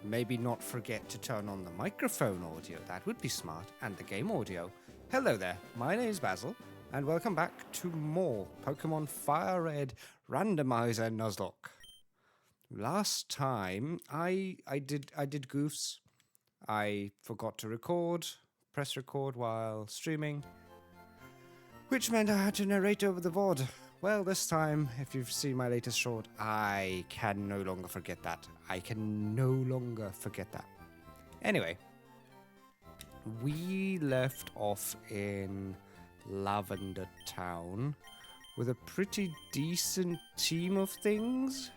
Maybe not forget to turn on the microphone audio, that would be smart, and the game audio. Hello there, my name is Basil, and welcome back to more Pokemon FireRed Randomizer Nuzlocke. Last time, I did goofs. I forgot to press record while streaming, which meant I had to narrate over the VOD. Well, this time, if you've seen my latest short, I can no longer forget that. Anyway, we left off in Lavender Town with a pretty decent team of things.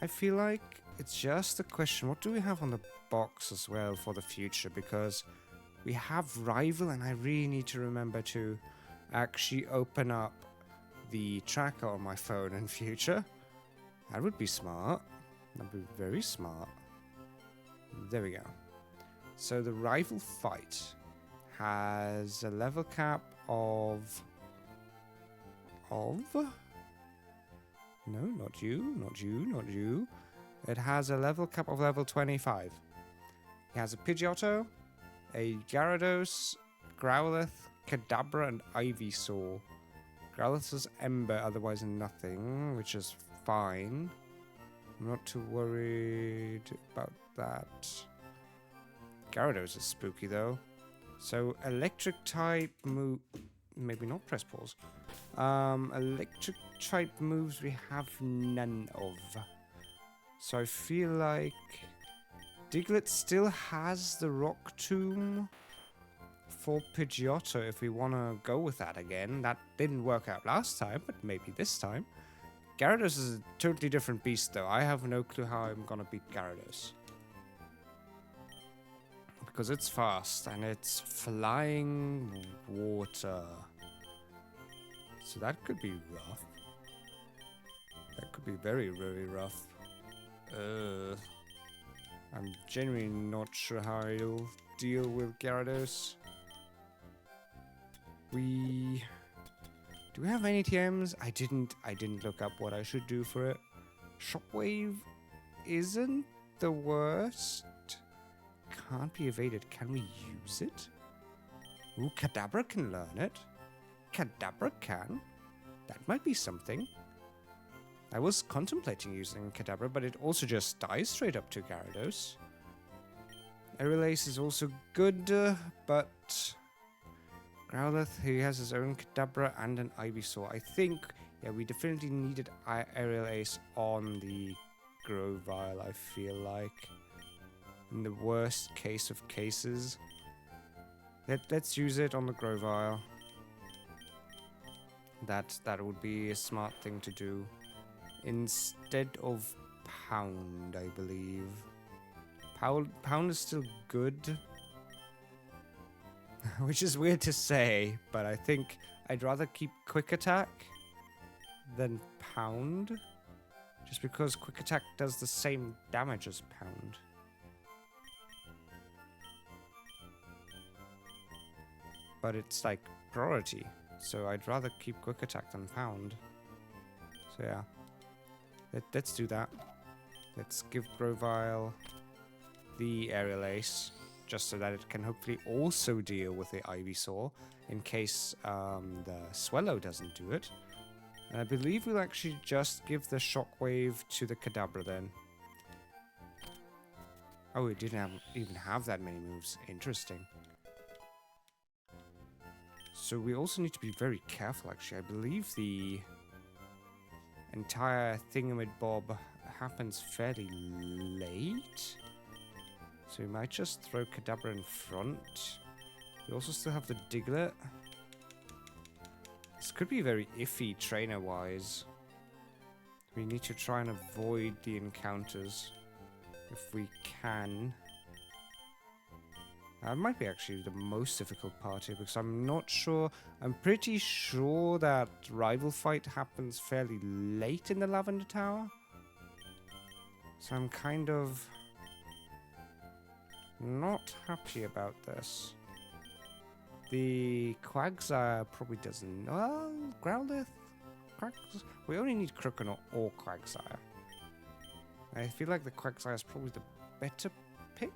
I feel like it's just a question, what do we have on the box as well for the future? Because we have Rival, and I really need to remember to actually open up the tracker on my phone in future. That would be smart. That'd be very smart. There we go. So the Rival fight has a level cap of... No, not you. It has a level cap of level 25. It has a Pidgeotto, a Gyarados, Growlithe, Kadabra, and Ivysaur. Growlithe is Ember, otherwise nothing, which is fine. I'm not too worried about that. Gyarados is spooky though. So electric type move... Maybe not press pause. Electric type moves we have none of. So I feel like Diglett still has the Rock Tomb for Pidgeotto if we want to go with that again. That didn't work out last time, but maybe this time. Gyarados is a totally different beast though. I have no clue how I'm gonna beat Gyarados. Because it's fast and it's flying water. So that could be rough. That could be very, very rough. I'm genuinely not sure how I'll deal with Gyarados. Do we have any TMs? I didn't look up what I should do for it. Shockwave isn't the worst. Can't be evaded. Can we use it? Ooh, Kadabra can learn it. Kadabra can. That might be something. I was contemplating using Kadabra, but it also just dies straight up to Gyarados. Aerial Ace is also good, but Growlithe, he has his own Kadabra and an Ivysaur. I think, yeah, we definitely needed Aerial Ace on the Grovyle, I feel like. In the worst case of cases. Let's use it on the Grovyle. That would be a smart thing to do. Instead of Pound, I believe. Pound is still good. Which is weird to say, but I think I'd rather keep Quick Attack than Pound. Just because Quick Attack does the same damage as Pound. But it's like priority, so I'd rather keep Quick Attack than Pound. So yeah, let's do that. Let's give Grovyle the Aerial Ace, just so that it can hopefully also deal with the Ivysaur, in case the Swellow doesn't do it. And I believe we'll actually just give the Shockwave to the Kadabra then. Oh, it didn't even have that many moves. Interesting. So we also need to be very careful, actually. I believe the entire thingamabob happens fairly late. So we might just throw Kadabra in front. We also still have the Diglett. This could be very iffy trainer-wise. We need to try and avoid the encounters if we can. That might be actually the most difficult part here, because I'm not sure. I'm pretty sure that Rival fight happens fairly late in the Lavender Tower. So I'm kind of not happy about this. The Quagsire probably doesn't... Well, Growlithe? We only need Croconaw or Quagsire. I feel like the Quagsire is probably the better pick.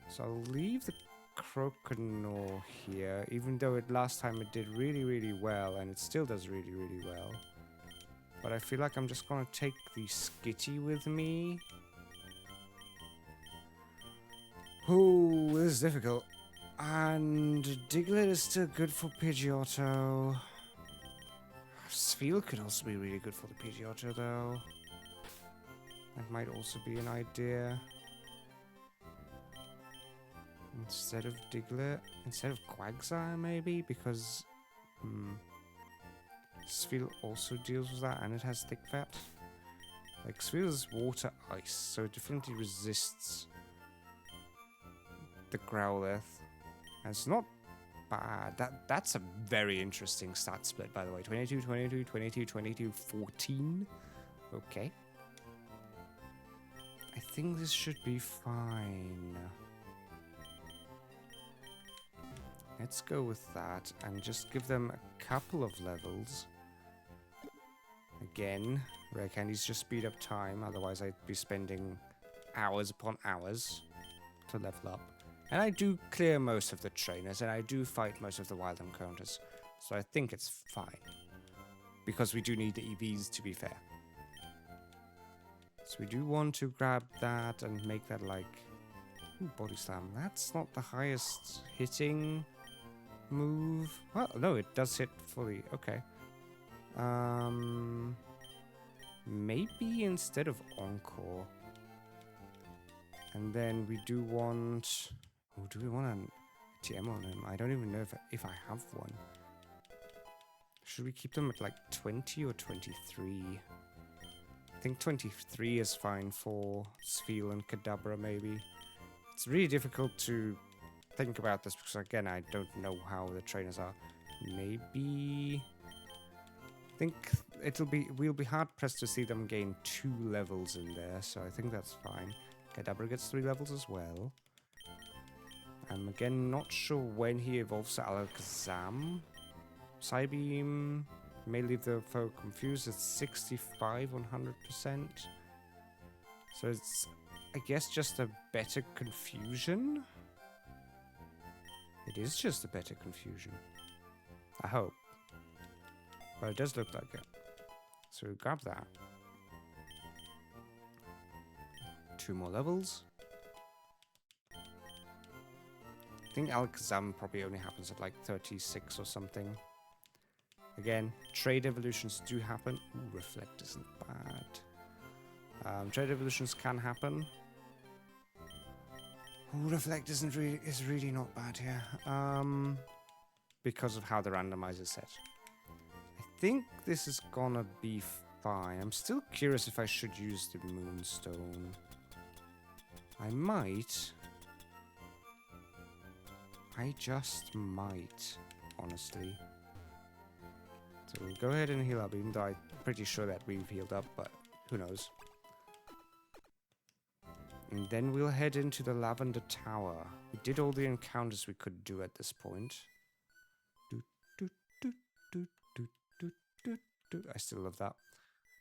So I'll leave the Croconaw here, even though last time it did really, really well, and it still does really, really well. But I feel like I'm just gonna take the Skitty with me. Oh, this is difficult. And Diglett is still good for Pidgeotto. Spheal could also be really good for the Pidgeotto, though. That might also be an idea. Instead of Diglett, instead of Quagsire, maybe, because Spheal also deals with that, and it has thick fat. Like, Spheal is water ice, so it definitely resists the Growlithe. And it's not bad. That's a very interesting stat split, by the way. 22, 22, 22, 22, 14. Okay. I think this should be fine. Let's go with that and just give them a couple of levels. Again, rare candies just speed up time, otherwise I'd be spending hours upon hours to level up. And I do clear most of the trainers, and I do fight most of the wild encounters, so I think it's fine. Because we do need the EVs, to be fair. So we do want to grab that and make that like... Ooh, Body Slam. That's not the highest hitting move. Well, no, it does hit fully. Okay. Maybe instead of Encore. And then we do want... Oh, do we want an TM on him? I don't even know if I have one. Should we keep them at like 20 or 23? I think 23 is fine for Spheal and Kadabra, maybe. It's really difficult to think about this because, again, I don't know how the trainers are. Maybe... I think we'll be hard-pressed to see them gain 2 levels in there, so I think that's fine. Kadabra gets 3 levels as well. I'm again not sure when he evolves to Alakazam. Psybeam may leave the foe confused. It's 65 on 100%. So it's, I guess, just a better confusion. It is just a better confusion. I hope. But it does look like it. So we grab that. 2 more levels. I think Alakazam probably only happens at like 36 or something. Again, trade evolutions do happen. Ooh, Reflect isn't bad. Trade evolutions can happen. Ooh, Reflect is really not bad here. Because of how the randomizer is set. I think this is gonna be fine. I'm still curious if I should use the Moonstone. I might. I just might, honestly. So we'll go ahead and heal up, even though I'm pretty sure that we've healed up, but who knows. And then we'll head into the Lavender Tower. We did all the encounters we could do at this point. I still love that.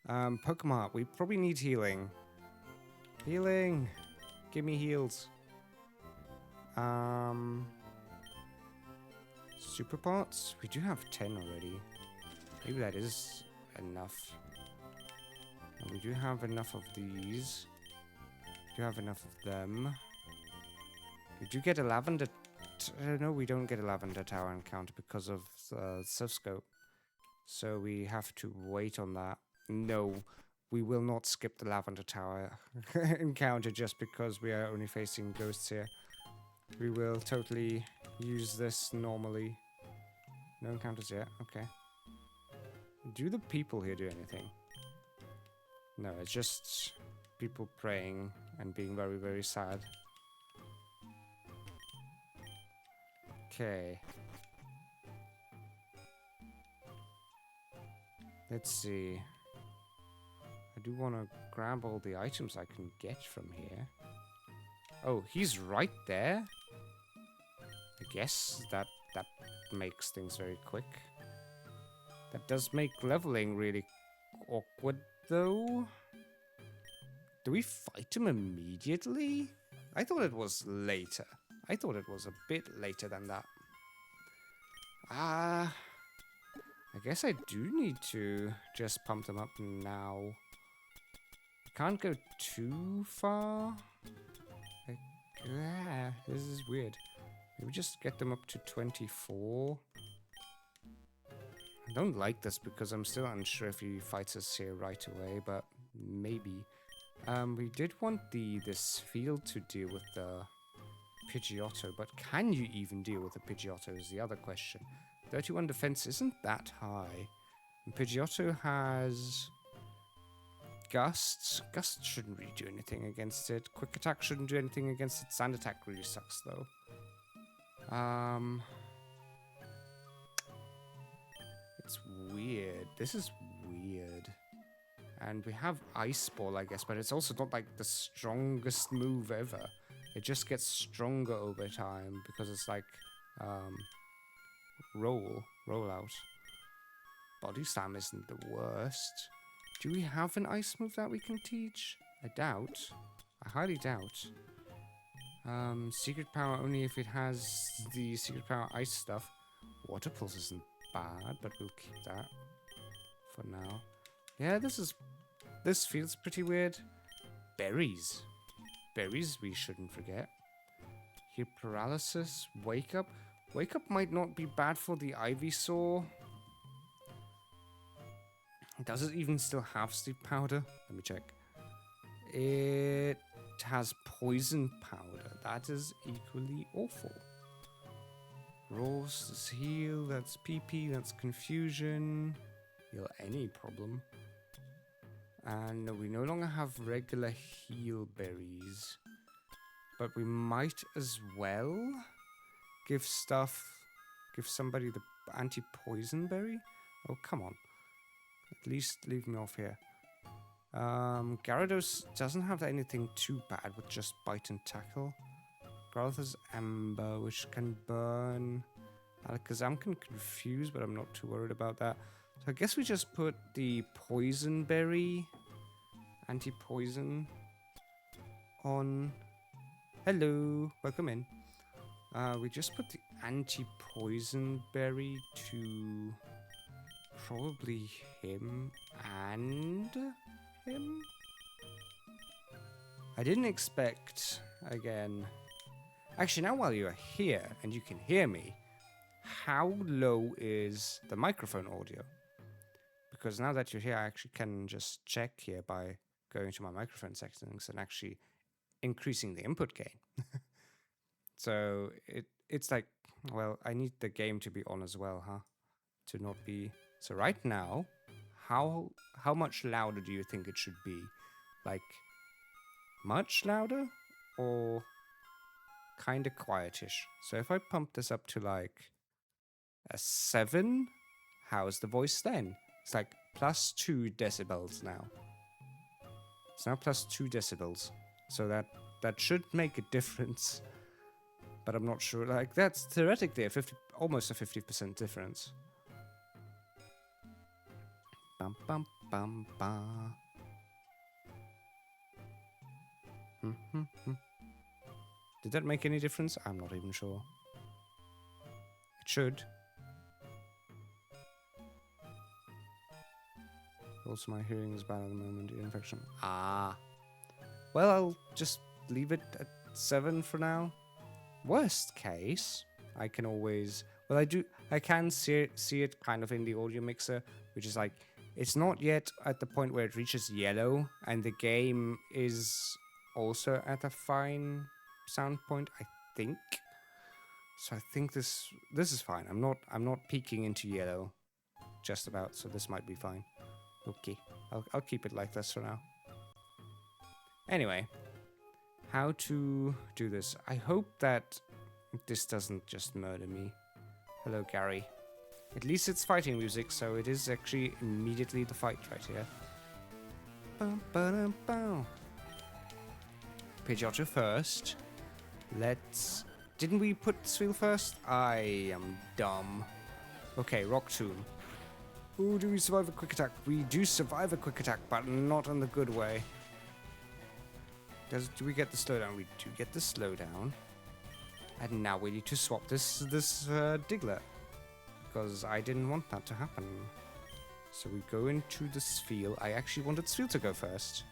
Pokemon, we probably need healing. Healing! Give me heals. Super parts? We do have 10 already. Maybe that is enough. And we do have enough of these. We do have enough of them. We do get a Lavender... no, we don't get a Lavender Tower encounter because of Surfscope. So we have to wait on that. No, we will not skip the Lavender Tower encounter just because we are only facing ghosts here. We will totally use this normally. No encounters yet. Okay. Do the people here do anything? No, it's just people praying and being very, very sad. Okay. Let's see. I do want to grab all the items I can get from here. Oh, he's right there? I guess that makes things very quick. That does make leveling really awkward, though. Do we fight him immediately? I thought it was later. I thought it was a bit later than that. I guess I do need to just pump them up now. Can't go too far. This is weird. Maybe just get them up to 24. I don't like this because I'm still unsure if he fights us here right away, but maybe. We did want this field to deal with the Pidgeotto, but can you even deal with the Pidgeotto is the other question. 31 defense isn't that high. And Pidgeotto has Gusts. Gust shouldn't really do anything against it. Quick Attack shouldn't do anything against it. Sand Attack really sucks though. It's weird. This is weird. And we have Ice Ball, I guess, but it's also not like the strongest move ever. It just gets stronger over time because it's like roll out. Body Slam isn't the worst. Do we have an ice move that we can teach? I doubt. I highly doubt. Secret Power only if it has the Secret Power ice stuff. Water Pulse isn't bad, but we'll keep that for now. Yeah, this feels pretty weird. Berries. Berries we shouldn't forget. Hear Paralysis. Wake Up. Wake Up might not be bad for the Ivysaur. Does it even still have Sleep Powder? Let me check. It has Poison Powder. That is equally awful. Rolls is Heal. That's PP. That's Confusion. Heal any problem. And we no longer have regular heal berries. But we might as well give somebody the anti-poison berry. Oh, come on. At least leave me off here. Gyarados doesn't have anything too bad with just Bite and Tackle. Growlithe has Ember, which can burn. Alakazam can confuse, but I'm not too worried about that. So I guess we just put the Poison Berry, anti-poison, on. Hello, welcome in. We just put the anti-poison berry to probably him and him. I didn't expect, again. Actually, now while you're here and you can hear me, how low is the microphone audio? Because now that you're here, I actually can just check here by going to my microphone settings and actually increasing the input gain. So it's like, well, I need the game to be on as well, huh? To not be... So right now, how much louder do you think it should be? Like, much louder? Or kind of quietish? So if I pump this up to like a 7, how's the voice then? It's like +2 decibels now. It's now +2 decibels. So that should make a difference. But I'm not sure. Like, that's theoretically almost a 50% difference. Bum bum bum bum. Did that make any difference? I'm not even sure. It should. Also, my hearing is bad at the moment. Ear infection. Ah. Well, I'll just leave it at 7 for now. Worst case, I can always... Well, I can see it kind of in the audio mixer, which is like, it's not yet at the point where it reaches yellow, and the game is also at a fine sound point, I think. So I think this is fine. I'm not peeking into yellow, just about. So this might be fine. Okay, I'll keep it like this for now. Anyway, how to do this? I hope that this doesn't just murder me. Hello, Gary. At least it's fighting music, so it is actually immediately the fight right here. Bum, ba-dum, bum. Pidgeotto first. Didn't we put Sweel first? I am dumb. Okay, Rock Tomb. Ooh, do we survive a quick attack? We do survive a quick attack, but not in the good way. Do we get the slowdown? We do get the slowdown. And now we need to swap this Diglett. Because I didn't want that to happen. So we go into the Spheal. I actually wanted Spheal to go first.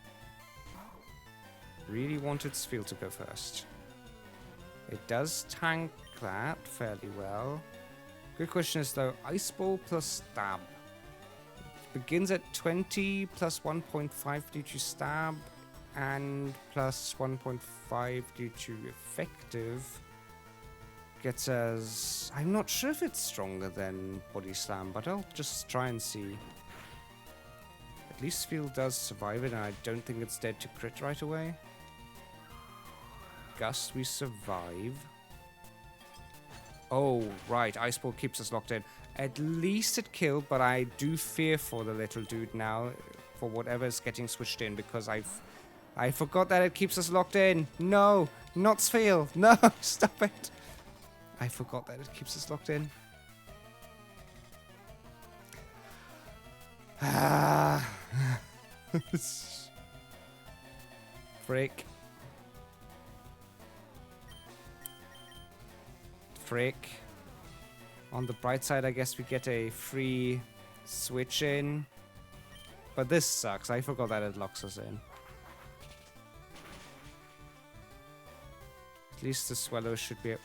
Really wanted Spheal to go first. It does tank that fairly well. Good question is though, Ice Ball plus Stab. It begins at 20 plus 1.5 due to Stab and plus 1.5 due to Effective. Gets us... I'm not sure if it's stronger than Body Slam, but I'll just try and see. At least Spheal does survive it, and I don't think it's dead to crit right away. Gust, we survive. Oh, right. Ice Ball keeps us locked in. At least it killed, but I do fear for the little dude now, for whatever's getting switched in, because I forgot that it keeps us locked in. No, not Spheal. No, stop it. I forgot that it keeps us locked in. Ah. Frick. Frick. On the bright side, I guess we get a free switch in. But this sucks. I forgot that it locks us in. At least the Swallow should be...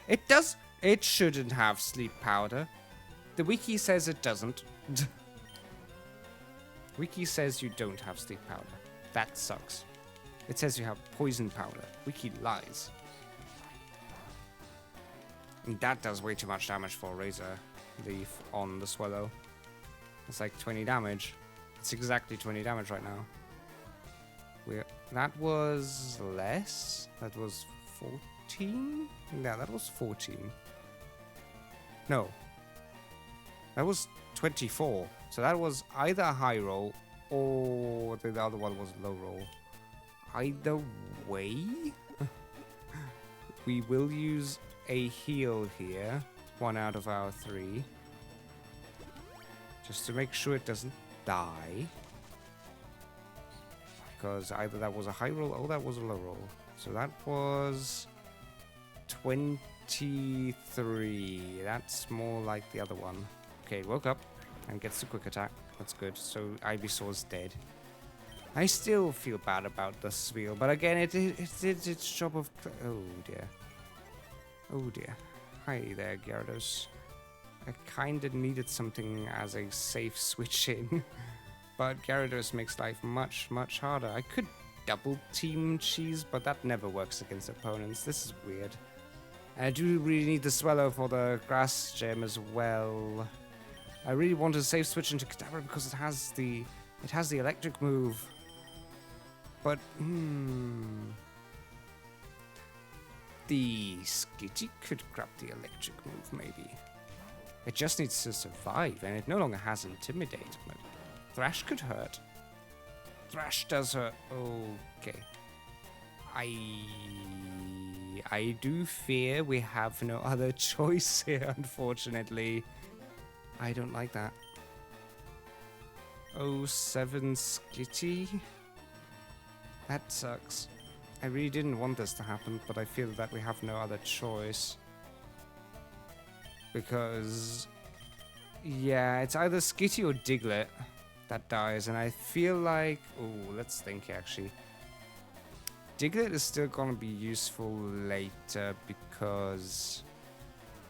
It does... It shouldn't have sleep powder. The wiki says it doesn't. Wiki says you don't have sleep powder. That sucks. It says you have poison powder. Wiki lies. And that does way too much damage for a Razor Leaf on the Swallow. It's like 20 damage. It's exactly 20 damage right now. That was less. That was 14? Yeah, that was 14. No. That was 24. So that was either a high roll or the other one was low roll. Either way, we will use a heal here. 1 out of our 3. Just to make sure it doesn't die. Because either that was a high roll or that was a low roll. So that was 23. That's more like the other one. Okay, woke up and gets the quick attack. That's good. So Ivysaur's dead. I still feel bad about the Spheal, but again, it did its job of... Oh dear. Oh dear. Hi there, Gyarados. I kinda needed something as a safe switch in. But Gyarados makes life much, much harder. I could double team Cheese, but that never works against opponents. This is weird. And I do really need the Swallow for the Grass Gem as well. I really want to safe switch into Kadabra because it has the electric move. But the Skitty could grab the electric move maybe. It just needs to survive, and it no longer has Intimidate. But Thrash could hurt. Thrash does hurt. Okay. I do fear we have no other choice here, unfortunately. I don't like that. 07 Skitty. That sucks. I really didn't want this to happen, but I feel that we have no other choice. Because... yeah, it's either Skitty or Diglett that dies, and I feel like... oh, let's think actually. Diglett is still gonna be useful later because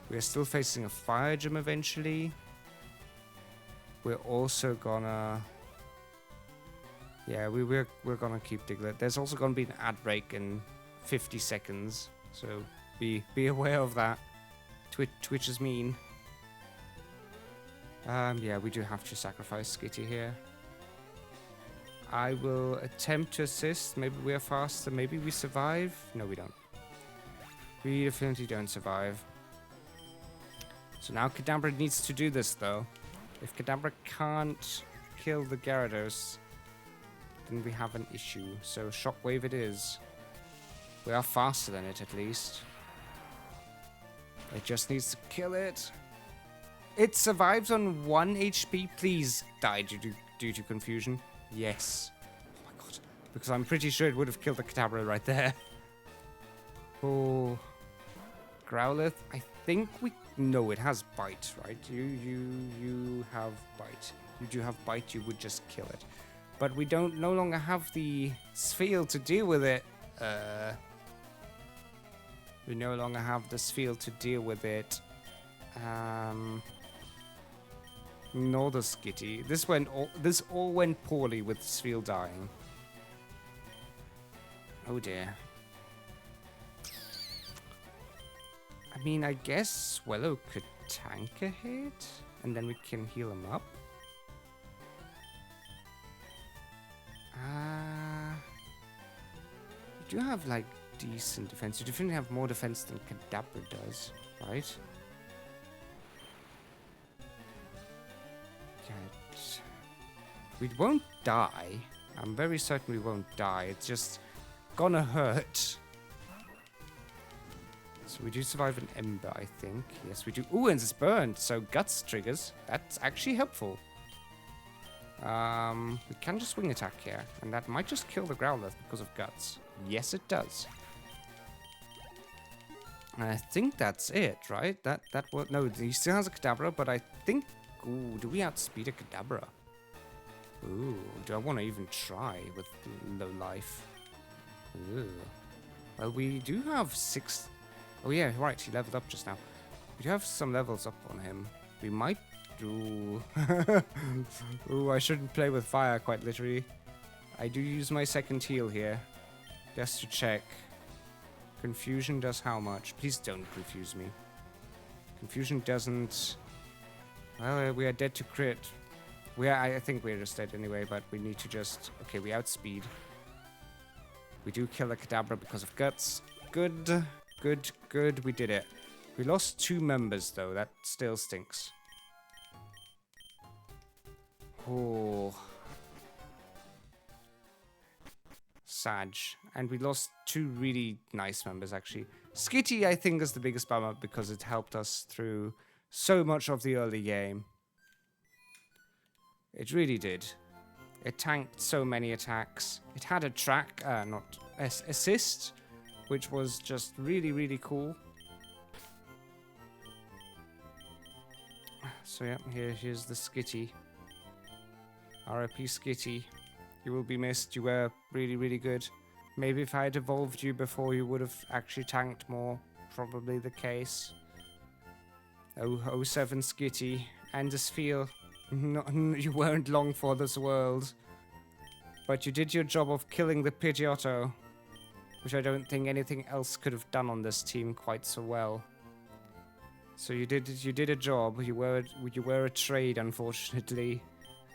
we're still facing a Fire Gem eventually. We're also gonna... yeah, we're gonna keep Diglett. There's also gonna be an ad break in 50 seconds, so be aware of that. Twitch is mean. Yeah, we do have to sacrifice Skitty here. I will attempt to assist. Maybe we are faster. Maybe we survive. No, we don't. We definitely don't survive. So now Kadabra needs to do this, though. If Kadabra can't kill the Gyarados, then we have an issue. So Shockwave it is. We are faster than it, at least. It just needs to kill it. It survives on 1 HP. Please die due to confusion. Yes. Oh my god. Because I'm pretty sure it would have killed the Kadabra right there. Oh, Growlithe. I think we... No, it has Bite, right? You have Bite. You do have Bite, you would just kill it. But we no longer have the Sphere to deal with it. We no longer have the Sphere to deal with it. Nor the Skitty. This all went poorly with Sphere dying. Oh dear. I mean, I guess Swallow could tank a hit, and then we can heal him up. You do have, like, decent defense. You definitely have more defense than Kadabra does, right? Good. We won't die. I'm very certain we won't die. It's just gonna hurt. So we do survive an Ember, I think. Yes, we do. Ooh, and it's burned, so Guts triggers. That's actually helpful. We can just swing attack here, and that might just kill the Growlithe because of Guts. Yes, it does. And I think that's it, right? That was... No, he still has a Kadabra, but I think... Ooh, do we outspeed a Kadabra? Ooh, do I want to even try with low life? Ooh. Well, we do have 6... Oh yeah, right, he leveled up just now. We do have some levels up on him. We might do... Ooh, I shouldn't play with fire, quite literally. I do use my second heal here. Just to check. Confusion does how much? Please don't confuse me. Confusion doesn't... Well, we are dead to crit. I think we're just dead anyway, but we need to just... Okay, we outspeed. We do kill the Kadabra because of Guts. Good. Good, good, we did it. We lost 2 members, though. That still stinks. Oh. Sag. And we lost 2 really nice members, actually. Skitty, I think, is the biggest bummer because it helped us through so much of the early game. It really did. It tanked so many attacks. It had a track, not assist, which was just really, really cool. So yeah, here's the Skitty. RIP Skitty. You will be missed. You were really, really good. Maybe if I had evolved you before, you would have actually tanked more. Probably the case. Oh, 07 Skitty. And this feel. You weren't long for this world. But you did your job of killing the Pidgeotto, which I don't think anything else could have done on this team quite so well. So you did a job. You were a trade, unfortunately.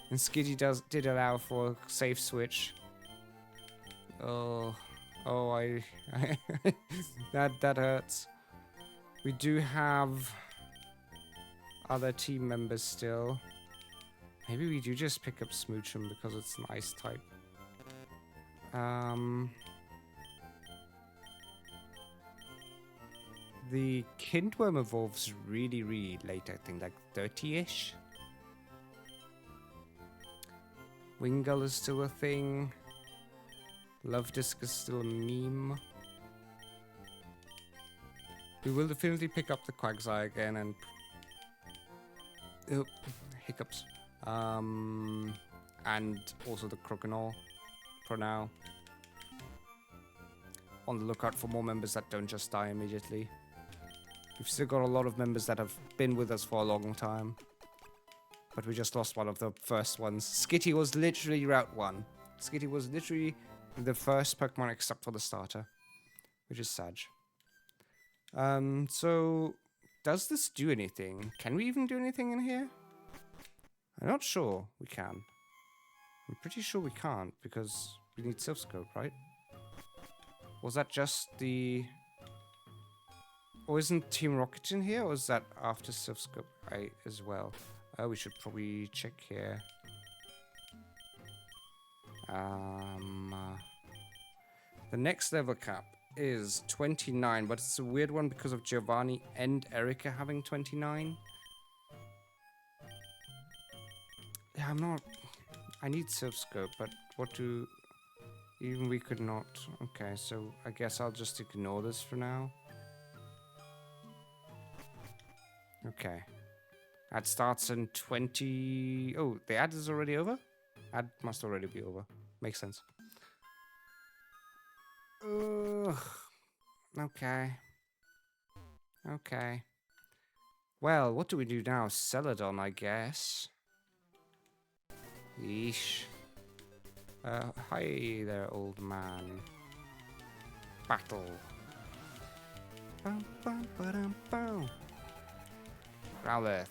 And Skitty did allow for a safe switch. Oh, that hurts. We do have other team members still. Maybe we do just pick up Smoochum because it's an ice type. The Kindworm evolves really, really late, I think, like 30-ish. Wingull is still a thing. Love Disc is still a meme. We will definitely pick up the Quagsire again and... Oh, hiccups. And also the Croconaw for now. On the lookout for more members that don't just die immediately. We've still got a lot of members that have been with us for a long time. But we just lost one of the first ones. Skitty was literally Route 1. Skitty was literally the first Pokemon except for the starter. Which is sad. So, does this do anything? Can we even do anything in here? I'm not sure we can. I'm pretty sure we can't because we need Silph Scope, right? Was that just the... Or isn't Team Rocket in here, or is that after Silph Scope as well? We should probably check here. The next level cap is 29, but it's a weird one because of Giovanni and Erica having 29. Yeah, I need Silph Scope, but what do... Even we could not. Okay, so I guess I'll just ignore this for now. Okay. Ad starts in 20... Oh, the ad is already over? Ad must already be over. Makes sense. Ugh. Okay. Okay. Well, what do we do now? Celadon, I guess. Yeesh. Hi there, old man. Battle. Bum, bum, ba-dum, bum. Growlithe.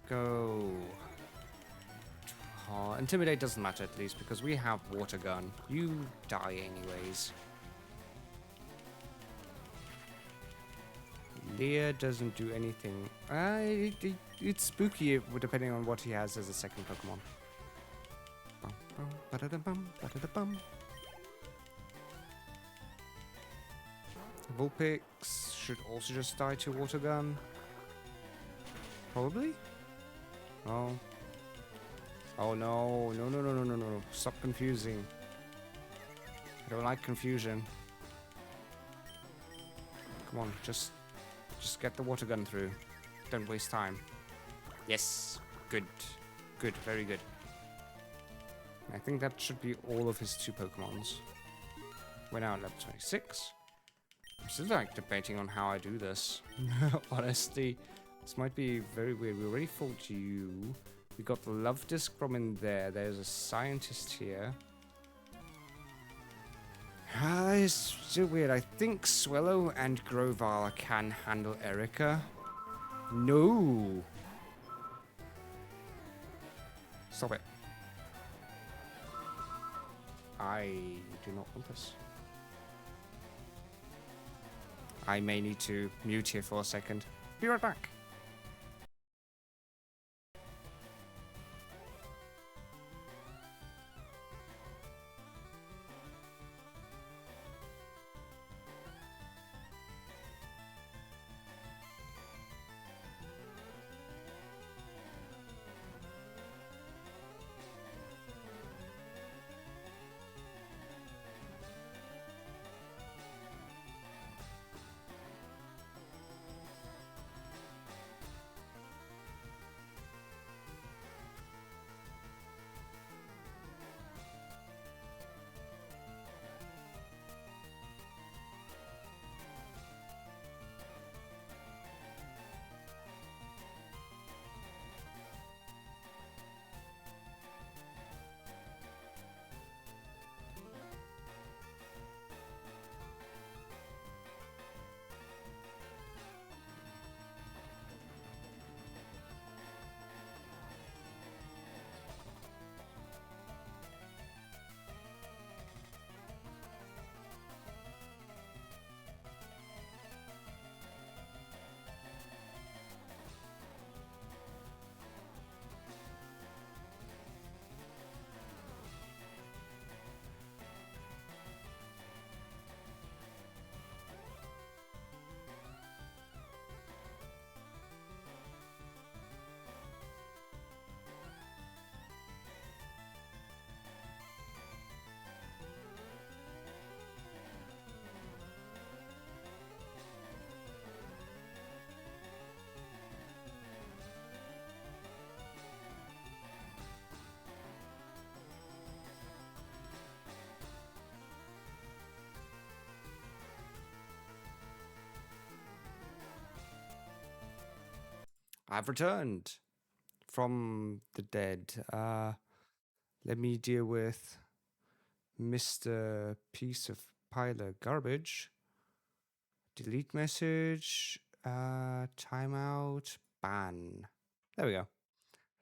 Go. Oh, Intimidate doesn't matter at least because we have Water Gun. You die anyways. Leer doesn't do anything. It's spooky depending on what he has as a second Pokemon. Bum, bum, ba-da-da-bum, ba-da-da-bum. Vulpix should also just die to Water Gun. Probably? Oh. Oh no. No, no, no, no, no, no. Stop confusing. I don't like confusion. Come on, just get the Water Gun through. Don't waste time. Yes. Good. Good. Very good. I think that should be all of his 2 Pokemons. We're now at level 26. I'm still like debating on how I do this. Honestly, this might be very weird. We already fought you. We got the Love Disc from in there. There's a scientist here. It's still weird. I think Swellow and Grovyle can handle Erica. No. Stop it. I do not want this. I may need to mute here for a second. Be right back. I've returned from the dead. Let me deal with Mr. Piece of Pile of Garbage. Delete message. Timeout. Ban. There we go.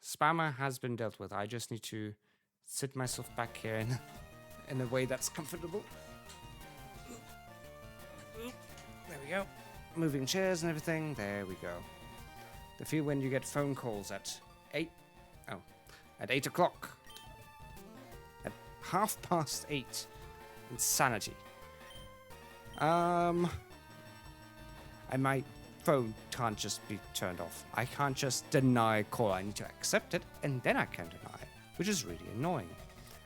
Spammer has been dealt with. I just need to sit myself back here in a way that's comfortable. There we go. Moving chairs and everything. There we go. The feel when you get phone calls at 8 o'clock. At 8:30. Insanity. And my phone can't just be turned off. I can't just deny a call. I need to accept it, and then I can deny it, which is really annoying.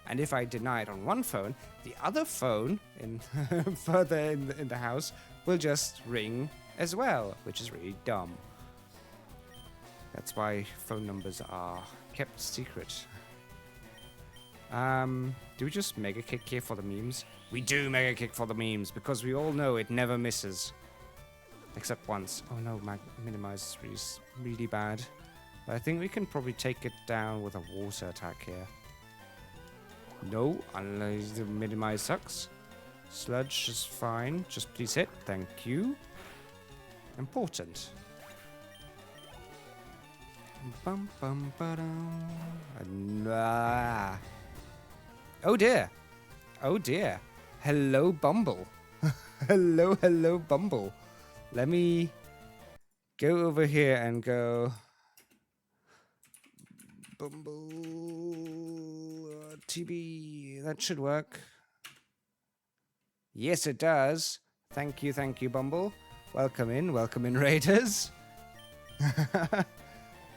And if I deny it on one phone, the other phone in further in the house will just ring as well, which is really dumb. That's why phone numbers are kept secret. Do we just mega kick here for the memes? We do mega kick for the memes because we all know it never misses. Except once. Oh no, minimize is really bad. But I think we can probably take it down with a water attack here. No, unless the minimize sucks. Sludge is fine. Just please hit. Thank you. Important. Bum, bum, ba-dum. Oh dear. Oh dear. Hello, Bumble. hello, Bumble. Let me go over here and go... Bumble... TB... That should work. Yes, it does. Thank you, Bumble. Welcome in, Raiders.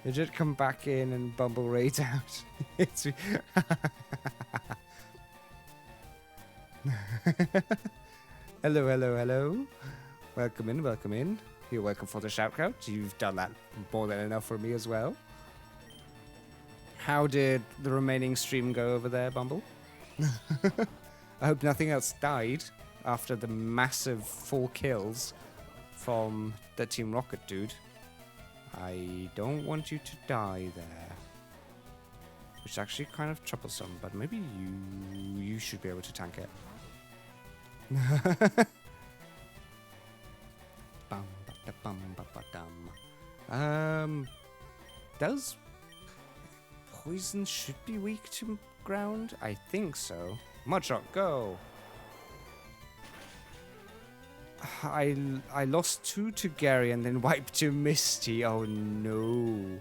You should come back in and Bumble raid out. It's... Hello. Welcome in. You're welcome for the shout out. You've done that more than enough for me as well. How did the remaining stream go over there, Bumble? I hope nothing else died after the massive 4 kills from the Team Rocket dude. I don't want you to die there. Which is actually kind of troublesome, but maybe you should be able to tank it. Does poison should be weak to ground? I think so. Mudshot, go! I lost 2 to Gary and then wiped to Misty. Oh no.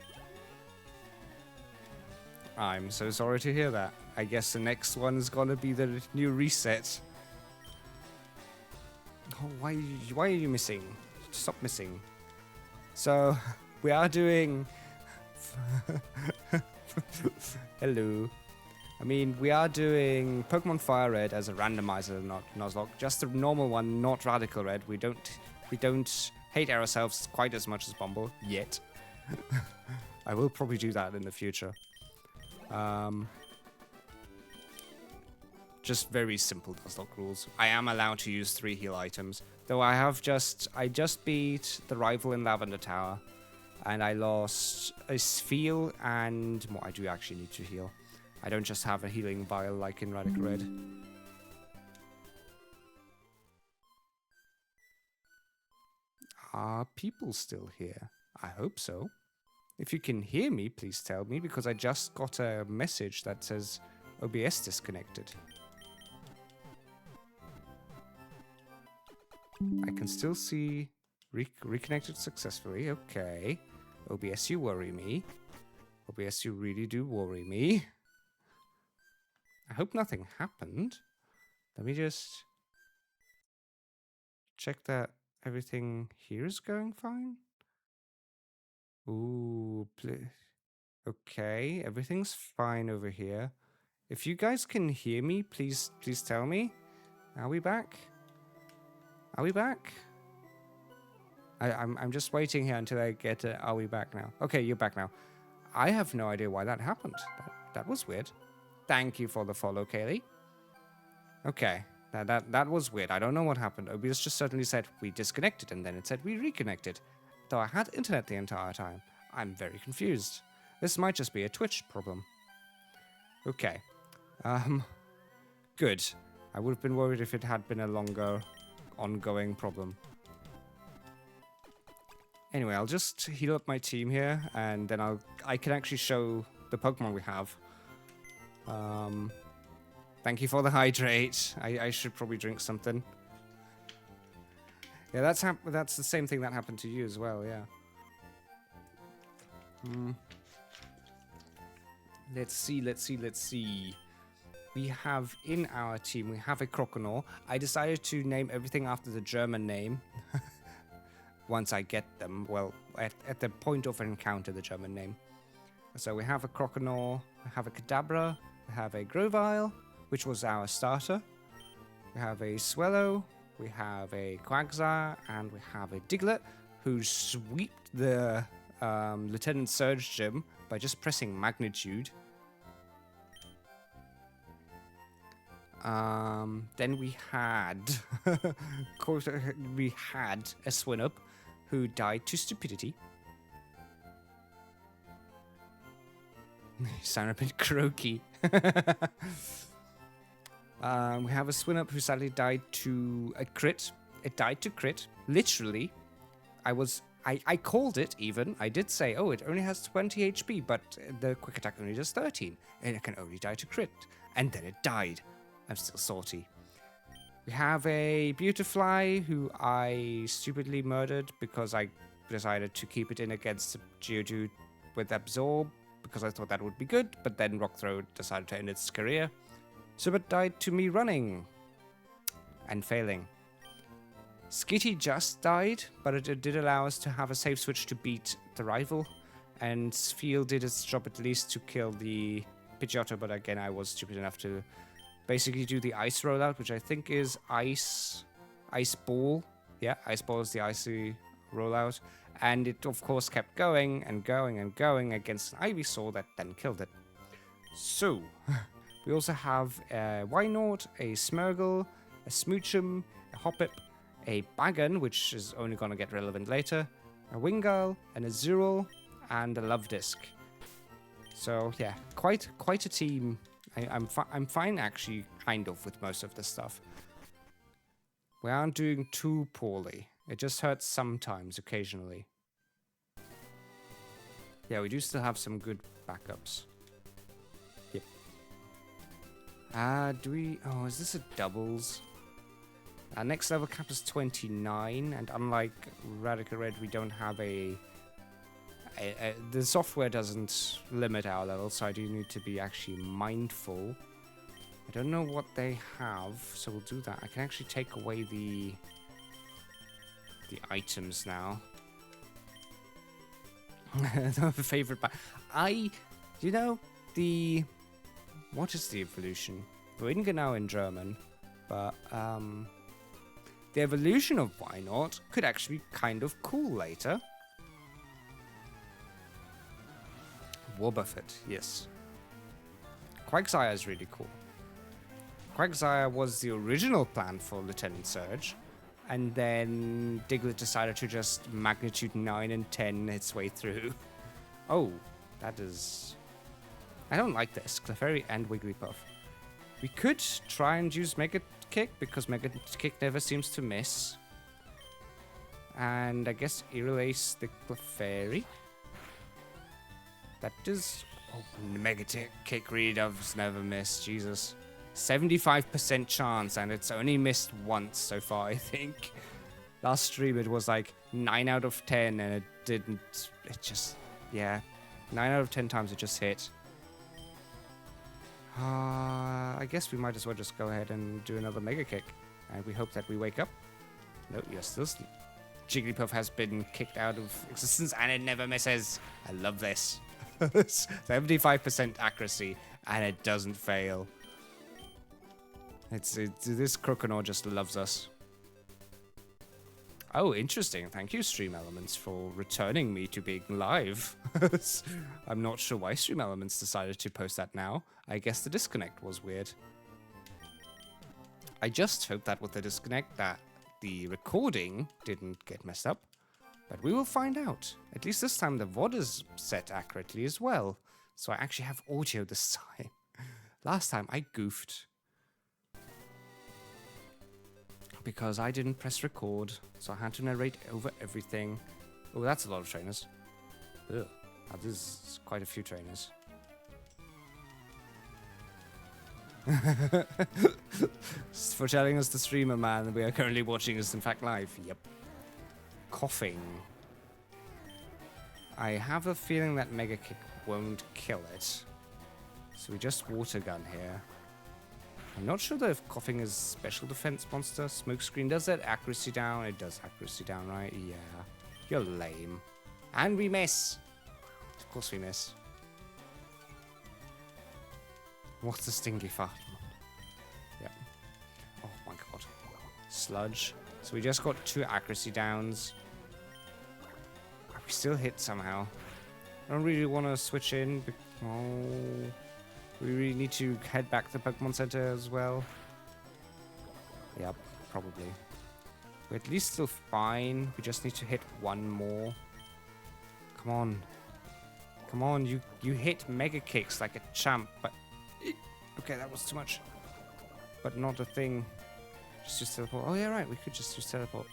I'm so sorry to hear that. I guess the next one is gonna be the new reset. Oh, why are you missing? Stop missing. So, we are doing... Hello. I mean, we are doing Pokemon FireRed as a randomizer, not Nuzlocke. Just the normal one, not Radical Red. We don't hate ourselves quite as much as Bumble yet. I will probably do that in the future. Just very simple Nuzlocke rules. I am allowed to use 3 heal items, though I just beat the rival in Lavender Tower, and I lost a Spheal and more. I do actually need to heal. I don't just have a healing vial like in Radical Red. Are people still here? I hope so. If you can hear me, please tell me, because I just got a message that says OBS disconnected. I can still see reconnected successfully. Okay. OBS, you worry me. OBS, you really do worry me. I hope nothing happened. Let me just check that everything here is going fine. Ooh, okay, everything's fine over here. If you guys can hear me, please tell me. Are we back? Are we back? I'm just waiting here until I get are we back now? Okay, you're back now. I have no idea why that happened. That was weird. Thank you for the follow, Kaylee. Okay, that was weird. I don't know what happened. OBS just suddenly said we disconnected, and then it said we reconnected. Though I had internet the entire time. I'm very confused. This might just be a Twitch problem. Okay. Good. I would have been worried if it had been a longer, ongoing problem. Anyway, I'll just heal up my team here, and then I can actually show the Pokemon we have. Thank you for the hydrate. I should probably drink something. Yeah, that's the same thing that happened to you as well, yeah. Let's see. We have in our team, we have a Croconaw. I decided to name everything after the German name. Once I get them, well, at the point of an encounter, the German name. So we have a Croconaw, we have a Kadabra, We have a Grovyle, which was our starter. We have a Swellow. We have a Quagsire. And we have a Diglett, who sweeped the Lieutenant Surge gym by just pressing Magnitude. Then we had a Swinub who died to stupidity. You sound a bit croaky. We have a Swinub who sadly died to a crit. It died to crit. Literally. I called it even. I did say, oh, it only has 20 HP, but the quick attack only does 13. And it can only die to crit. And then it died. I'm still salty. We have a Beautifly who I stupidly murdered because I decided to keep it in against Geodude with Absorb because I thought that would be good, but then Rock Throw decided to end its career. So it died to me running and failing. Skitty just died, but it did allow us to have a safe switch to beat the rival, and Spheal did its job at least to kill the Pidgeotto, but again I was stupid enough to basically do the ice rollout, which I think is ice ball. Yeah, ice ball is the icy rollout, and it of course kept going and going and going against an Ivysaur that then killed it. So we also have a Wynaut, a Smeargle, a Smoochum, a Hoppip, a Bagon, which is only going to get relevant later, a Wingull, and a Zerul, and a Love Disc. So yeah, quite a team. I'm fine actually, kind of, with most of this stuff. We aren't doing too poorly. It just hurts sometimes, occasionally. Yeah, we do still have some good backups. Yep. Do we... Oh, is this a doubles? Our next level cap is 29, and unlike Radical Red, we don't have the software doesn't limit our levels, so I do need to be actually mindful. I don't know what they have, so we'll do that. I can actually take away the items now. Favorite you know, what is the evolution? Ringenau in German, but the evolution of Wynaut could actually be kind of cool later. Wobbuffet, yes. Quagsire is really cool. Quagsire was the original plan for Lieutenant Surge, and then Diglett decided to just Magnitude 9 and 10 its way through. Oh, that is... I don't like this, Clefairy and Wigglypuff. We could try and use Mega Kick, because Mega Kick never seems to miss. And I guess Erase the Clefairy. That does... Oh, Mega Kick really does never miss, Jesus. 75% chance, and it's only missed once so far, I think. Last stream it was like 9 out of 10, and it didn't... It just... Yeah. 9 out of 10 times it just hit. I guess we might as well just go ahead and do another Mega Kick. And we hope that we wake up. No, you're still asleep. Jigglypuff has been kicked out of existence, and it never misses. I love this. 75% accuracy, and it doesn't fail. This Croconaw just loves us. Oh, interesting. Thank you, Stream Elements, for returning me to being live. I'm not sure why Stream Elements decided to post that now. I guess the disconnect was weird. I just hope that with the disconnect that the recording didn't get messed up. But we will find out. At least this time the VOD is set accurately as well. So I actually have audio this time. Last time I goofed. Because I didn't press record, so I had to narrate over everything. Oh, that's a lot of trainers. Ugh. Oh, this is quite a few trainers. For telling us the streamer man that we are currently watching is in fact live. Yep. Coughing. I have a feeling that Mega Kick won't kill it. So we just Water Gun here. I'm not sure though if Coughing is special defense monster. Smokescreen, does that accuracy down? It does accuracy down, right? Yeah. You're lame. And we miss. Of course we miss. What's a stinky fart? Yeah. Oh my god. Sludge. So we just got 2 accuracy downs. We still hit somehow. I don't really want to switch in. Oh. We really need to head back to the Pokemon Center as well. Yep, probably. We're at least still fine. We just need to hit 1 more. Come on. Come on, you hit Mega Kicks like a champ, but... Okay, that was too much. But not a thing. Just use teleport. Oh yeah, right, we could just use teleport.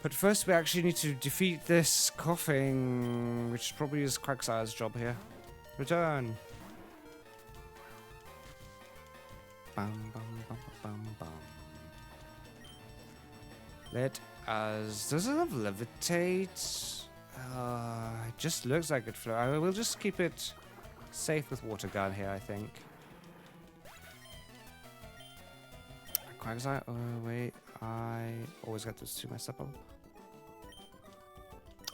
But first we actually need to defeat this coughing, which probably is Quagsire's job here. Return. Bum, bum, bum, bum, bum. Let us... Does it have levitate? It just looks like it flows. I will just keep it safe with water gun here, I think. Quagsire? Oh, wait. I always get those 2 messed up.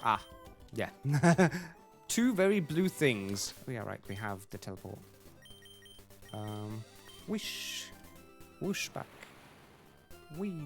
Ah, yeah. 2 very blue things. Oh, yeah, right. We have the teleport. Wish. Whoosh back. Wee.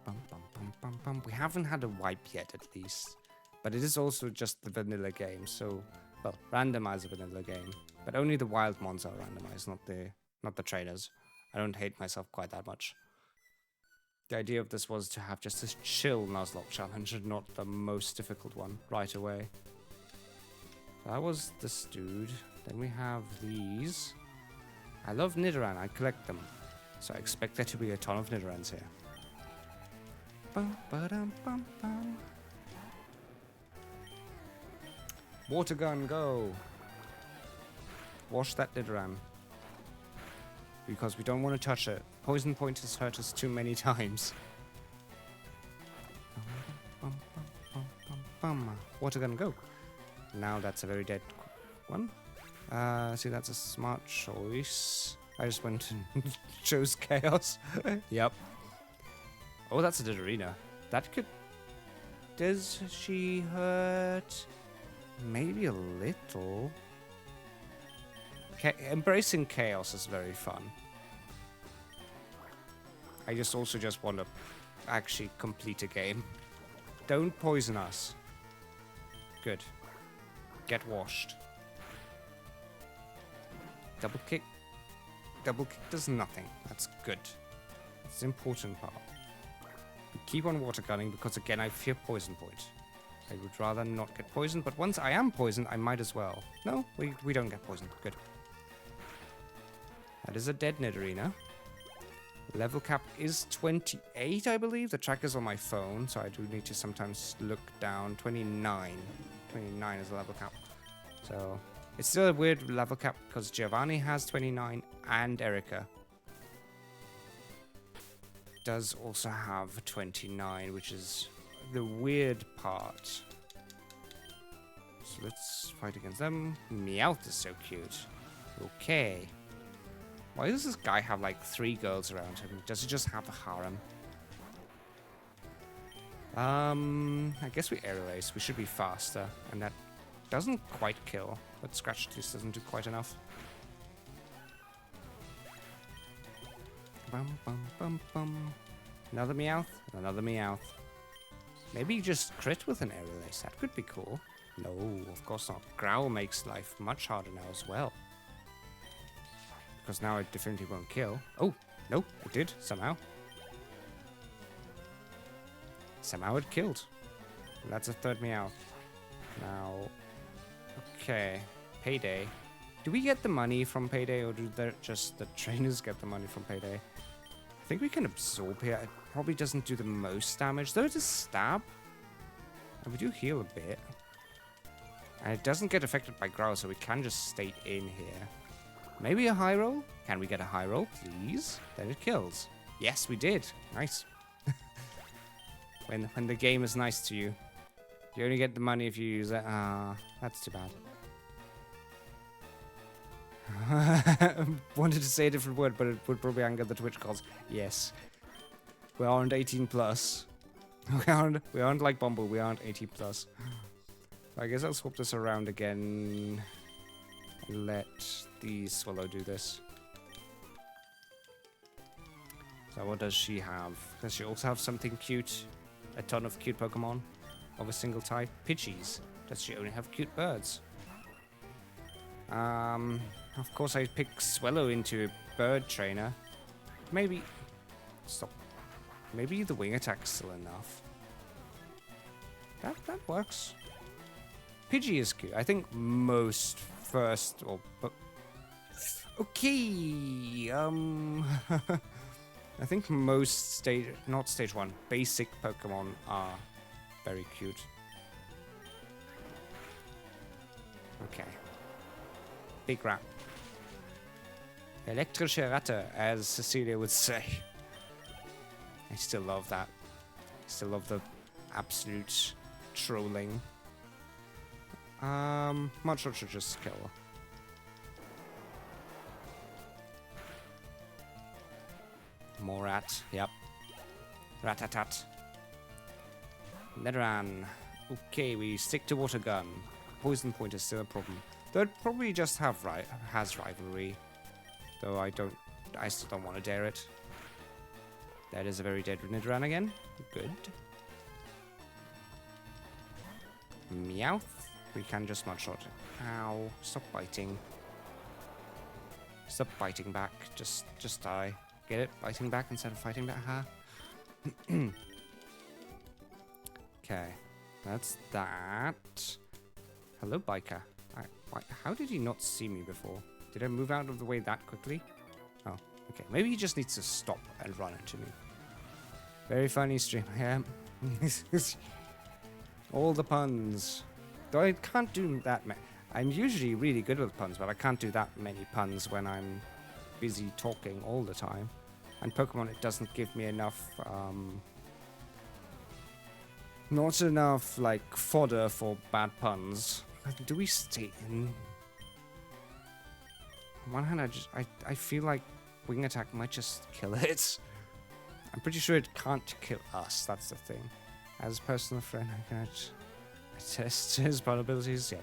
Bum, bum, bum, bum, bum. We haven't had a wipe yet, at least. But it is also just the vanilla game, so... Well, randomizer vanilla game. But only the wild mons are randomized, not the trainers. I don't hate myself quite that much. The idea of this was to have just this chill Nuzlocke challenge and not the most difficult one right away. That was this dude. Then we have these. I love Nidoran, I collect them. So I expect there to be a ton of Nidorans here. Bum, ba-dum, bum, bum. Water gun, go! Wash that Nidoran. Because we don't want to touch it. Poison point has hurt us too many times. Bum, bum, bum, bum, bum. Water gun, go! Now that's a very dead one. See, that's a smart choice. I just went and chose Chaos. Yep. Oh, that's a Nidorina. That could... Does she hurt? Maybe a little. Embracing Chaos is very fun. I also just want to actually complete a game. Don't poison us. Good. Get washed. Double kick. Double kick does nothing. That's good. That's the important part. We keep on water gunning because, again, I fear poison point. I would rather not get poisoned, but once I am poisoned, I might as well. No, we don't get poisoned. Good. That is a dead Nidorina. Level cap is 28, I believe. The tracker's on my phone, so I do need to sometimes look down. 29. 29 is the level cap. So, it's still a weird level cap because Giovanni has 29 and Erica does also have 29, which is the weird part. So let's fight against them. Meowth is so cute. Okay. Why does this guy have like 3 girls around him? Does he just have a harem? I guess we aerial ace. We should be faster. And that doesn't quite kill. But Scratch Tooth doesn't do quite enough. Bum, bum, bum, bum. Another Meowth. Another Meowth. Maybe just crit with an aerial ace. That could be cool. No, of course not. Growl makes life much harder now as well. Because now it definitely won't kill. Oh, no, it did, somehow. Somehow it killed. That's a 3rd Meowth. Now, okay, Payday. Do we get the money from Payday, or do just the trainers get the money from Payday? I think we can absorb here. It probably doesn't do the most damage, though it is stab. And we do heal a bit. And it doesn't get affected by Growl, so we can just stay in here. Maybe a high roll? Can we get a high roll, please? Then it kills. Yes, we did. Nice. when the game is nice to you. You only get the money if you use it. Ah, that's too bad. Wanted to say a different word, but it would probably anger the Twitch gods. Yes. We aren't 18 plus. We aren't like Bumble. We aren't 80 plus. I guess I'll swap this around again. And let the Swallow do this. So what does she have? Does she also have something cute? A ton of cute Pokemon of a single type? Pidgeys. Does she only have cute birds? Of course I pick Swallow into a bird trainer. Maybe... Stop. Maybe the wing attack's still enough. That works. Pidgey is cute. I think most first or... Okay, I think most stage... Not stage 1. Basic Pokemon are very cute. Okay. Big Rat. Elektrische Ratte, as Cecilia would say. I still love that. I still love the absolute trolling. Much should just kill her. More rat, yep. Ratatat. Netheran. Okay, we stick to water gun. Poison point is still a problem. Though it probably just has rivalry. Though I still don't want to dare it. That is a very dead Nidoran again. Good. Meowth. We can just one-shot it. Ow. Stop biting. Stop biting back. Just die. Get it? Biting back instead of fighting back. Huh? Okay. That's that. Hello, biker. How did he not see me before? Did I move out of the way that quickly? Oh, okay. Maybe he just needs to stop and run into me. Very funny stream. Yeah. All the puns. Though I can't do that many. I'm usually really good with puns, but I can't do that many puns when I'm busy talking all the time. And Pokemon, it doesn't give me enough, not enough, like, fodder for bad puns. Do we stay in? On one hand, I feel like Wing Attack might just kill it. I'm pretty sure it can't kill us, that's the thing. As a personal friend, I can attest to his vulnerabilities. Yeah.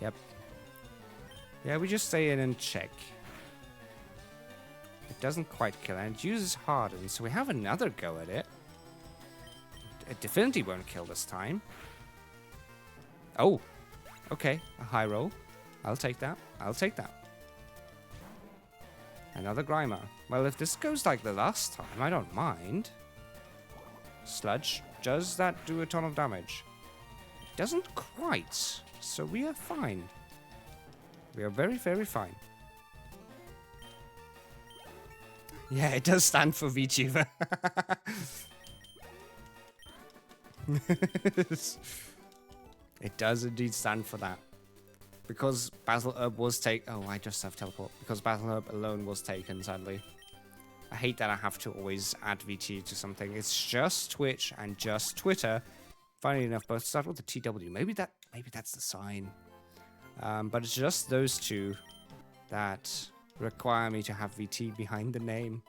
Yep. Yeah, we just stay in and check. It doesn't quite kill, and it uses Harden, so we have another go at it. It definitely won't kill this time. Oh, okay, a high roll. I'll take that. I'll take that. Another Grimer. Well, if this goes like the last time, I don't mind. Sludge. Does that do a ton of damage? It doesn't quite, so we are fine. We are very, very fine. Yeah, it does stand for Vtuber. It does indeed stand for that. Because Basil Herb was taken... Oh, I just have teleport. Because Basil Herb alone was taken, sadly. I hate that I have to always add VT to something. It's just Twitch and just Twitter. Funnily enough, both start with the TW. Maybe that's the sign. But it's just those two that require me to have VT behind the name.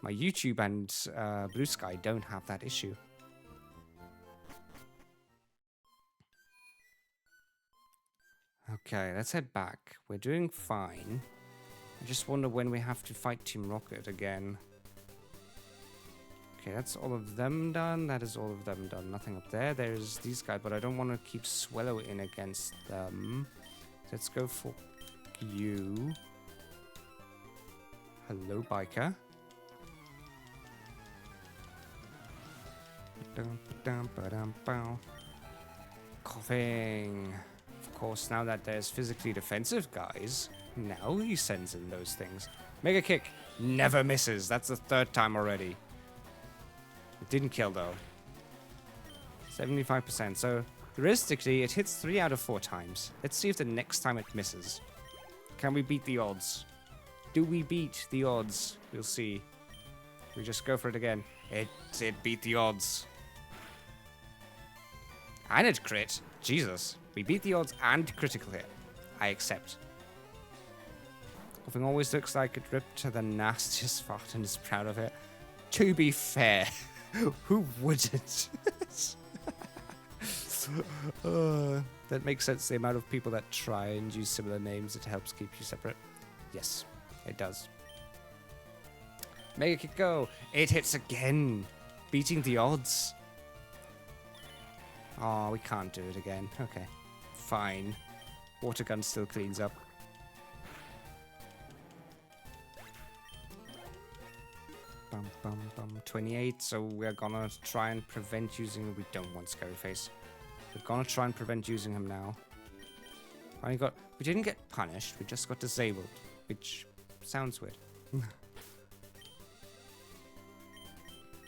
My YouTube and Blue Sky don't have that issue. Okay, let's head back. We're doing fine. I just wonder when we have to fight Team Rocket again. Okay, that's all of them done. That is all of them done. Nothing up there. There's these guys, but I don't want to keep Swallow in against them. Let's go for you. Hello, biker. Coughing. Of course, now that there's physically defensive guys, now he sends in those things. Mega Kick never misses. That's the third time already. It didn't kill though. 75%. So realistically, it hits 3 out of 4 times. Let's see if the next time it misses. Can we beat the odds? Do we beat the odds? We'll see. We just go for it again. It beat the odds. And it crit. Jesus. We beat the odds and critical hit. I accept. Coughing always looks like it ripped to the nastiest fart and is proud of it. To be fair. Who wouldn't? That makes sense. The amount of people that try and use similar names, it helps keep you separate. Yes, it does. Mega Kick Go. 8 hits again. Beating the odds. Oh, we can't do it again. Okay. Fine. Water gun still cleans up. Bum, bum, bum. 28, so we're gonna try and prevent using... We don't want Scary Face. We're gonna try and prevent using him now. We didn't get punished, we just got disabled. Which sounds weird.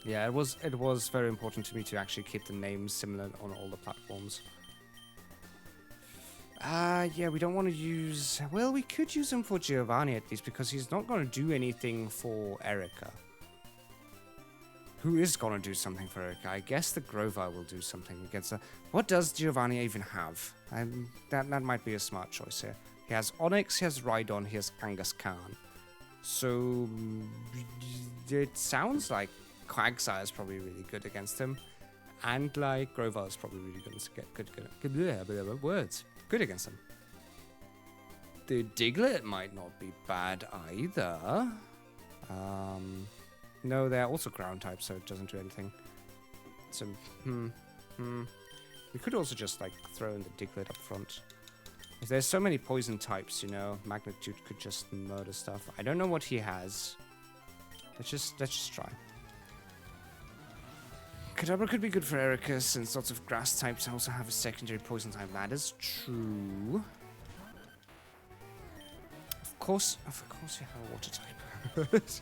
Yeah, it was very important to me to actually keep the names similar on all the platforms. Yeah, we don't want to use... Well, we could use him for Giovanni at least, because he's not going to do anything for Erica. Who is going to do something for Erica? I guess the Grover will do something against her. What does Giovanni even have? That might be a smart choice here. He has Onyx, he has Rhydon, he has Angus Khan. So... It sounds like Quagsire is probably really good against him. And, like, Grover is probably really good against him. The Diglett might not be bad either. No, they're also ground type, so it doesn't do anything. So, We could also just, like, throw in the Diglett up front. If there's so many poison types, you know, Magnitude could just murder stuff. I don't know what he has. Let's just try. Kadabra could be good for Erica, since lots of grass types also have a secondary poison type. That is true. Of course you have a water type.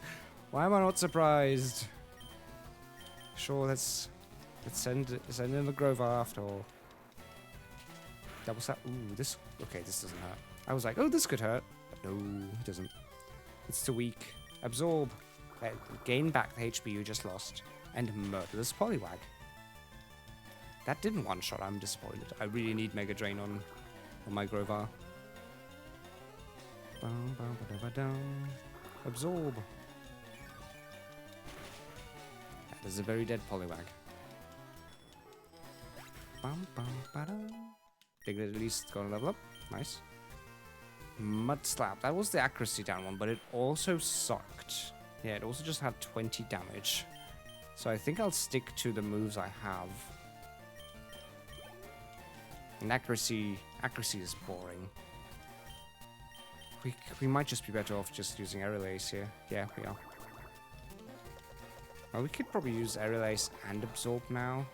Why am I not surprised? Sure, let's send in the Grover after all. Double slap. Ooh, this doesn't hurt. I was like, oh, this could hurt. But no, it doesn't. It's too weak. Absorb. Gain back the HP you just lost. And murder this Poliwag. That didn't one-shot, I'm disappointed. I really need Mega Drain on my Grovar. Absorb. That is a very dead Poliwag. Diglett at least gonna level up. Nice. Mud Slap. That was the accuracy down one, but it also sucked. Yeah, it also just had 20 damage. So I think I'll stick to the moves I have. And accuracy is boring. We might just be better off just using Aerial Ace here. Yeah, we are. Well, we could probably use Aerial Ace and Absorb now.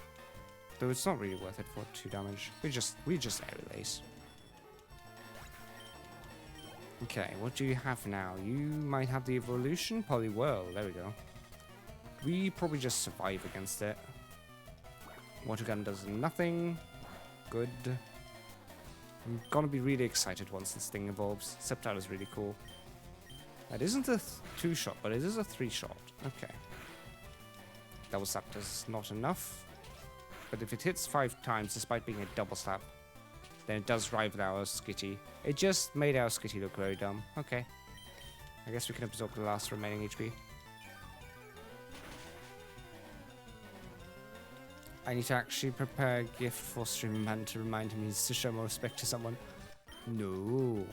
Though it's not really worth it for 2 damage. We just Aerial Ace. Okay, what do you have now? You might have the Evolution? Poliwhirl, there we go. We probably just survive against it. Water Gun does nothing. Good. I'm gonna be really excited once this thing evolves. Sceptile is really cool. That isn't a 2-shot, but it is a 3-shot. Okay. Double slap is not enough. But if it hits 5 times, despite being a double slap, then it does rival our Skitty. It just made our Skitty look very dumb. Okay. I guess we can absorb the last remaining HP. I need to actually prepare a gift for Streaming Man to remind him he needs to show more respect to someone. No.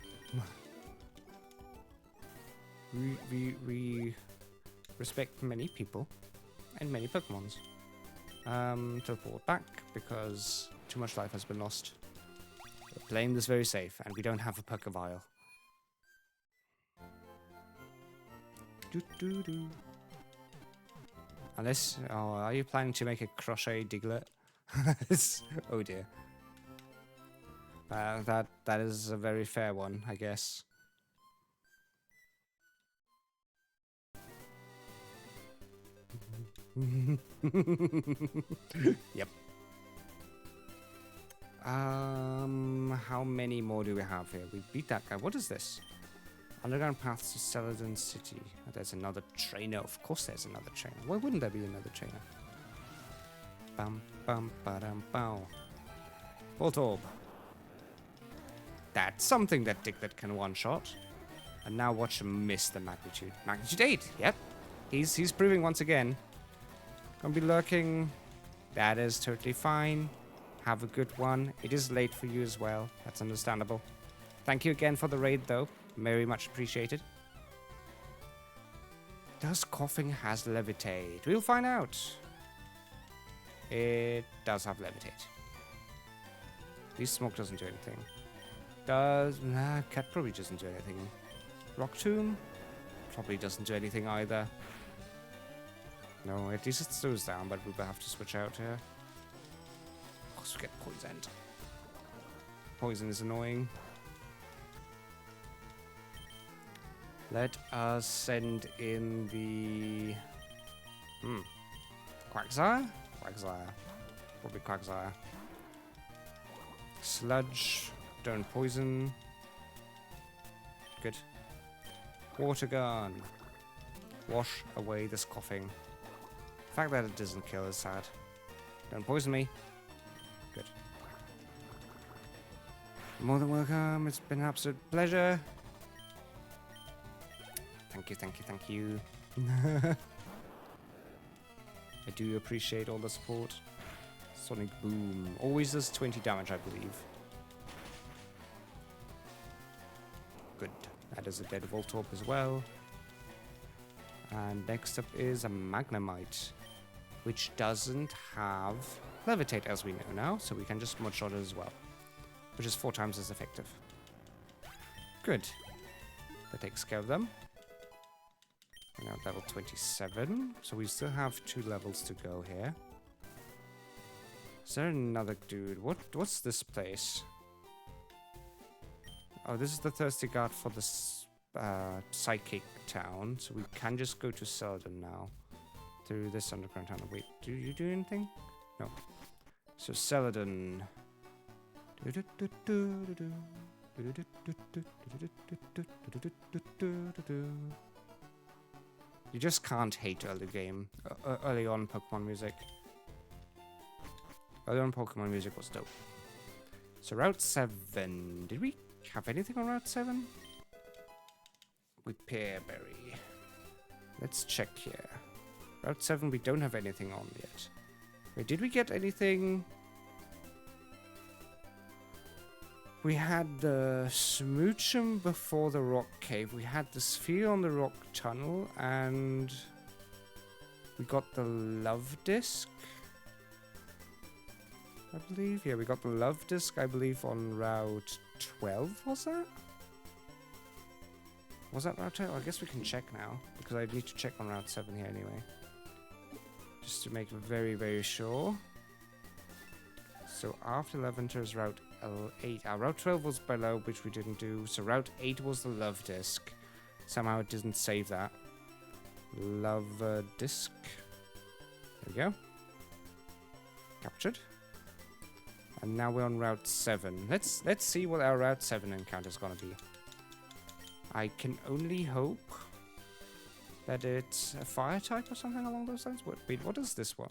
we respect many people and many Pokemons. Teleport back because too much life has been lost. We're playing this very safe and we don't have a Pokeball. Unless, are you planning to make a crochet Diglett? Oh dear. That is a very fair one, I guess. Yep. How many more do we have here? We beat that guy. What is this? Underground paths to Celadon City. Oh, there's another trainer. Of course there's another trainer. Why wouldn't there be another trainer? Bam, bam, ba-dam, bow. Volt Orb. That's something that Diglett can one-shot. And now watch him miss the Magnitude. Magnitude 8, yep. He's proving once again. Gonna be lurking. That is totally fine. Have a good one. It is late for you as well. That's understandable. Thank you again for the raid, though. Very much appreciated. Does coughing has levitate? We'll find out. It does have levitate. At least smoke doesn't do anything. Nah, cat probably doesn't do anything. Rock tomb probably doesn't do anything either. No, at least it slows down, but we will have to switch out here. Of course we get poisoned. Poison is annoying. Let us send in the... Quagsire? Quagsire. Probably Quagsire. Sludge. Don't poison. Good. Water gun. Wash away this coughing. The fact that it doesn't kill is sad. Don't poison me. Good. More than welcome. It's been an absolute pleasure. Thank you, thank you, thank you. I do appreciate all the support. Sonic Boom. Always does 20 damage, I believe. Good. That is a dead Voltorb as well. And next up is a Magnemite, which doesn't have Levitate as we know now, so we can just one-shot it as well, which is 4 times as effective. Good. That takes care of them. We're now at level 27, so we still have 2 levels to go here. Is there another dude? What's this place? Oh, this is the Thirsty Guard for this psychic town, so we can just go to Celadon now through this underground tunnel. Wait, do you do anything? No. So Celadon. You just can't hate early on Pokemon music. Early on Pokemon music was dope. So Route 7. Did we have anything on Route 7? With Pearberry. Let's check here. Route 7 we don't have anything on yet. Wait, did we get anything? We had the Smoochum before the Rock Cave. We had the Sphere on the Rock Tunnel. And we got the Love Disc, I believe. Yeah, we got the Love Disc, I believe, on Route 12, was that? Was that Route 12? I guess we can check now, because I need to check on Route 7 here anyway. Just to make very, very sure. So after Lavender is Route 8. Route 12 was below, which we didn't do. So Route 8 was the Love Disc. Somehow it didn't save that. Love Disc. There we go. Captured. And now we're on Route 7. Let's see what our Route 7 encounter is gonna be. I can only hope that it's a fire type or something along those lines. Wait, what is this one?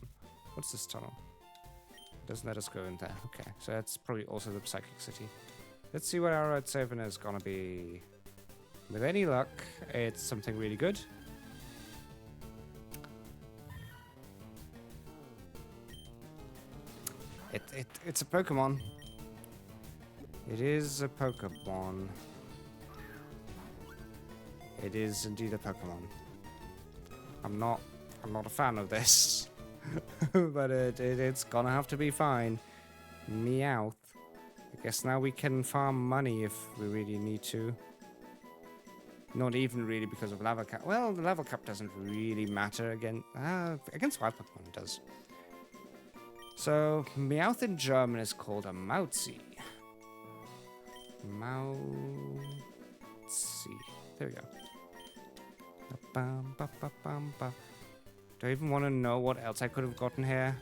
What's this tunnel? It doesn't let us go in there. Okay, so that's probably also the Psychic City. Let's see what our Route 7 is gonna be. With any luck, it's something really good. It's a Pokemon. It is a Pokemon. It is indeed a Pokemon. I'm not a fan of this. But it's gonna have to be fine. Meowth. I guess now we can farm money if we really need to. Not even really because of Lava Cap. Well, the Lava Cap doesn't really matter against wild Pokemon, it does. So, Meowth in German is called a Mauzi. Mauzi. There we go. Do I even want to know what else I could have gotten here?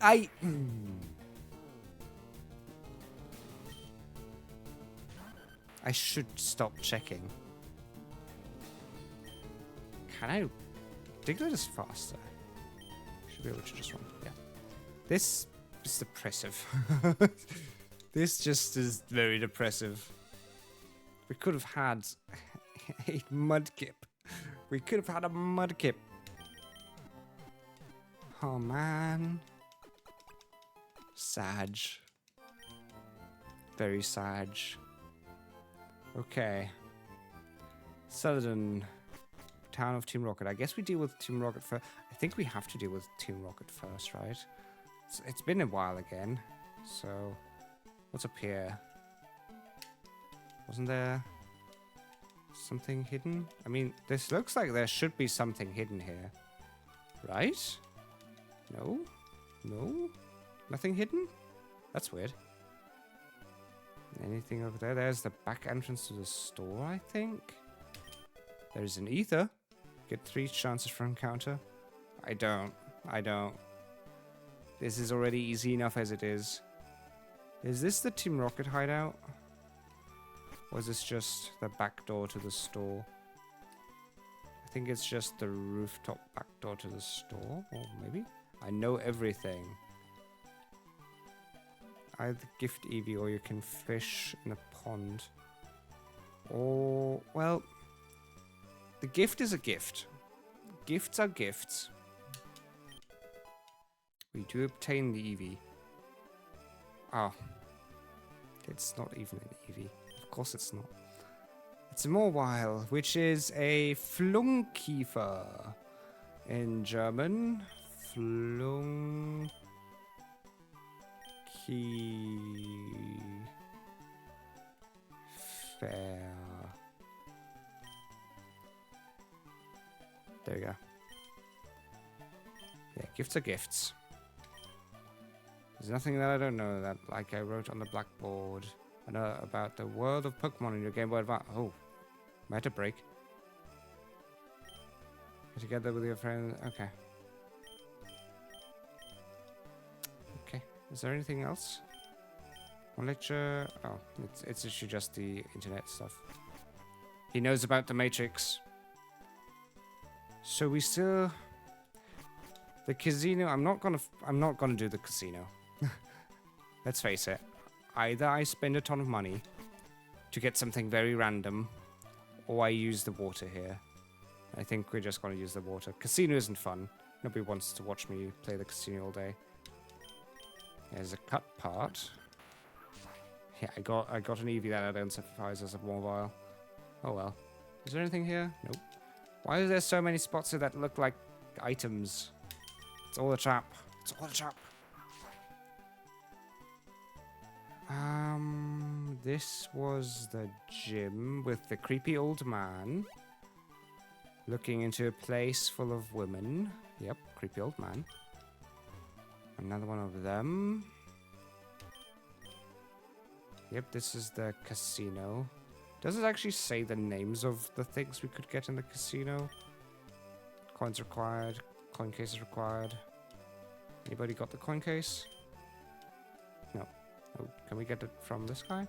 I should stop checking. Can I dig this faster? Should be able to just run. Yeah. This is depressive. This just is very depressive. We could have had a Mudkip We could have had a Mudkip. Oh, man. Sag. Very sag. Okay. Southern town of Team Rocket. I guess we deal with Team Rocket first. I think we have to deal with Team Rocket first, right? It's been a while again. So, what's up here? Wasn't there something hidden? I mean, this looks like there should be something hidden here. Right? No? No? Nothing hidden? That's weird. Anything over there? There's the back entrance to the store, I think. There's an ether. Get 3 chances for encounter. I don't. This is already easy enough as it is. Is this the Team Rocket hideout? Or is this just the back door to the store? I think it's just the rooftop back door to the store. Or maybe? I know everything. Either gift Eevee or you can fish in a pond. Or, well, the gift is a gift. Gifts are gifts. We do obtain the Eevee. Ah. It's not even an Eevee. Of course it's not. It's a Mawile, which is a Flunkiefer. In German, Flunky. Fair. There we go. Yeah, gifts are gifts. There's nothing that I don't know that, like I wrote on the blackboard. I know about the world of Pokemon in your Game Boy Advance. Oh, meta break. Get together with your friends. Okay. Okay. Is there anything else? One lecture. Oh, it's actually just the internet stuff. He knows about the Matrix. So we still. The casino. I'm not gonna do the casino. Let's face it. Either I spend a ton of money to get something very random, or I use the water here. I think we're just gonna use the water. Casino isn't fun. Nobody wants to watch me play the casino all day. There's a cut part. Yeah, I got an Eevee that identifies as a mobile. Oh well. Is there anything here? Nope. Why are there so many spots here that look like items? It's all a trap. It's all a trap. This was the gym with the creepy old man looking into a place full of women. Yep, creepy old man. Another one of them. Yep, this is the casino. Does it actually say the names of the things we could get in the casino? Coins required. Coin case is required. Anybody got the coin case? No. Oh, can we get it from this guy?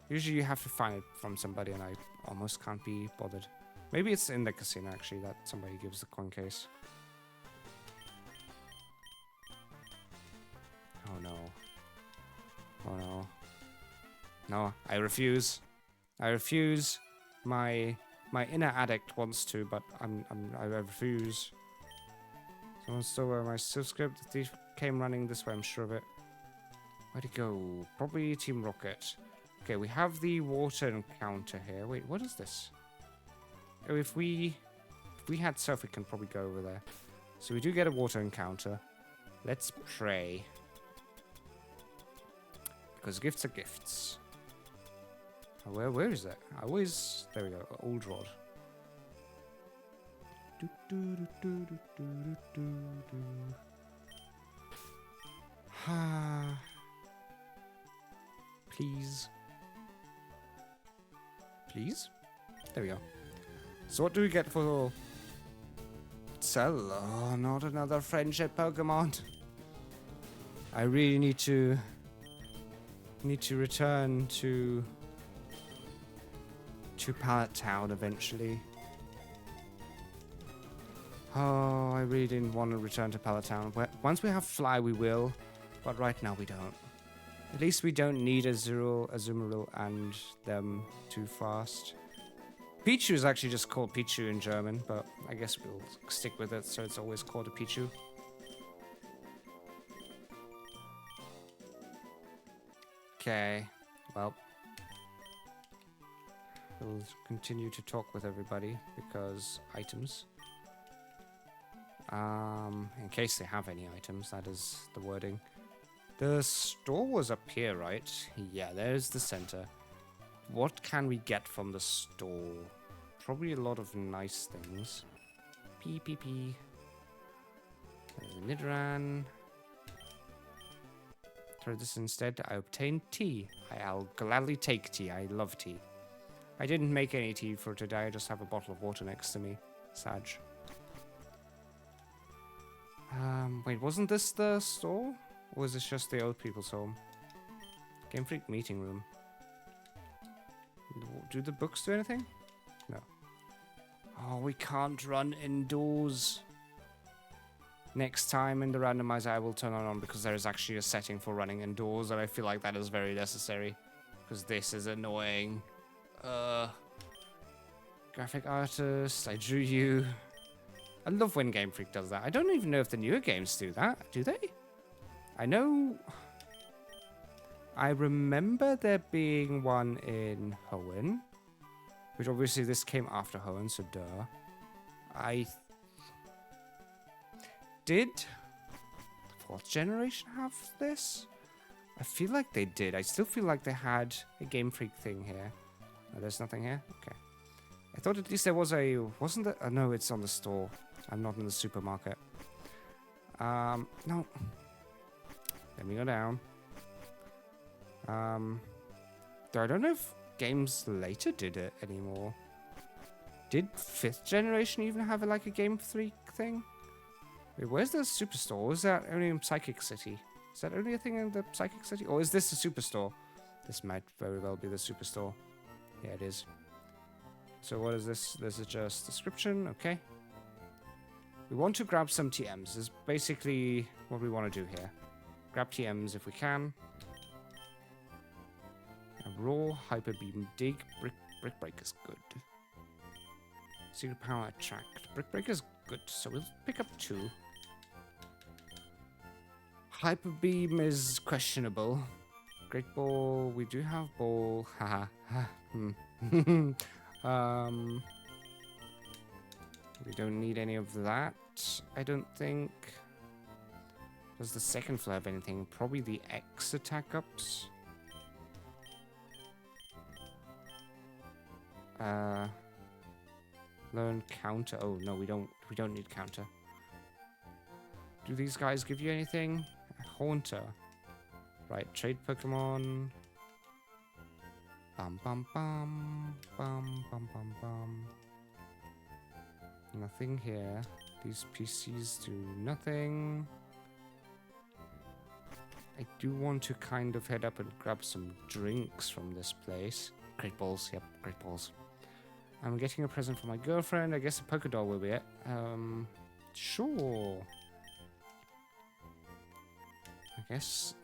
Usually you have to find it from somebody and I almost can't be bothered. Maybe it's in the casino actually that somebody gives the coin case. Oh no. Oh no. No, I refuse. I refuse. My inner addict wants to, but I refuse. Someone stole where my subscript. The thief came running this way, I'm sure of it. Where'd it go? Probably Team Rocket. Okay, we have the water encounter here. Wait, what is this? Oh, if we had surf, we can probably go over there. So we do get a water encounter. Let's pray. Because gifts are gifts. Oh, where is that? I always... There we go. Old Rod. Please. Please? There we go. So what do we get for... Sell? Oh, not another friendship Pokemon. I really need to return to Pallet Town eventually. Oh, I really didn't want to return to Pallet Town. Once we have Fly, we will, but right now we don't. At least we don't need Azumarill and them too fast. Pichu is actually just called Pichu in German, but I guess we'll stick with it, so it's always called a Pichu. Okay, well, we'll continue to talk with everybody because items. In case they have any items, that is the wording. The store was up here, right? Yeah, there's the center. What can we get from the store? Probably a lot of nice things. P. There's a Nidran. Try this instead. I obtained tea. I'll gladly take tea. I love tea. I didn't make any tea for today. I just have a bottle of water next to me. Sag. Wait, wasn't this the store? Or was this just the old people's home? Game Freak meeting room. Do the books do anything? No. Oh, we can't run indoors. Next time in the randomizer, I will turn it on because there is actually a setting for running indoors, and I feel like that is very necessary. Because this is annoying. Graphic artist, I drew you. I love when Game Freak does that. I don't even know if the newer games do that. Do they? I know... I remember there being one in Hoenn. Which obviously this came after Hoenn, so duh. Did the 4th generation have this? I feel like they did. I still feel like they had a Game Freak thing here. Oh, there's nothing here? Okay. I thought at least there was a... Wasn't there? Oh, no, it's on the store. I'm not in the supermarket. No. Let me go down. Though I don't know if games later did it anymore. Did 5th generation even have like a Game Freak thing? Wait, where's the superstore? Or is that only in Psychic City? Is that only a thing in the Psychic City? Or is this the superstore? This might very well be the superstore. Yeah, it is. So what is this? This is just description. Okay. We want to grab some TMs. Is basically what we want to do here. Grab TMs if we can. A raw, hyper beam, dig, brick break is good. Secret power attract. Brick break is good, so we'll pick up 2. Hyper beam is questionable. Great ball, we do have ball. Haha. We don't need any of that, I don't think. Does the second floor have anything? Probably the X attack ups. Learn counter. Oh no, we don't need counter. Do these guys give you anything? Haunter. Right, trade Pokemon. Bum bum bum bum bum bum bum. Nothing here. These PCs do nothing. I do want to kind of head up and grab some drinks from this place. Great balls, yep, great balls. I'm getting a present for my girlfriend. I guess a polka doll will be it. Sure. I guess,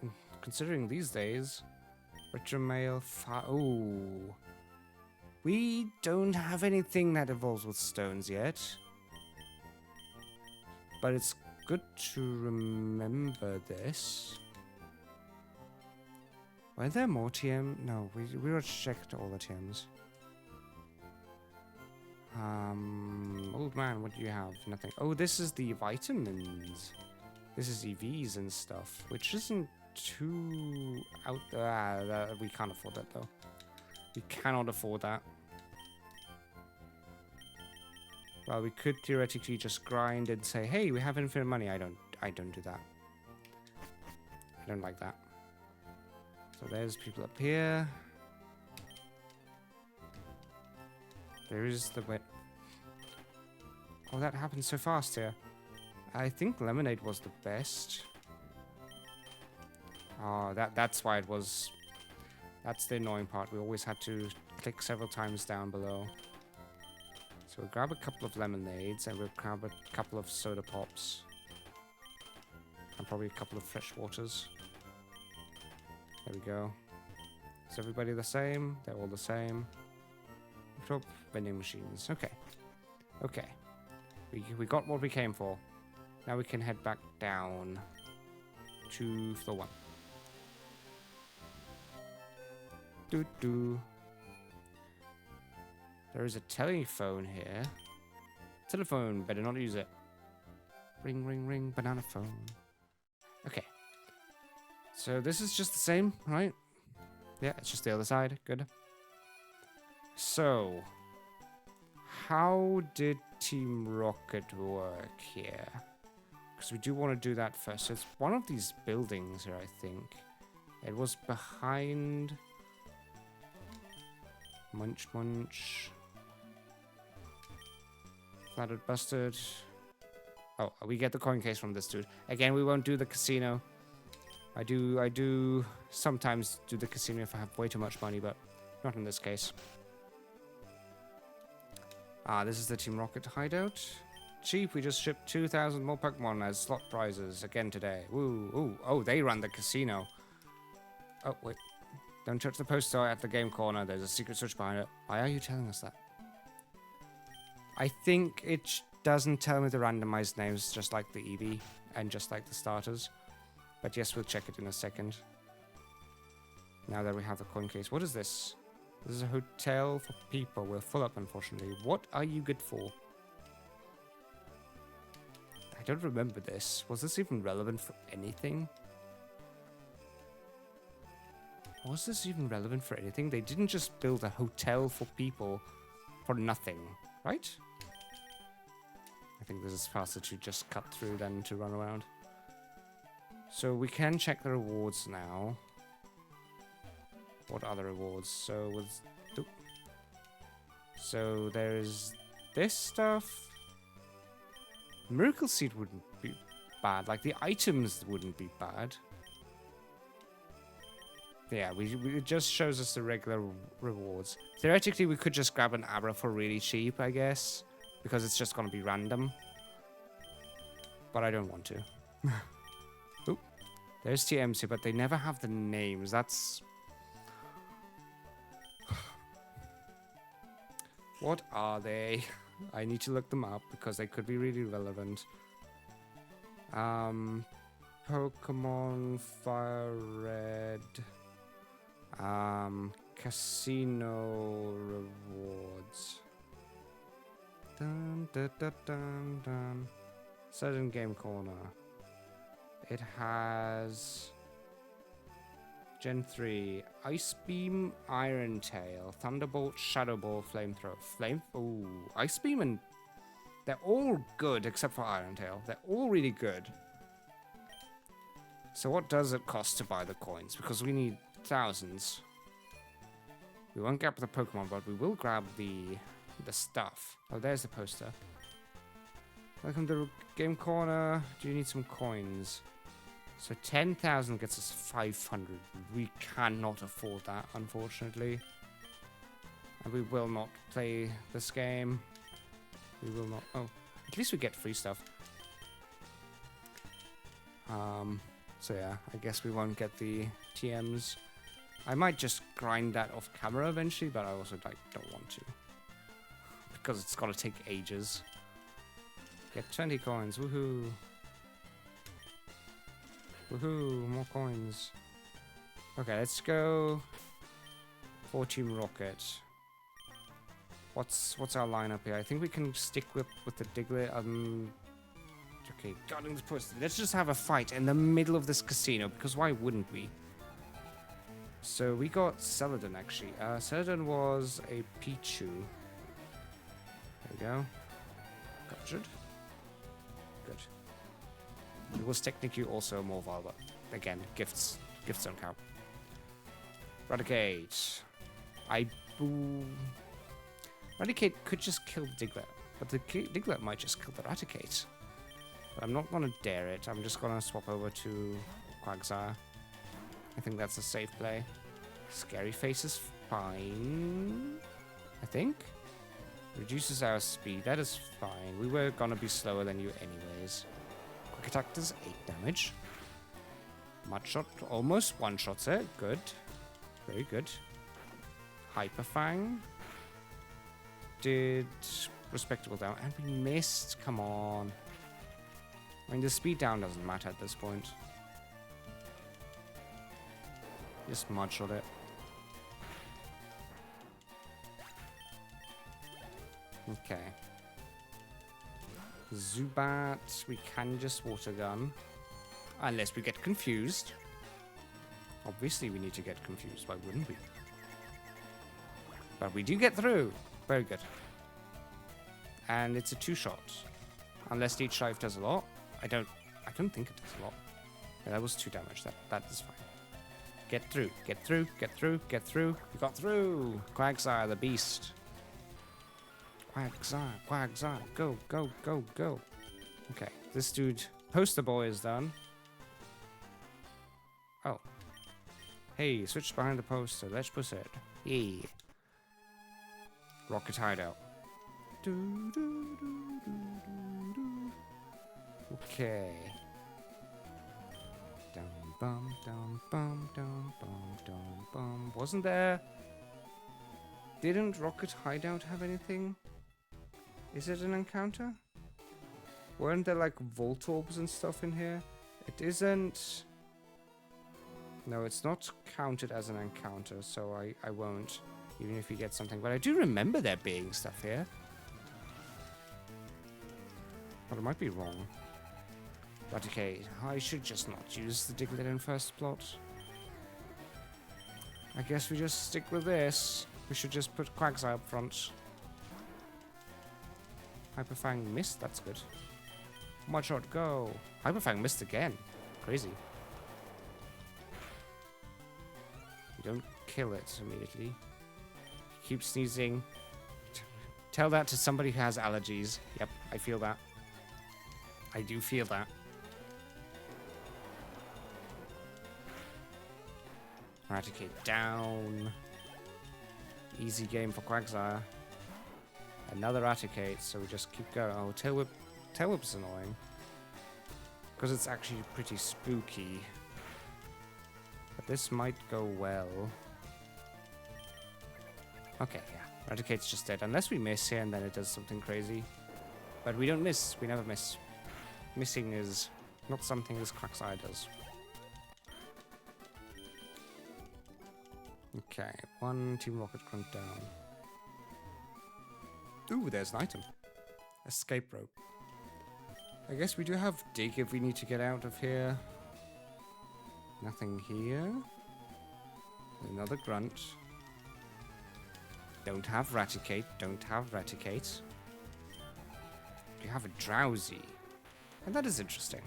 considering these days, retro mail. Oh, we don't have anything that evolves with stones yet. But it's good to remember this. Were there more TM? No, we already checked all the TMs. Old man, what do you have? Nothing. Oh, this is the vitamins. This is EVs and stuff, which isn't too out there. We can't afford that though. We cannot afford that. Well, we could theoretically just grind and say, "Hey, we have infinite money." I don't do that. I don't like that. So there's people up here. There is the wet. Oh, that happened so fast here. I think lemonade was the best. Oh, that's why it was. That's the annoying part. We always had to click several times down below. So we'll grab a couple of lemonades and we'll grab a couple of soda pops. And probably a couple of fresh waters. There we go. Is everybody the same? They're all the same. Rooftop vending machines. Okay. Okay. We got what we came for. Now we can head back down to floor 1. Doo-doo. There is a telephone here. Telephone, better not use it. Ring, ring, ring, banana phone. Okay. So this is just the same, right? Yeah, it's just the other side. Good. So, how did Team Rocket work here? Because we do want to do that first. So it's one of these buildings here, I think. It was behind... Munch, munch. Flattered, busted. Oh, we get the coin case from this dude. Again, we won't do the casino. I do sometimes do the casino if I have way too much money, but not in this case. Ah, this is the Team Rocket hideout. Cheap, we just shipped 2,000 more Pokemon as slot prizes again today. Woo, ooh, oh, they run the casino. Oh, wait. Don't touch the poster at the game corner. There's a secret switch behind it. Why are you telling us that? I think it doesn't tell me the randomized names, just like the EV and just like the starters. But yes, we'll check it in a second. Now that we have the coin case. What is this? This is a hotel for people. We're full up, unfortunately. What are you good for? I don't remember this. Was this even relevant for anything? Was this even relevant for anything? They didn't just build a hotel for people for nothing, right? I think this is faster to just cut through than to run around. So we can check the rewards now. What other rewards? So there's this stuff. Miracle Seed wouldn't be bad. Like the items wouldn't be bad. Yeah, it just shows us the regular rewards. Theoretically, we could just grab an Abra for really cheap, I guess. Because it's just going to be random. But I don't want to. Oop. There's TMs here, but they never have the names. That's... What are they? I need to look them up because they could be really relevant. Pokemon, FireRed... casino rewards. Dun, dun, dun, dun, dun. Certain game corner. It has Gen 3, Ice Beam, Iron Tail, Thunderbolt, Shadow Ball, Flamethrower. Ooh, Ice Beam and they're all good except for Iron Tail. They're all really good. So what does it cost to buy the coins? Because we need thousands. We won't grab the Pokemon, but we will grab the stuff. Oh, there's the poster. Welcome to the game corner. Do you need some coins? So 10,000 gets us 500. We cannot afford that, unfortunately. And we will not play this game. We will not. Oh, at least we get free stuff. So yeah, I guess we won't get the TMs. I might just grind that off camera eventually, but I also don't want to. Because it's gonna take ages. Get 20 coins, woohoo! Woohoo, more coins. Okay, let's go for Team Rocket. What's our lineup here? I think we can stick with the Diglett. Okay, guarding this post. Let's just have a fight in the middle of this casino, because why wouldn't we? So we got Celadon, actually. Celadon was a Pichu. There we go. Gotcha. Good. It was technically also a Morval, but again, gifts don't count. Raticate. Raticate could just kill Diglett, but the Diglett might just kill the Raticate. But I'm not gonna dare it. I'm just gonna swap over to Quagsire. I think that's a safe play. Scary Face is fine, I think. Reduces our speed. That is fine. We were gonna be slower than you anyways. Quick Attack does 8 damage. Mud Shot almost one-shots it. Good. Very good. Hyper Fang. did respectable down. And we missed. Come on. I mean, the speed down doesn't matter at this point. Just mudshot it. Okay. Zubat, we can just water gun. Unless we get confused. Obviously we need to get confused, why wouldn't we? But we do get through. Very good. And it's a 2-shot. Unless each dive does a lot. I don't think it does a lot. Yeah, that was 2 damage. That is fine. Get through, get through, get through, get through. We got through. Quagsire, the beast. Quagsire, Quagsire, go, go, go, go. Okay, this dude, poster boy is done. Oh. Hey, switch behind the poster. Let's proceed. Yeah. Rocket hideout. Okay. Dum bum dum bum dum bum dum bum. Wasn't there? Didn't Rocket Hideout have anything? Is it an encounter? Weren't there like Voltorbs and stuff in here? It isn't. No, it's not counted as an encounter, so I won't, even if you get something. But I do remember there being stuff here. But I might be wrong. But okay, I should just not use the Diglett in first plot. I guess we just stick with this. We should just put Quagsire up front. Hyperfang missed, that's good. Mudshot, go. Hyperfang missed again. Crazy. You don't kill it immediately. Keep sneezing. Tell that to somebody who has allergies. Yep, I feel that. I do feel that. Eradicate down. Easy game for Quagsire. Another Eradicate, so we just keep going. Oh, Tail Whip. Tail Whip's annoying. Because it's actually pretty spooky. But this might go well. Okay, yeah. Eradicate's just dead. Unless we miss here and then it does something crazy. But we don't miss. We never miss. Missing is not something this Quagsire does. Okay, 1 Team Rocket Grunt down. Ooh, there's an item. Escape rope. I guess we do have Dig if we need to get out of here. Nothing here. Another Grunt. Don't have Raticate. Don't have Raticate. You have a Drowsy. And that is interesting.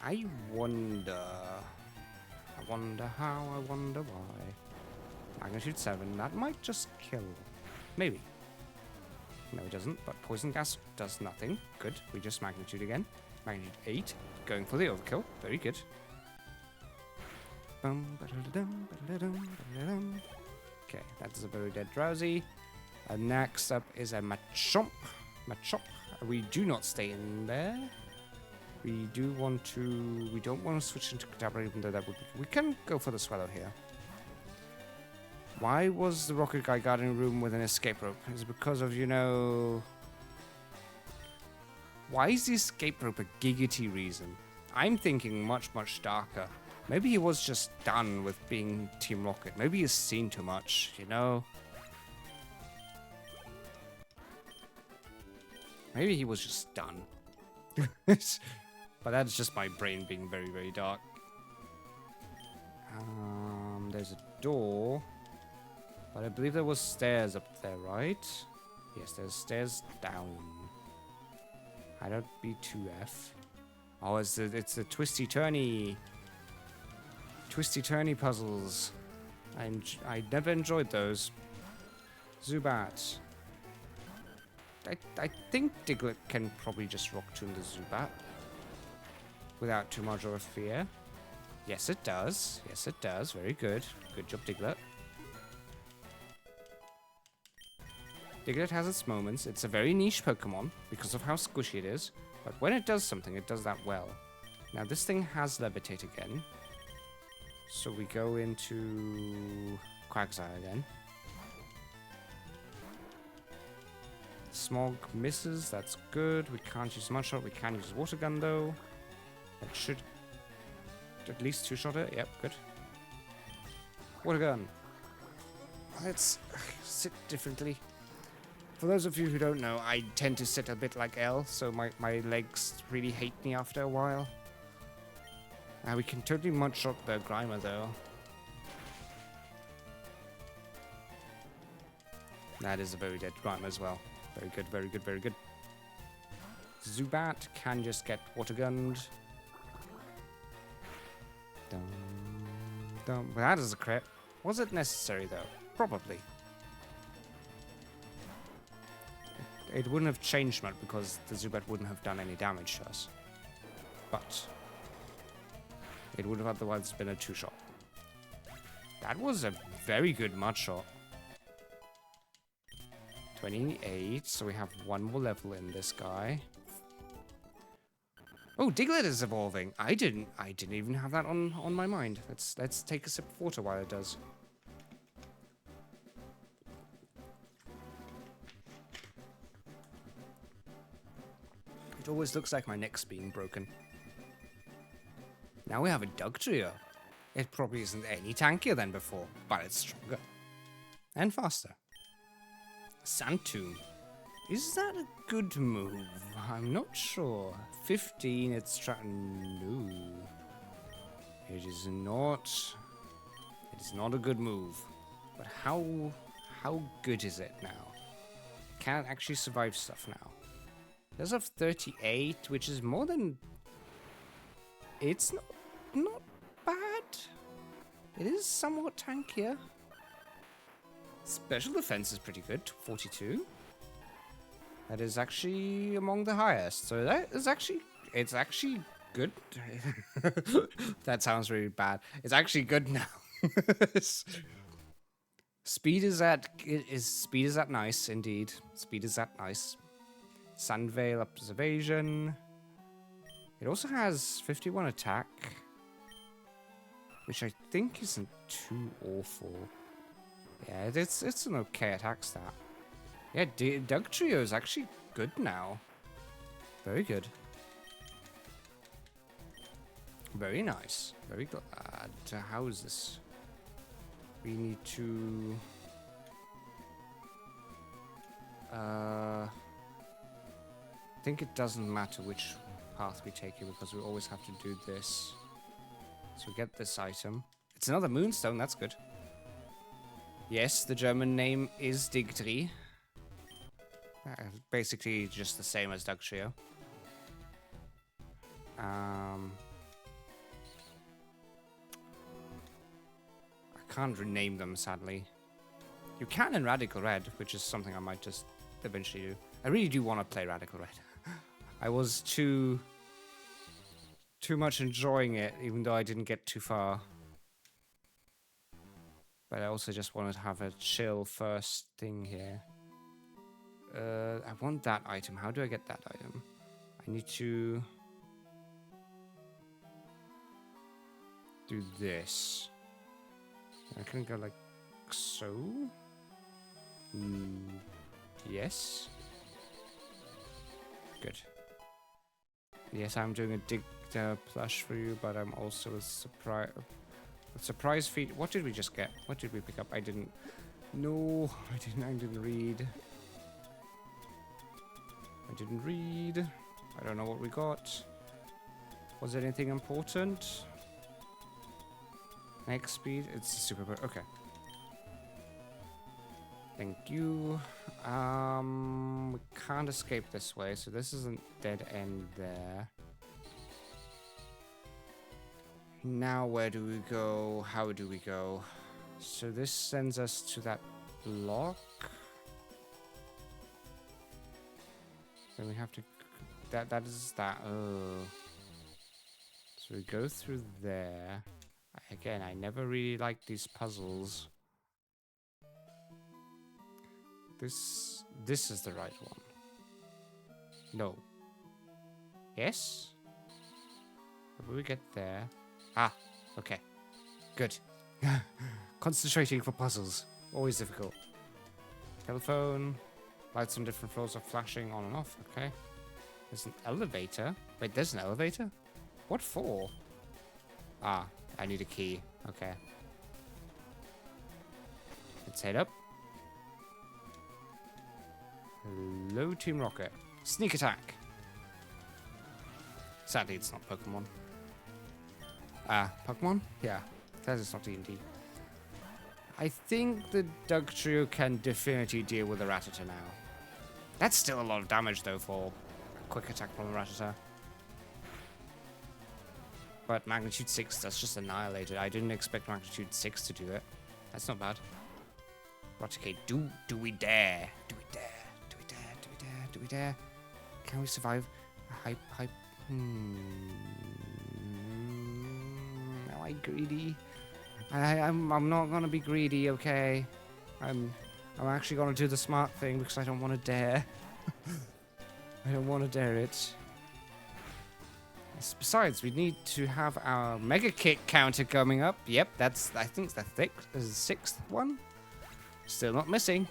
I wonder how, I wonder why. Magnitude 7, that might just kill. Maybe. No, it doesn't, but Poison Gas does nothing. Good, we just Magnitude again. Magnitude 8, going for the overkill. Very good. Okay, that's a very dead Drowsy. And next up is a Machomp. Machomp. We do not stay in there. We do want to... We don't want to switch into Kadabra, even though that would be... We can go for the Swallow here. Why was the Rocket Guy guarding a room with an escape rope? Is it because of, you know... Why is the escape rope a giggity reason? I'm thinking much, much darker. Maybe he was just done with being Team Rocket. Maybe he's seen too much, you know? Maybe he was just done. But that's just my brain being very, very dark. There's a door. But I believe there was stairs up there, right? Yes, there's stairs down. I don't be 2F. Oh, it's the twisty-turny puzzles. I never enjoyed those. Zubat. I think Diglett can probably just Rock Tomb the Zubat. Without too much of a fear. Yes, it does. Yes, it does. Very good. Good job, Diglett. Diglett has its moments. It's a very niche Pokemon because of how squishy it is. But when it does something, it does that well. Now, this thing has Levitate again. So we go into Quagsire again. Smog misses, that's good. We can't use Mudshot, we can use Water Gun though. That should at least two-shot it. Yep, good. Water Gun. Let's sit differently. For those of you who don't know, I tend to sit a bit like L, so my legs really hate me after a while. We can totally Mudshot the Grimer though. That is a very dead Grimer as well. Very good, very good, very good. Zubat can just get Water Gunned. Dum, dum. Well, that is a crit. Was it necessary though? Probably. It wouldn't have changed much because the Zubat wouldn't have done any damage to us. But it would have otherwise been a two-shot. That was a very good Mudshot. 28, so we have one more level in this guy. Oh, Diglett is evolving. I didn't even have that on my mind. Let's take a sip of water while it does. It always looks like my neck's being broken. Now we have a Dugtrio. It probably isn't any tankier than before, but it's stronger. And faster. Sandtomb. Is that a good move? I'm not sure. 15, it's no. It is not. It is not a good move. But how good is it now? Can it actually survive stuff now? It does have 38, which is more than... It's not bad. It is somewhat tankier. Special defense is pretty good, 42. That is actually among the highest. So that is actually, it's actually good. That sounds really bad. It's actually good now. Speed is at nice indeed. Speed is at nice. Sandveil up his evasion. It also has 51 attack, which I think isn't too awful. Yeah, it's an okay attack stat. Yeah, Dugtrio is actually good now. Very good. Very nice. Very glad. How is this? We need to... I think it doesn't matter which path we take here because we always have to do this. So we get this item. It's another Moonstone, that's good. Yes, the German name is Digtri. Basically just the same as Dugtrio. I can't rename them, sadly. You can in Radical Red, which is something I might just eventually do. I really do want to play Radical Red. I was too much enjoying it, even though I didn't get too far. But I also just wanted to have a chill first thing here. I want that item. How do I get that item? I need to do this. I can go like so. Yes. Good. Yes, I'm doing a dig plush for you, but I'm also a surprise feat. What did we just get? What did we pick up? I didn't. No, I didn't read. I didn't read. I don't know what we got. Was there anything important? Next speed. It's super. Okay. Thank you. We can't escape this way, so this isn't dead end there. Now where do we go? How do we go? So this sends us to that block. Then we have to... That is that. Oh. So we go through there. Again, I never really liked these puzzles. This is the right one. No. Yes? How do we get there? Ah, okay. Good. Concentrating for puzzles. Always difficult. Telephone. Lights on different floors are flashing on and off. Okay. There's an elevator. Wait, there's an elevator? What for? Ah, I need a key. Okay. Let's head up. Hello, Team Rocket. Sneak attack. Sadly, it's not Pokemon. Pokemon? Yeah. That is not D&D. I think the Doug Trio can definitely deal with the Rattata now. That's still a lot of damage, though, for a quick attack from the Rattata. But Magnitude 6, that's just annihilated. I didn't expect Magnitude 6 to do it. That's not bad. Raticate, do we dare? Do we dare? Do we dare? Do we dare? Do we dare? Can we survive? Am I greedy? I'm not gonna be greedy, okay? I'm actually gonna do the smart thing because I don't want to dare. I don't want to dare it. Besides, we need to have our Mega Kick counter coming up. Yep, that's, I think, the sixth one. Still not missing.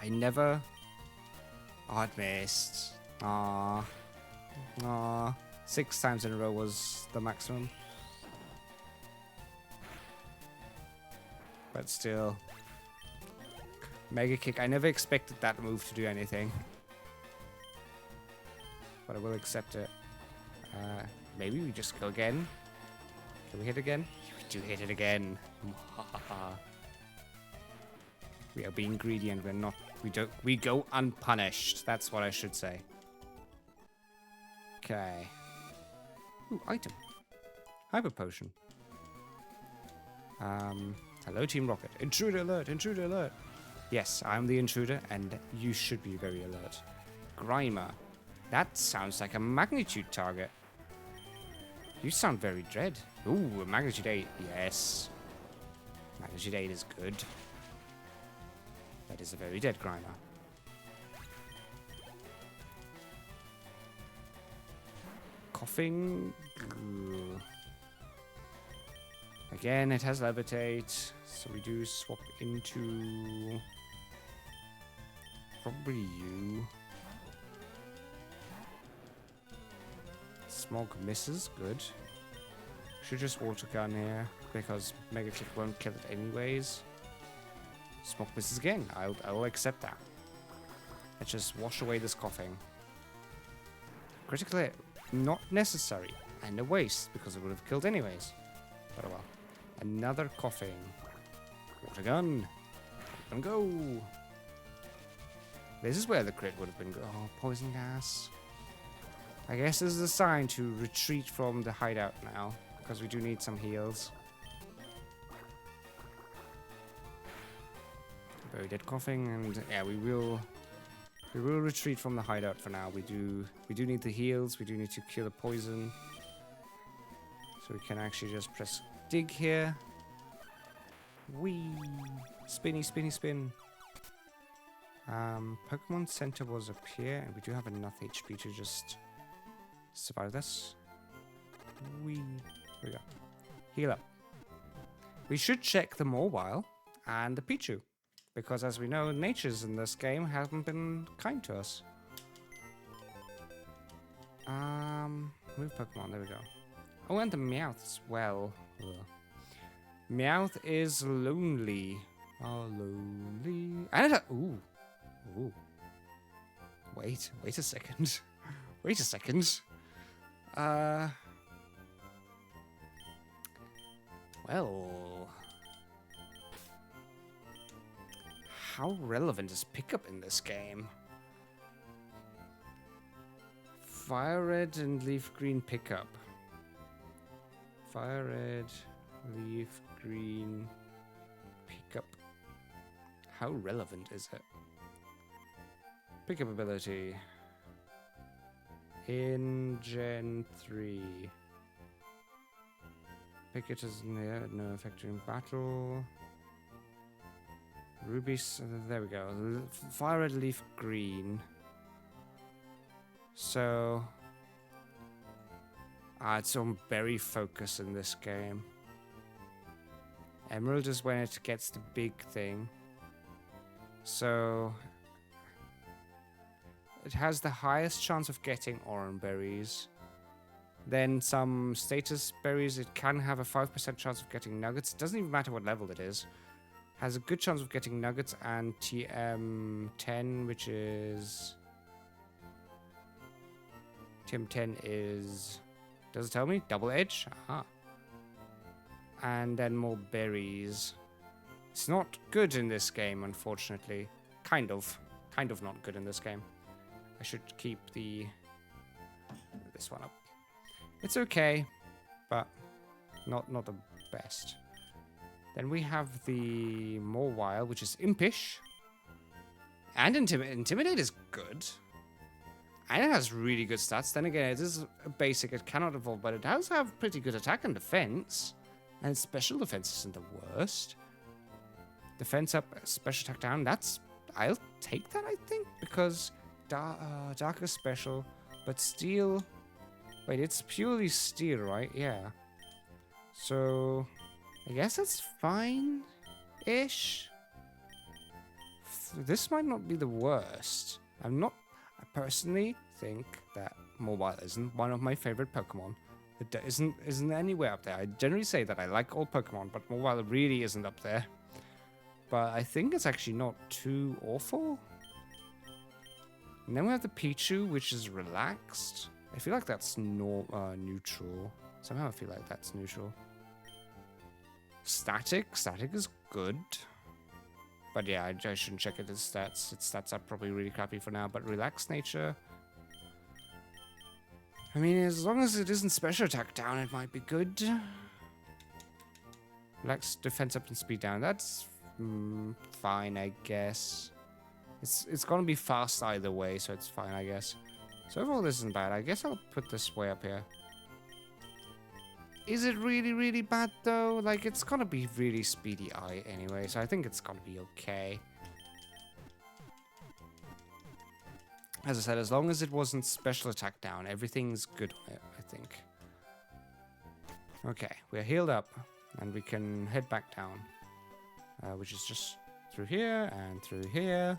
I never... Oh, it missed. Aww. Aww. 6 times in a row was the maximum. But still. Mega Kick. I never expected that move to do anything. But I will accept it. Maybe we just go again. Can we hit again? We do hit it again. We are being greedy and we're not. We go unpunished. That's what I should say. Okay. Ooh, item. Hyper potion. Hello, Team Rocket. Intruder alert! Intruder alert! Yes, I'm the intruder, and you should be very alert. Grimer. That sounds like a magnitude target. You sound very dread. Ooh, magnitude 8. Yes. Magnitude 8 is good. That is a very dead Grimer. Coughing. Ugh. Again, it has levitate, so we do swap into probably you. Smog misses, good. Should just water gun here because Mega Kick won't kill it anyways. Smog misses again. I'll accept that. Let's just wash away this coughing. Critical hit, not necessary, and a waste because it would have killed anyways. But oh well. Another coughing. Water gun. And go. This is where the crit would have been. Oh, poison gas. I guess this is a sign to retreat from the hideout now, because we do need some heals. Very dead coughing, and yeah, we will retreat from the hideout for now. We do need the heals. We do need to kill the poison, so we can actually just press dig here. Whee! Spinny, spinny, spin. Pokemon Center was up here, and we do have enough HP to just survive this. Whee! Here we go. Heal up. We should check the Mawile and the Pichu, because as we know, natures in this game haven't been kind to us. Move Pokemon, there we go. Oh, and the Meowth as well. Ugh. Meowth is lonely. Oh, lonely. And it ooh. Ooh. Wait a second. Wait a second. Well. How relevant is pickup in this game? FireRed and Leaf Green pickup. FireRed, Leaf Green pickup. How relevant is it? Pickup ability. In Gen 3. Pick it as no effect in battle. Rubies, there we go. FireRed, Leaf Green. So it's on berry focus in this game. Emerald is when it gets the big thing. So it has the highest chance of getting orange berries. Then some status berries, it can have a 5% chance of getting nuggets. It doesn't even matter what level it is. Has a good chance of getting nuggets and TM10, which is... TM10 is... Does it tell me? Double edge? Aha. And then more berries. It's not good in this game, unfortunately. Kind of. Kind of not good in this game. I should keep this one up. It's okay, but not the best. Then we have the Mawile, which is impish. And Intimidate is good. And it has really good stats. Then again, it is a basic, it cannot evolve, but it does have pretty good attack and defense. And special defense isn't the worst. Defense up, special attack down, I'll take that, I think, because Dark is special, but Steel... Wait, it's purely Steel, right? Yeah. So, I guess that's fine-ish. This might not be the worst. I personally think that Mawile isn't one of my favorite Pokemon. It isn't anywhere up there. I generally say that I like all Pokemon, but Mawile really isn't up there. But I think it's actually not too awful. And then we have the Pichu, which is relaxed. I feel like that's neutral. Somehow I feel like that's neutral. Static is good. But yeah, I shouldn't check its stats. Its stats are probably really crappy for now. But relaxed nature... I mean, as long as it isn't special attack down, it might be good. Relaxed defense up and speed down. That's fine, I guess. It's gonna be fast either way, so it's fine, I guess. So overall, this isn't bad. I guess I'll put this way up here. Is it really, really bad, though? Like, it's gonna be really speedy eye anyway, so I think it's gonna be okay. As I said, as long as it wasn't special attack down, everything's good on it, I think. Okay, we're healed up, and we can head back down. Which is just through here, and through here.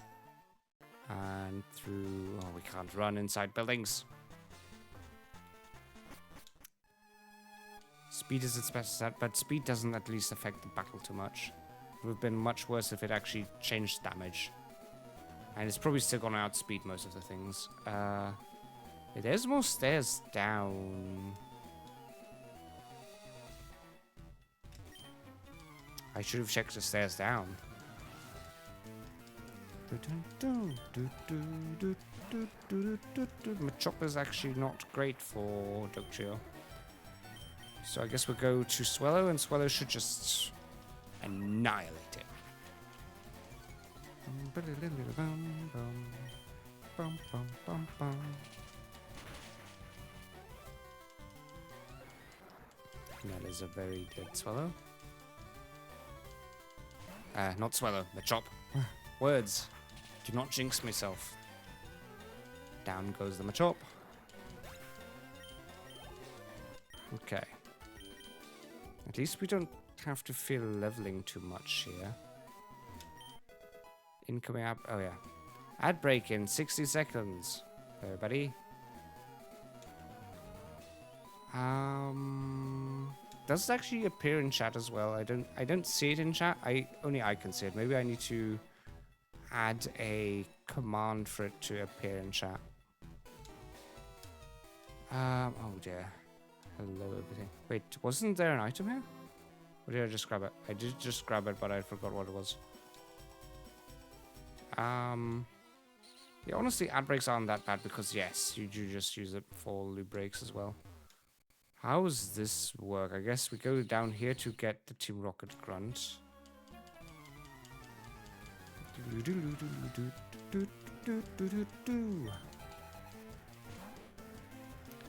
And through... Oh, we can't run inside buildings. Speed is its best stat, but speed doesn't at least affect the battle too much. It would have been much worse if it actually changed damage. And it's probably still gonna outspeed most of the things. There's more stairs down. I should have checked the stairs down. Machop is actually not great for Dugtrio. So I guess we'll go to Swellow, and Swellow should just annihilate it. That is a very dead Swellow. Not Swellow, Machop. Words. Do not jinx myself. Down goes the Machop. Okay. At least we don't have to feel leveling too much here. Incoming app. Oh, yeah. Ad break in 60 seconds. Everybody. Does it actually appear in chat as well? I don't see it in chat. Only I can see it. Maybe I need to add a command for it to appear in chat. Oh dear. Hello everything. Wait, wasn't there an item here? Or did I just grab it? I did just grab it, but I forgot what it was. Yeah, honestly, ad breaks aren't that bad because yes, you do just use it for loop breaks as well. How does this work? I guess we go down here to get the Team Rocket grunt.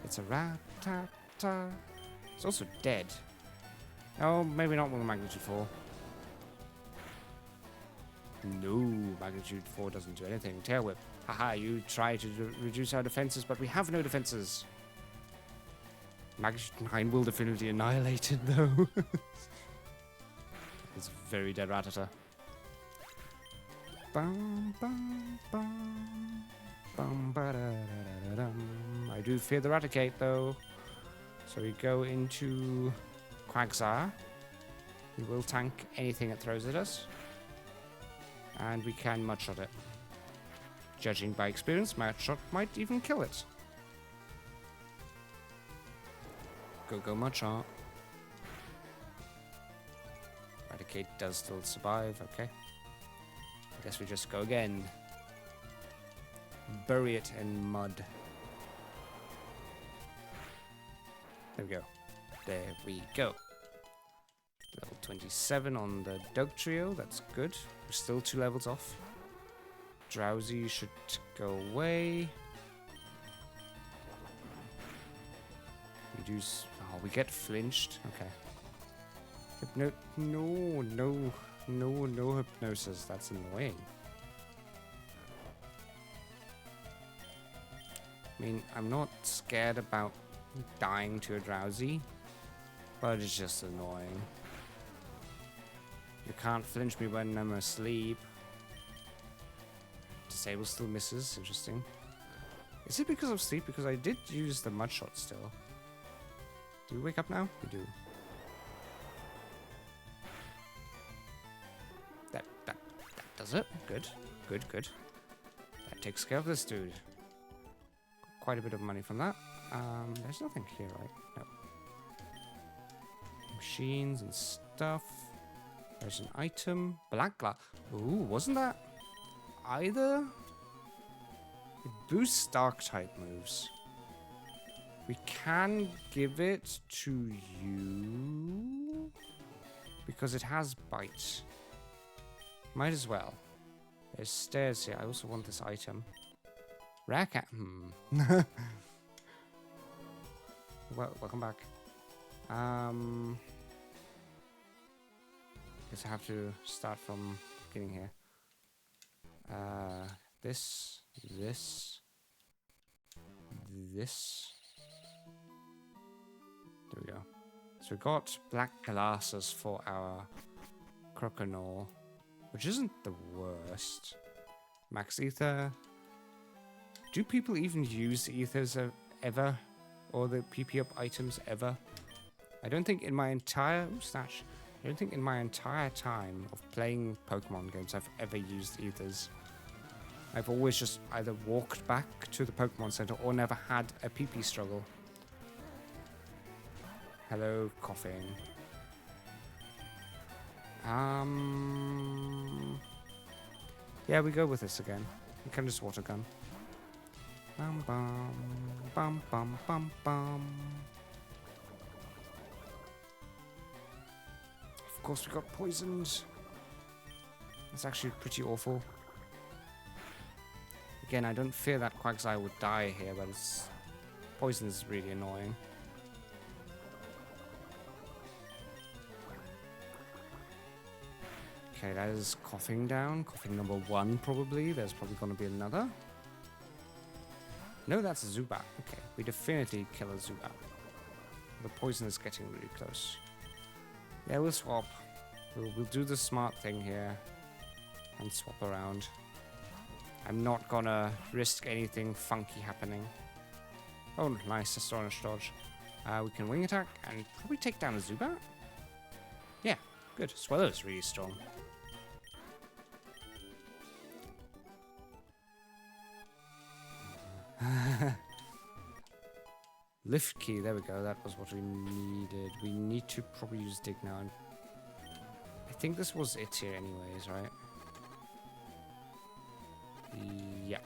It's a rat-tat-ta. It's also dead. Oh, maybe not with magnitude 4. No, magnitude 4 doesn't do anything. Tail Whip. Haha, you try to reduce our defenses, but we have no defenses. Magnitude 9 will definitely annihilate it, though. It's very dead Rattata. Bum, bum, bum. Bum, ba-da-da-da-da-dum. I do fear the Raticate though. So we go into Quagsire. We will tank anything it throws at us. And we can Mudshot it. Judging by experience, Mudshot might even kill it. Go Mudshot. Raticate does still survive, okay. I guess we just go again. Bury it in mud. There we go. There we go. Level 27 on the Dog Trio, that's good. We're still 2 levels off. Drowsy should go away. We do... Oh, we get flinched. Okay. No hypnosis. That's annoying. I mean, I'm not scared about dying to a Drowsy, but it's just annoying. You can't flinch me when I'm asleep. Disable still misses. Interesting. Is it because of sleep? Because I did use the Mudshot still. Do we wake up now? We do. That does it. Good. That takes care of this dude. Got quite a bit of money from that. There's nothing here, right? No. Machines and stuff. There's an item. Black glass. Ooh, wasn't that either? It boosts dark type moves. We can give it to you because it has bite. Might as well. There's stairs here. I also want this item. Rare cat. Well, welcome back. Guess I have to start from the beginning here. This. There we go. So we got black glasses for our Croconaw, which isn't the worst. Max Ether. Do people even use the Ethers ever? Or the PP up items ever? I don't think in my entire... Snatch. I don't think in my entire time of playing Pokemon games I've ever used Ethers. I've always just either walked back to the Pokemon Center or never had a PP struggle. Hello, coughing. Yeah, we go with this again. We can just water gun. Bum bum bum bum bum bum. Of course, we got poisoned. That's actually pretty awful. Again, I don't fear that Quagsire would die here, but it's poison is really annoying. Okay, that is coughing down. Coughing number 1, probably. There's probably going to be another. No, that's a Zubat. Okay, we definitely kill a Zubat. The poison is getting really close. Yeah, we'll swap. We'll do the smart thing here and swap around. I'm not gonna risk anything funky happening. Oh, nice, Astonish Dodge. We can wing attack and probably take down a Zubat. Yeah, good. Swellow's really strong. Lift key, there we go. That was what we needed. We need to probably use dig now. I think this was it here anyways, right? Yeah,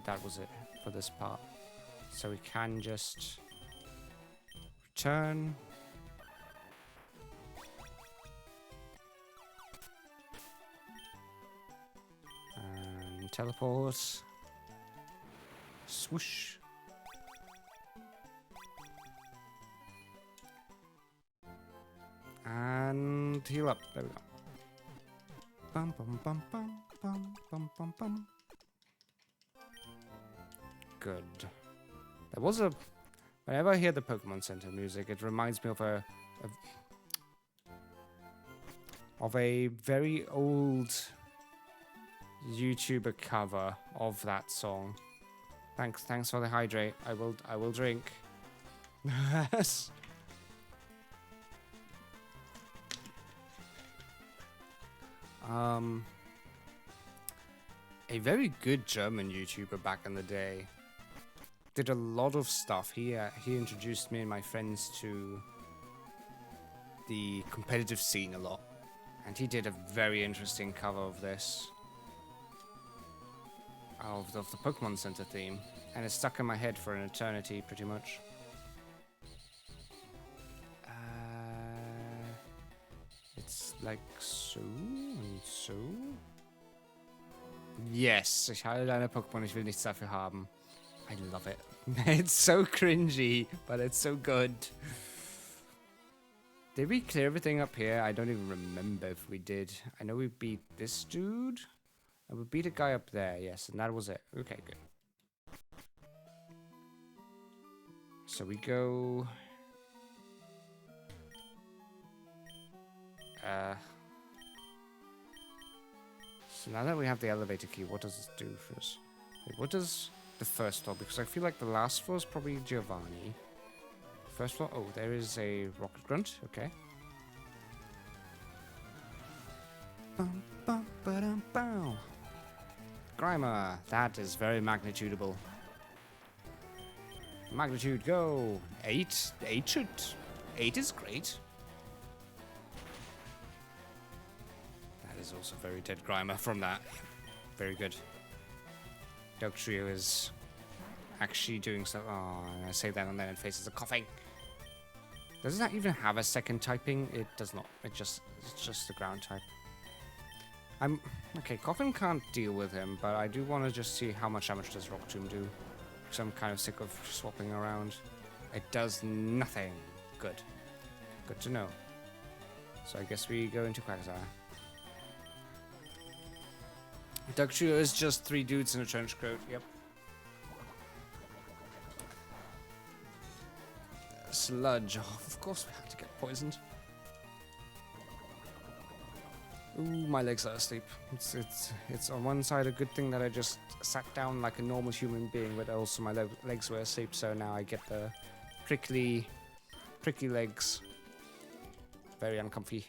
that was it for this part. So we can just return. And teleport. Swoosh. And heal up. There we go. Bum bum bum bum bum bum bum bum. Good. There was a... Whenever I hear the Pokemon Center music, it reminds me of a very old YouTuber cover of that song. Thanks for the hydrate. I will drink. Yes. A very good German YouTuber back in the day. Did a lot of stuff. He introduced me and my friends to the competitive scene a lot. And he did a very interesting cover of this. Of the Pokemon Center theme. And it's stuck in my head for an eternity, pretty much. It's like so und so. Yes, ich halte deine Pokémon, ich will nichts dafür haben. I love it. It's so cringy, but it's so good. Did we clear everything up here? I don't even remember if we did. I know we beat this dude. And we beat a guy up there, yes, and that was it. Okay, good. So we go... So now that we have the elevator key, what does this do for us? Wait, what does the first floor? Because I feel like the last floor is probably Giovanni. First floor, oh, there is a rocket grunt, okay. Bum, bum, ba-dum, bow. Grimer, that is very magnitudable. Magnitude, go! 8? 8 should... 8 is great. That is also very dead Grimer from that. Very good. Dog Trio is actually doing stuff. Oh, I say that and then it faces a coughing. Does that even have a second typing? It does not. It's just the ground type. Okay, Coffin can't deal with him, but I do want to just see how much damage does Rock Tomb do. Because I'm kind of sick of swapping around. It does nothing. Good. Good to know. So I guess we go into Quagsire. Doug Trio is just 3 dudes in a trench coat, yep. Sludge. Oh, of course we have to get poisoned. Ooh, my legs are asleep. It's on one side a good thing that I just sat down like a normal human being, but also my legs were asleep, so now I get the prickly legs. Very uncomfy.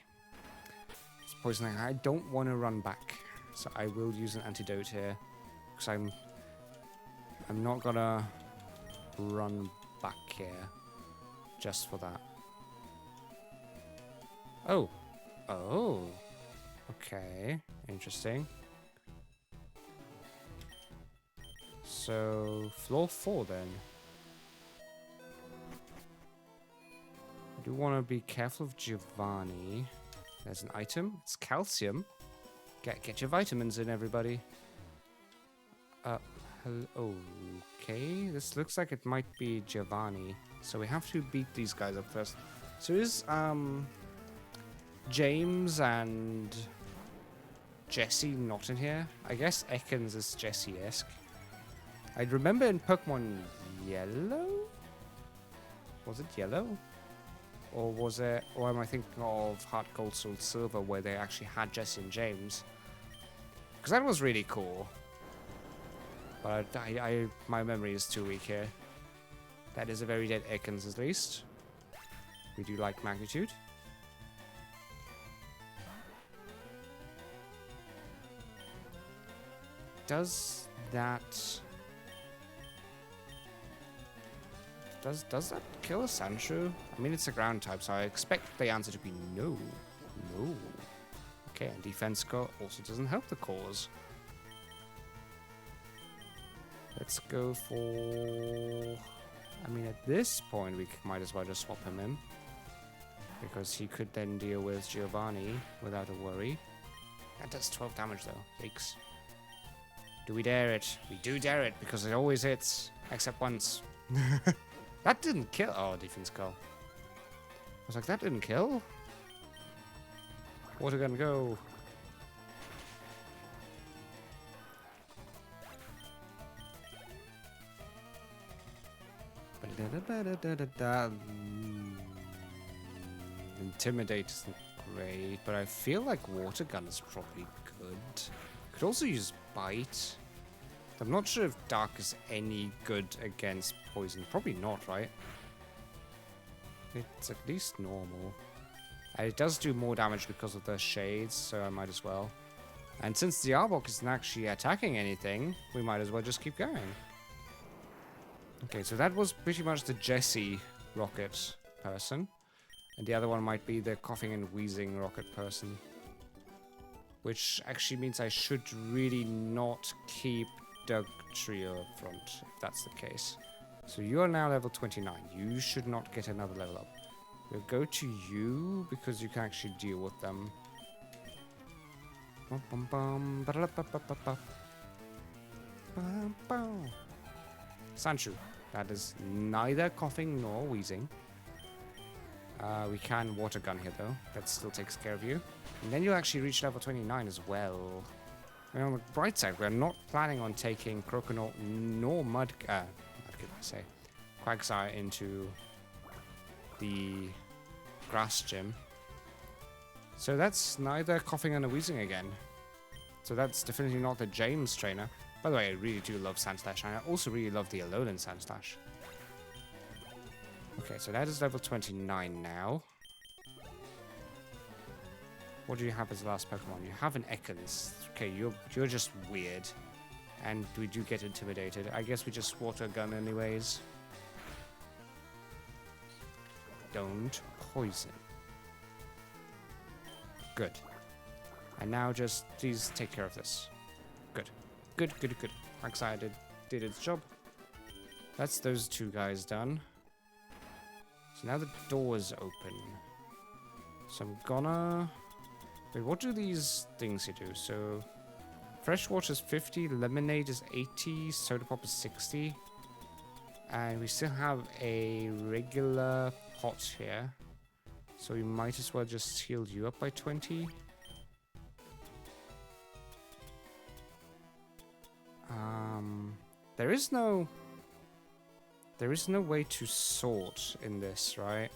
It's poisoning. I don't want to run back, so I will use an antidote here, because I'm not gonna run back here just for that. Oh. Okay, interesting. So, floor 4 then. I do want to be careful of Giovanni. There's an item. It's calcium. Get your vitamins in, everybody. Hello. Okay, this looks like it might be Giovanni. So we have to beat these guys up first. So is James and Jesse not in here? I guess Ekans is Jesse-esque. I remember in Pokemon Yellow? Was it Yellow? Or was it... Or am I thinking of Heart Gold Soul Silver where they actually had Jesse and James? Because that was really cool. But my memory is too weak here. That is a very dead Ekans at least. We do like magnitude. Does that... Does that kill a Sandshrew? I mean, it's a ground type, so I expect the answer to be no. No. Okay, and defense score also doesn't help the cause. Let's go for... I mean, at this point, we might as well just swap him in. Because he could then deal with Giovanni without a worry. That does 12 damage, though. Yikes. Do we dare it? We do dare it, because it always hits. Except once. That didn't kill. Oh, defense call. I was like, that didn't kill? Water gun, go. Intimidate isn't great, but I feel like water gun is probably good. Could also use Bite. I'm not sure if Dark is any good against poison. Probably not, right? It's at least normal. And it does do more damage because of the shades, so I might as well. And since the Arbok isn't actually attacking anything, we might as well just keep going. Okay, so that was pretty much the Jessie rocket person. And the other one might be the coughing and wheezing rocket person. Which actually means I should really not keep Doug Trio up front, if that's the case. So you are now level 29. You should not get another level up. We'll go to you because you can actually deal with them. Sanchu. That is neither coughing nor wheezing. We can water gun here though. That still takes care of you. And then you'll actually reach level 29 as well. And on the bright side, we're not planning on taking Croconaut nor Mudkip, I say, Quagsire into the grass gym. So that's neither coughing nor wheezing again. So that's definitely not the James trainer. By the way, I really do love Sandslash, and I also really love the Alolan Sandslash. Okay, so that is level 29 now. What do you have as the last Pokemon? You have an Ekans. Okay, you're just weird. And we do get intimidated. I guess we just water gun anyways. Don't poison. Good. And now just please take care of this. Good. Good, good, good. Quagsire did its job. That's those two guys done. So now the door's open. So I'm gonna... Wait, what do these things here do? So, fresh water is 50, lemonade is 80, soda pop is 60. And we still have a regular pot here. So we might as well just heal you up by 20. There is no way to sort in this, right?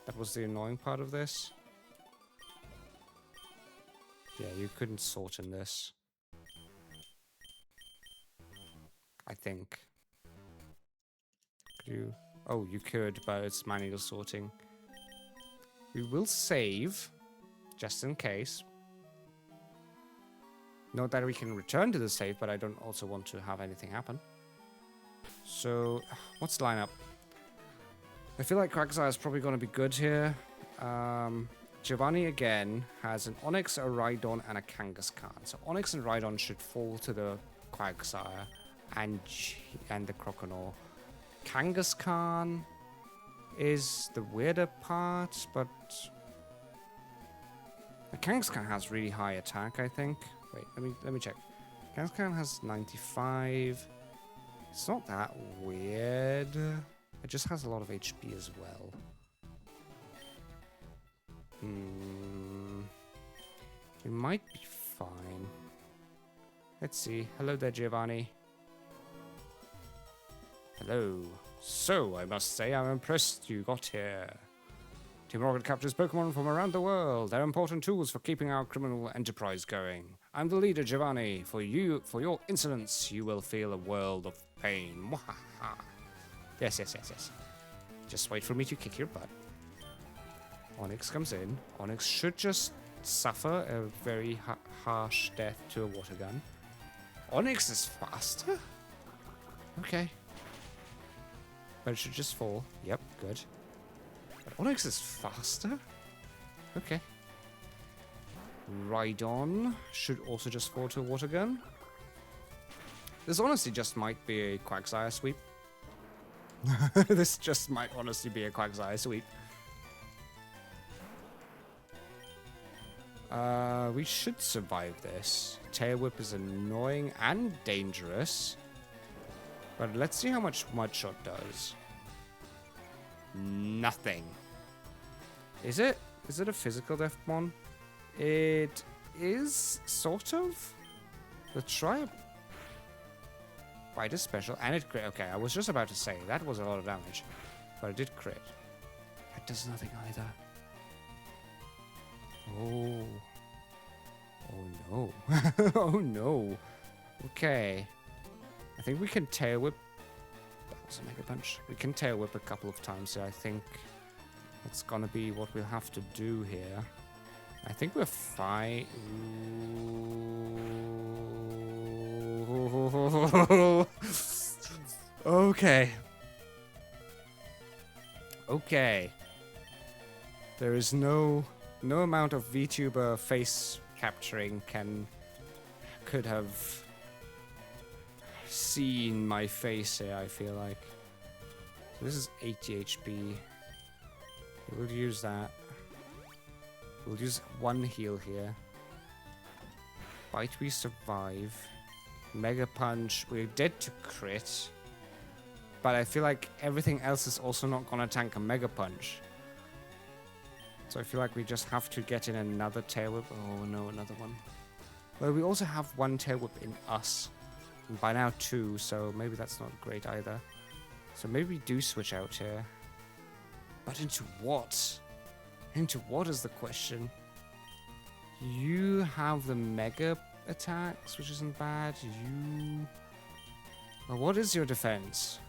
That was the annoying part of this. Yeah, you couldn't sort in this. I think. Could you? Oh, you could, but it's manual sorting. We will save, just in case. Not that we can return to the save, but I don't also want to have anything happen. So, what's the lineup? I feel like Quagsire is probably going to be good here. Giovanni again has an Onix, a Rhydon, and a Kangaskhan. So Onix and Rhydon should fall to the Quagsire and the Croconaut. Kangaskhan is the weirder part, but the Kangaskhan has really high attack, I think. Wait, let me check. Kangaskhan has 95. It's not that weird. It just has a lot of HP as well. We might be fine. Let's see. Hello there, Giovanni. Hello. So, I must say I'm impressed you got here. Team Rocket captures Pokemon from around the world. They're important tools for keeping our criminal enterprise going. I'm the leader, Giovanni. For your insolence, you will feel a world of pain. Yes. Just wait for me to kick your butt. Onix comes in. Onix should just suffer a very harsh death to a water gun. Onix is faster? Okay. But it should just fall. Yep, good. But Onix is faster? Okay. Rhydon should also just fall to a water gun. This honestly just might be a Quagsire sweep. This just might honestly be a Quagsire sweep. We should survive this. Tail Whip is annoying and dangerous. But let's see how much Mudshot does. Nothing. Is it? Is it a physical death mon? It is, sort of. Let's try it. Quite a special. And it crit. Okay, I was just about to say, that was a lot of damage. But it did crit. That does nothing either. Oh. Oh no. Oh no. Okay. I think we can tail whip. That was a Mega Punch. We can tail whip a couple of times, so I think that's gonna be what we'll have to do here. I think we're fine. Okay. Okay. There is no amount of VTuber face capturing could have seen my face here, I feel like. So this is 80 HP. We'll use that. We'll use one heal here. Bite, we survive. Mega Punch, we're dead to crit. But I feel like everything else is also not gonna tank a Mega Punch. So I feel like we just have to get in another Tail Whip. Oh no, another one. Well, we also have one Tail Whip in us. And by now 2, so maybe that's not great either. So maybe we do switch out here. But into what? Into what is the question? You have the Mega attacks, which isn't bad. You... Well, what is your defense?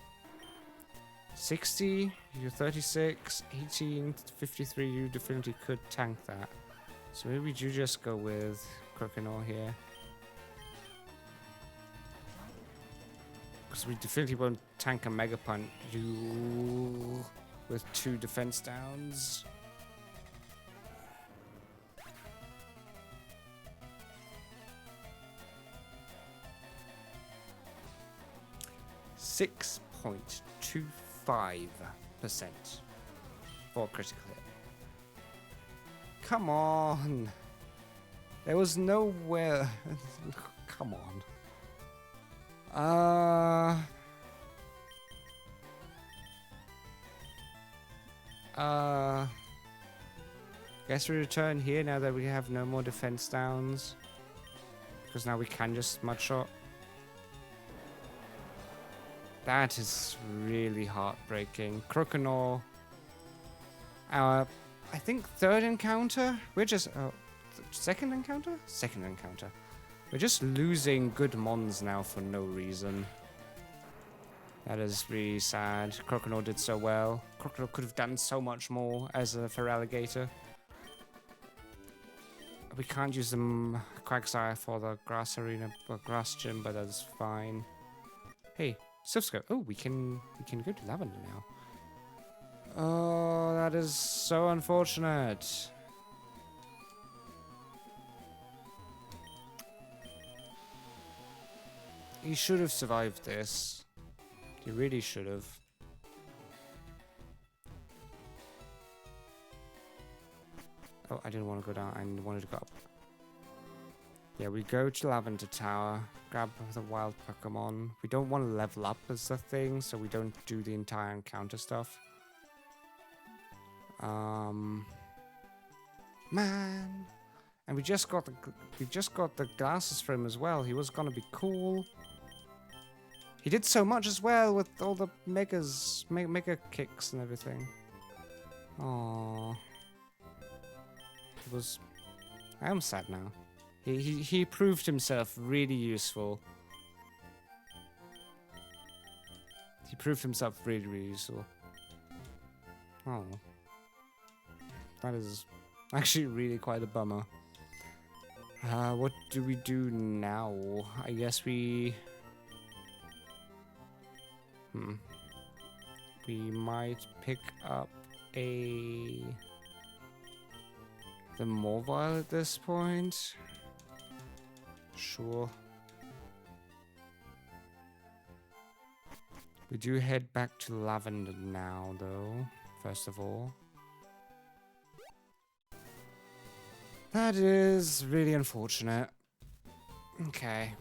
60, you're 36, 18, 53, you definitely could tank that. So maybe you just go with Crokinole here. Because we definitely won't tank a Mega Punch you with 2 defense downs. .25% for critical hit. Come on. There was nowhere. Come on. Guess we return here now that we have no more defense downs. Because now we can just mud shot. That is really heartbreaking. Crokinole. I think 3rd encounter? We're just... second encounter? Second encounter. We're just losing good mons now for no reason. That is really sad. Crokinole did so well. Crokinole could have done so much more as a Feraligatr. We can't use the Quagsire for the grass arena or grass gym, but that's fine. Hey, Silphscope. Oh, we can go to Lavender now. Oh, that is so unfortunate. He should have survived this. He really should have. Oh, I didn't want to go down. I wanted to go up. Yeah, we go to Lavender Tower, grab the wild Pokemon. We don't want to level up as the thing, so we don't do the entire encounter stuff. Man. And we just got the glasses for him as well. He was gonna be cool. He did so much as well with all the mega kicks and everything. Aww. It was... I am sad now. He proved himself really useful. He proved himself really, really useful. Oh. That is actually really quite a bummer. What do we do now? I guess we... We might pick up the Mobile at this point. Sure. We do head back to Lavender now, though, first of all. That is really unfortunate. Okay.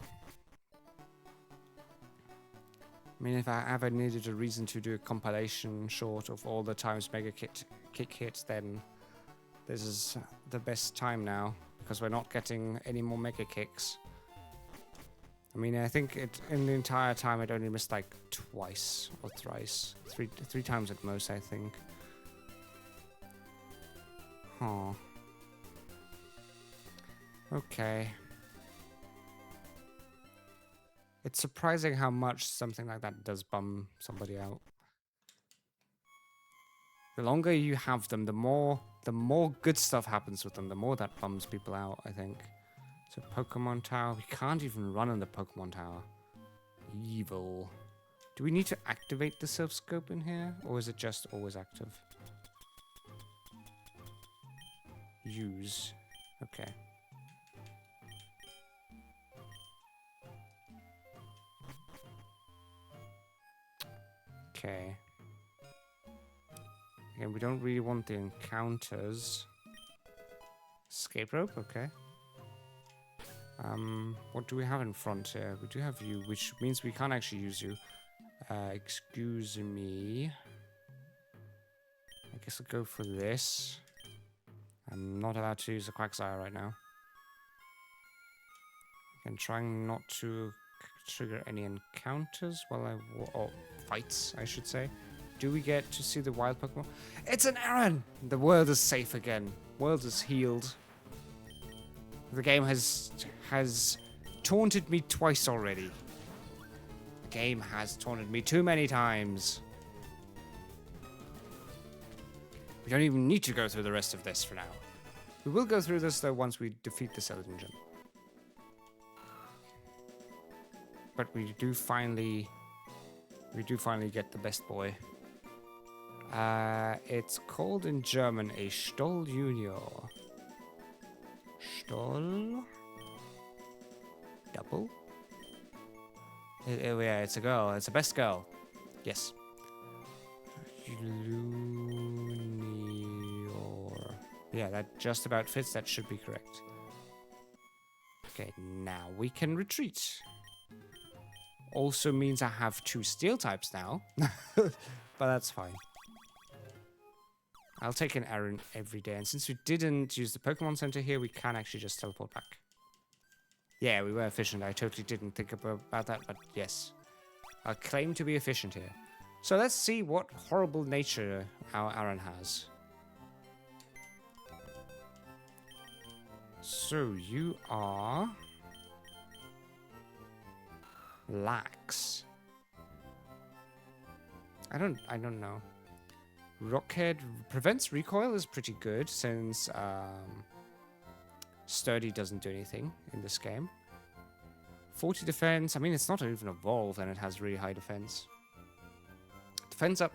I mean, if I ever needed a reason to do a compilation short of all the times Mega Kick hits, then this is the best time now, because we're not getting any more Mega Kicks. I mean, I think in the entire time it only missed like twice or thrice. Three times at most, I think. Huh. Okay. It's surprising how much something like that does bum somebody out. The longer you have them, the more good stuff happens with them, the more that bums people out, I think. So Pokemon Tower, we can't even run in the Pokemon Tower. Evil. Do we need to activate the Surf Scope in here? Or is it just always active? Use. Okay. Okay. Again, we don't really want the encounters. Escape rope, okay. What do we have in front here? We do have you, which means we can't actually use you. Excuse me. I guess I'll go for this. I'm not allowed to use the Quagsire right now. I'm trying not to trigger any encounters while or fights, I should say. Do we get to see the wild Pokemon? It's an Aaron! The world is safe again. World is healed. The game has taunted me twice already. The game has taunted me too many times. We don't even need to go through the rest of this for now. We will go through this though once we defeat the Celadon Gym. But we do finally get the best boy. It's called in German a Stoll Junior. Stoll? Double? Yeah, it's a girl. It's a best girl. Yes. Junior. Yeah, that just about fits. That should be correct. Okay, now we can retreat. Also means I have 2 steel types now. But that's fine. I'll take an Aaron every day. And since we didn't use the Pokemon Center here, we can actually just teleport back. Yeah, we were efficient. I totally didn't think about that, but yes. I'll claim to be efficient here. So let's see what horrible nature our Aaron has. So you are... Lax. I don't know. Rockhead prevents recoil is pretty good since Sturdy doesn't do anything in this game. 40 defense. I mean, it's not even evolved and it has really high defense. Defense up,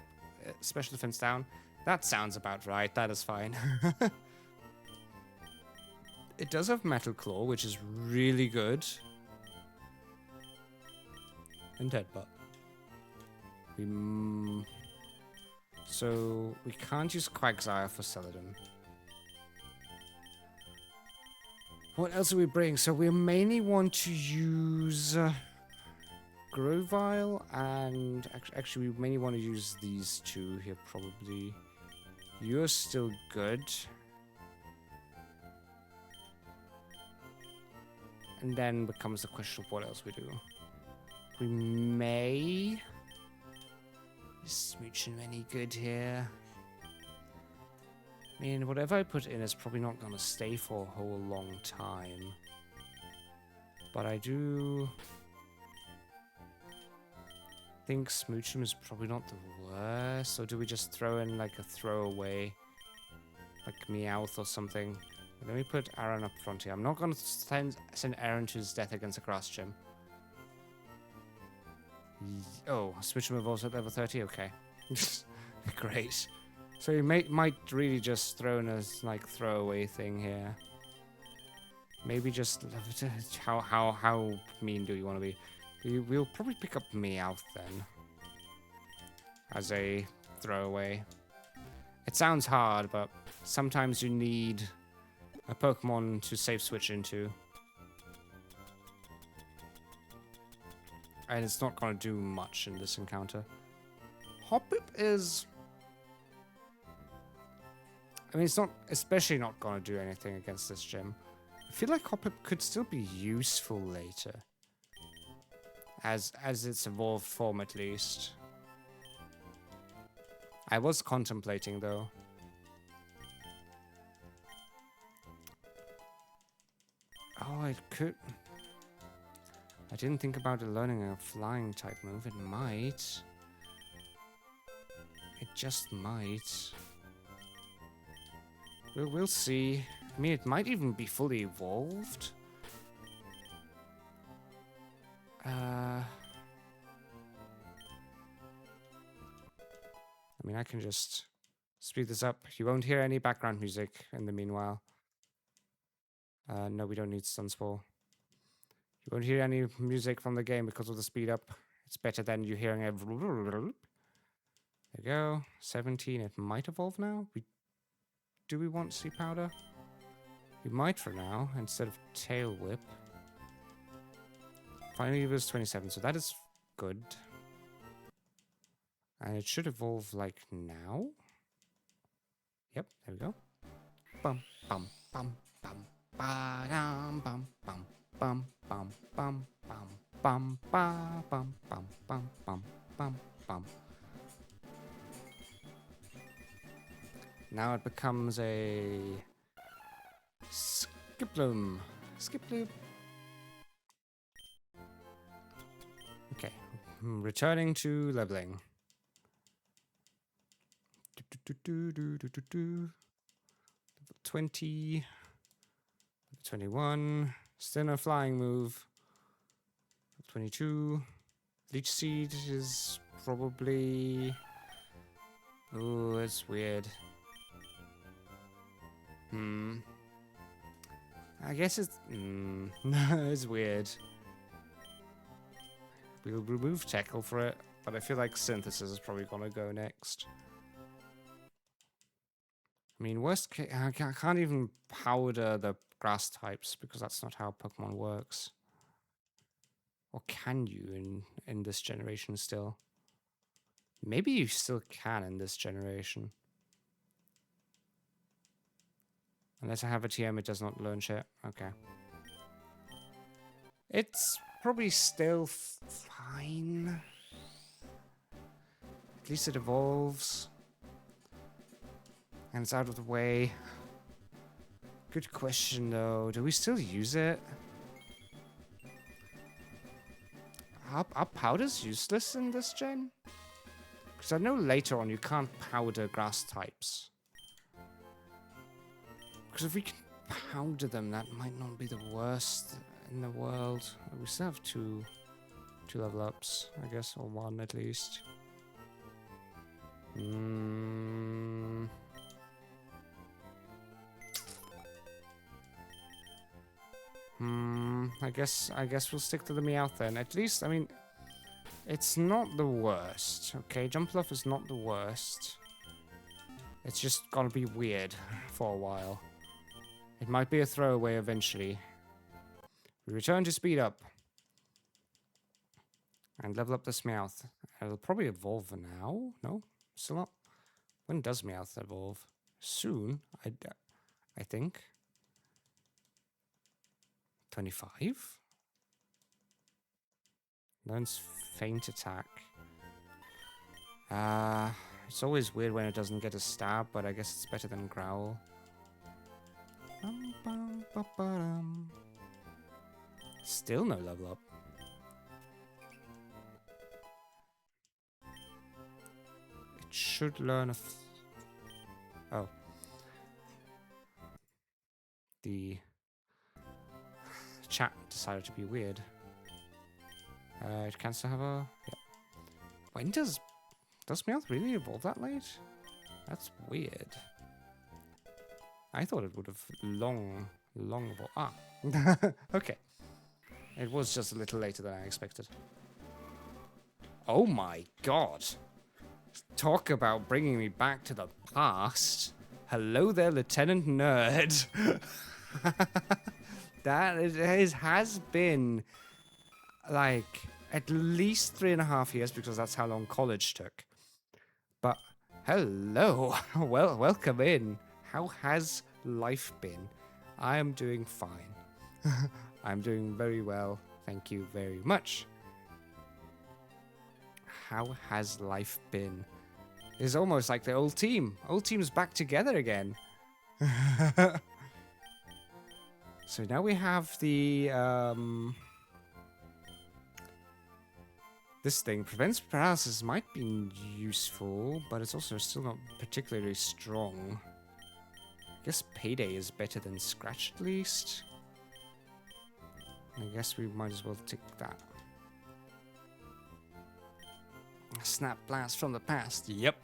special defense down. That sounds about right. That is fine. It does have Metal Claw, which is really good. And Deadbutt. So we can't use Quagsire for Celadon. What else do we bring? So we mainly want to use Grovyle and actually we mainly want to use these 2 here probably. You're still good. And then becomes the question of what else we do. We may... Is Smooching any good here? I mean, whatever I put in is probably not going to stay for a whole long time. But I do... think Smoochum is probably not the worst. Or do we just throw in like a throwaway? Like Meowth or something? Let me put Aaron up front here. I'm not going to send Aaron to his death against a grass gym. Oh, Switchum evolves at level 30? Okay. Great. So you might really just throw in a like throwaway thing here. Maybe just... How mean do you want to be? We'll probably pick up Meowth then. As a throwaway. It sounds hard, but sometimes you need a Pokemon to safe switch into. And it's not going to do much in this encounter. Hoppip is... I mean, it's not... Especially not going to do anything against this gym. I feel like Hoppip could still be useful later. As its evolved form, at least. I was contemplating, though. it could. I didn't think about it learning a flying type move. It might. It just might. We'll see. I mean, it might even be fully evolved. I mean, I can just speed this up. You won't hear any background music in the meanwhile. No, we don't need Sunspore. You won't hear any music from the game because of the speed up. It's better than you hearing a... There you go. 17. It might evolve now. Do we want Sea Powder? We might for now, instead of Tail Whip. Finally, it was 27, so that is good. And it should evolve, like, now? Yep, there we go. Bum, bum, bum, bum, ba-dum, bum, bum, bum, bum, bum, bum, bum, ba, bum, bum, bum, bum, bum, bum. Now it becomes a... Skiploom. Skiploom. Okay, returning to leveling. Level 20. Level 21. Still no flying move. Level 22. Leech Seed is probably... Oh, it's weird. I guess it's... it's weird. We'll remove Tackle for it, but I feel like Synthesis is probably gonna go next. I mean, worst case, I can't even powder the grass types because that's not how Pokemon works. Or can you in this generation still? Maybe you still can in this generation. Unless I have a TM, it does not learn shit. Okay. It's probably still fine. At least it evolves. And it's out of the way. Good question, though. Do we still use it? Are powders useless in this gen? Because I know later on you can't powder grass types. Because if we can powder them, that might not be the worst in the world. We still have two level ups, I guess, or one at least. I guess we'll stick to the Meowth then. At least, I mean, it's not the worst. Okay, Jumpluff is not the worst. It's just gonna be weird for a while. It might be a throwaway eventually. We return to speed up. And level up this Meowth. It'll probably evolve now. No? Still not? When does Meowth evolve? Soon, I think. 25? Learns Feint Attack. It's always weird when it doesn't get a stab, but I guess it's better than Growl. Still no level up. It should learn a... Oh. The chat decided to be weird. It can still have a... Yeah. When does Meowth really evolve that late? That's weird. I thought it would have long evolved. Ah. Okay. It was just a little later than I expected. Oh my god. Talk about bringing me back to the past. Hello there, Lieutenant Nerd. That has been like at least 3.5 years because that's how long college took. But hello, well, welcome in. How has life been? I am doing fine. I'm doing very well. Thank you very much. How has life been? It's almost like the old team. Old team's back together again. So now we have the this thing prevents paralysis. Might be useful, but it's also still not particularly strong. I guess Payday is better than Scratch at least. I guess we might as well take that. Snap blast from the past. Yep.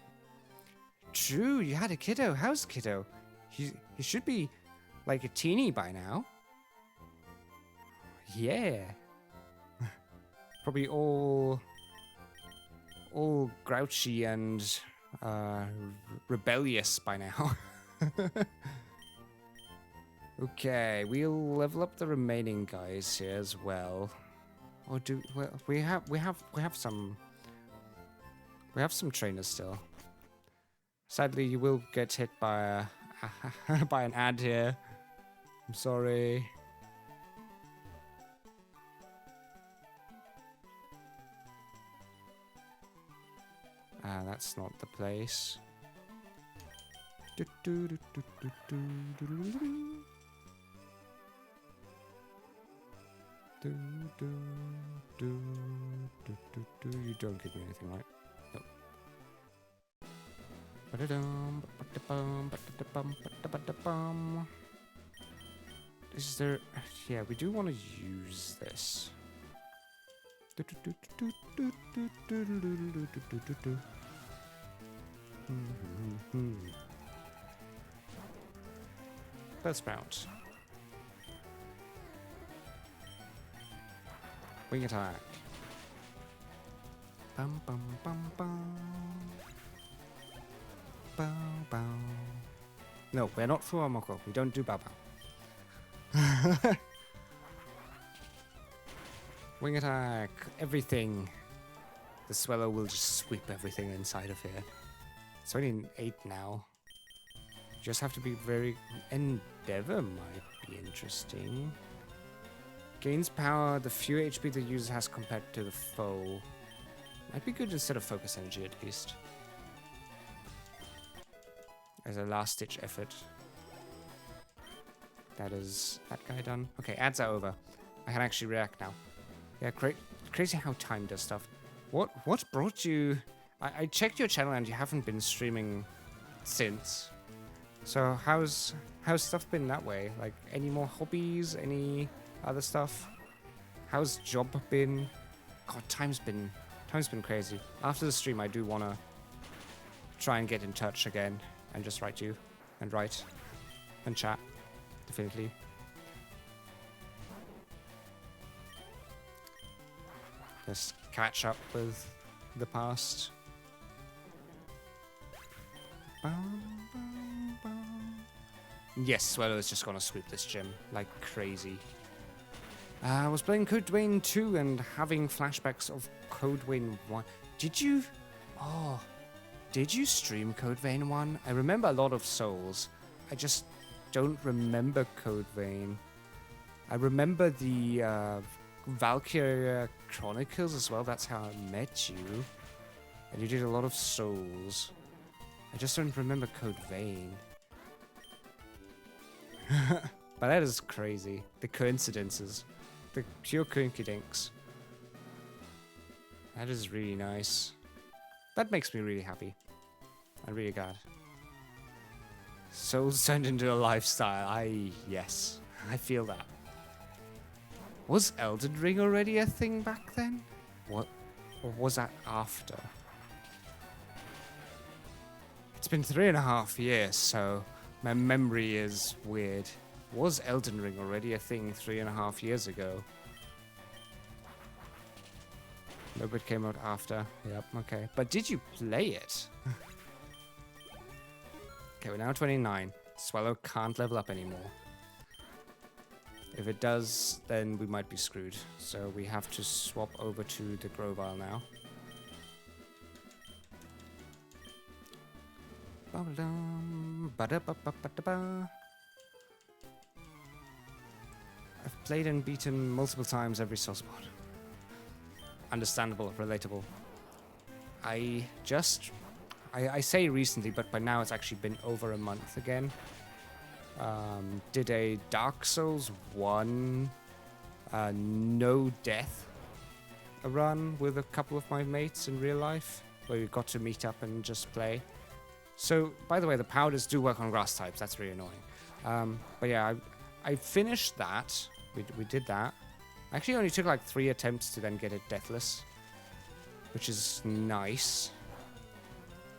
True, you had a kiddo. How's kiddo? He should be like a teeny by now. Yeah. Probably all grouchy and rebellious by now. Okay, we'll level up the remaining guys here as well. Or do we have some trainers still. Sadly, you will get hit by a by an ad here. I'm sorry. That's not the place. You don't give me anything, right? Nope. Is there... Yeah, we do want to use this. Let's bounce. Wing attack. Bum bum bum bum. Bow bow. No, we're not Fuamoko. We don't do bow bow. Wing attack. Everything. The Swallow will just sweep everything inside of here. It's only an 8 now. You just have to be very... Endeavor might be interesting. Gains power the fewer HP the user has compared to the foe. Might be good instead of focus energy at least. As a last-ditch effort. That is that guy done. Okay, ads are over. I can actually react now. Yeah, crazy how time does stuff. What brought you... I checked your channel and you haven't been streaming since. So how's stuff been that way? Like, any more hobbies? Any other stuff? How's job been? God, time's been crazy. After the stream, I do want to try and get in touch again and just write you and write and chat. Definitely. Just catch up with the past. Yes, Swallow is just gonna sweep this gym like crazy. I was playing Code Vein 2 and having flashbacks of Code Vein 1. Did you stream Code Vein 1? I remember a lot of Souls. I just don't remember Code Vein. I remember the Valkyria Chronicles as well. That's how I met you. And you did a lot of Souls. I just don't remember Code Vein. But that is crazy. The coincidences. The pure coinkydinks. That is really nice. That makes me really happy. I'm really glad. Souls turned into a lifestyle. Yes. I feel that. Was Elden Ring already a thing back then? What? Or was that after? It's been 3.5 years, so my memory is weird. Was Elden Ring already a thing 3.5 years ago? Nope, it came out after. Yep, okay. But did you play it? Okay, we're now 29. Swallow can't level up anymore. If it does, then we might be screwed. So we have to swap over to the Grovile now. I've played and beaten multiple times every Souls mod. Understandable, relatable. I say recently, but by now it's actually been over a month again. Did a Dark Souls 1 no death run with a couple of my mates in real life, where we got to meet up and just play. So, by the way, the powders do work on grass types. That's really annoying. But yeah, I finished that. We did that. I actually only took like 3 attempts to then get it deathless, which is nice.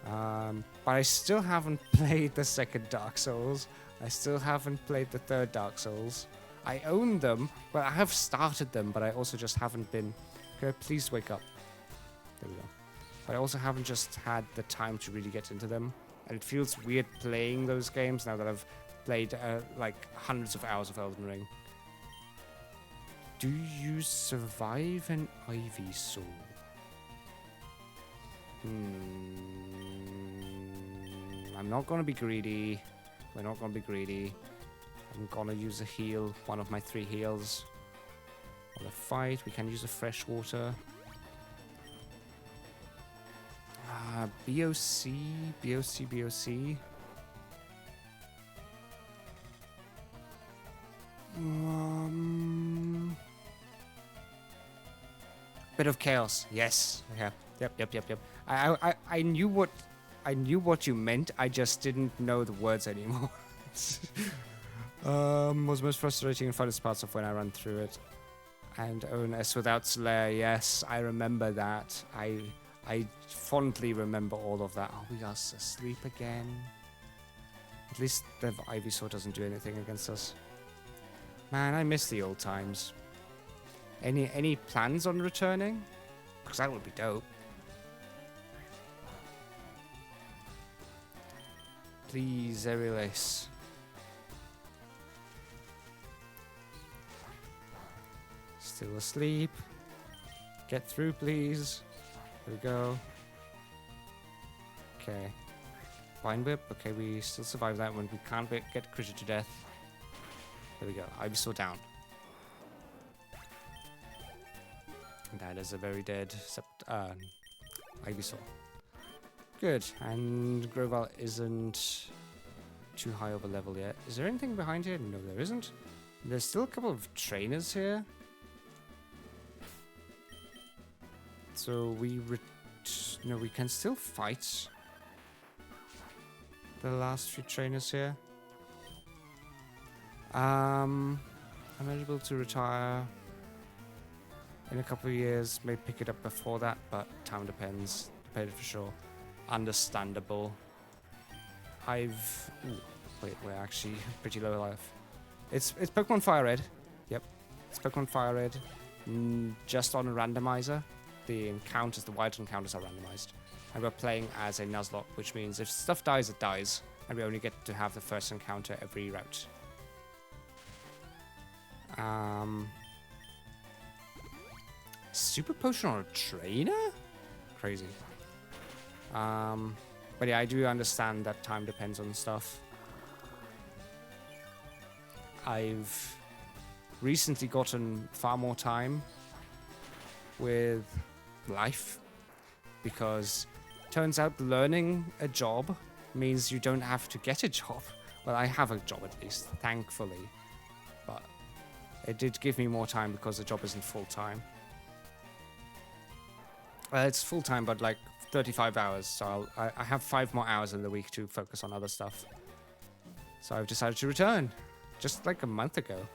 But I still haven't played the second Dark Souls. I still haven't played the third Dark Souls. I own them. Well, I have started them, but I also just haven't been... Okay, please wake up. There we go. But I also haven't just had the time to really get into them. And it feels weird playing those games now that I've played like hundreds of hours of Elden Ring. Do you survive an Ivysaur? I'm not gonna be greedy. We're not gonna be greedy. I'm gonna use a heal, one of my 3 heals. On the fight, we can use a fresh water. BOC, BOC, BOC. Bit of chaos. Yes. Yeah. Yep. I knew what you meant. I just didn't know the words anymore. Was most frustrating and funnest parts of when I ran through it. And ONS without Slayer. Yes, I remember that. I fondly remember all of that. Oh, we are asleep again. At least the Ivysaur doesn't do anything against us. Man, I miss the old times. Any plans on returning? Because that would be dope. Please, Erilis. Still asleep. Get through, please. There we go. Okay. Vine Whip. Okay, we still survive that one. We can't get critted to death. There we go. Ivysaur down. That is a very dead Ivysaur. Good. And Groval isn't too high of a level yet. Is there anything behind here? No, there isn't. There's still a couple of trainers here. So we can still fight the last few trainers here. I'm eligible to retire in a couple of years. May pick it up before that, but time depends. Depended for sure. Understandable. Wait, we're actually pretty low life. It's Pokemon FireRed. Yep, it's Pokemon FireRed. Just on a randomizer. The encounters, the wild encounters are randomized. And we're playing as a Nuzlocke, which means if stuff dies, it dies. And we only get to have the first encounter every route. Super Potion on a trainer? Crazy. But yeah, I do understand that time depends on stuff. I've recently gotten far more time with life because turns out learning a job means you don't have to get a job. Well, I have a job at least, thankfully. But it did give me more time because the job isn't full-time. Well, it's full-time, but like 35 hours, so I have 5 more hours in the week to focus on other stuff. So I've decided to return, just like a month ago.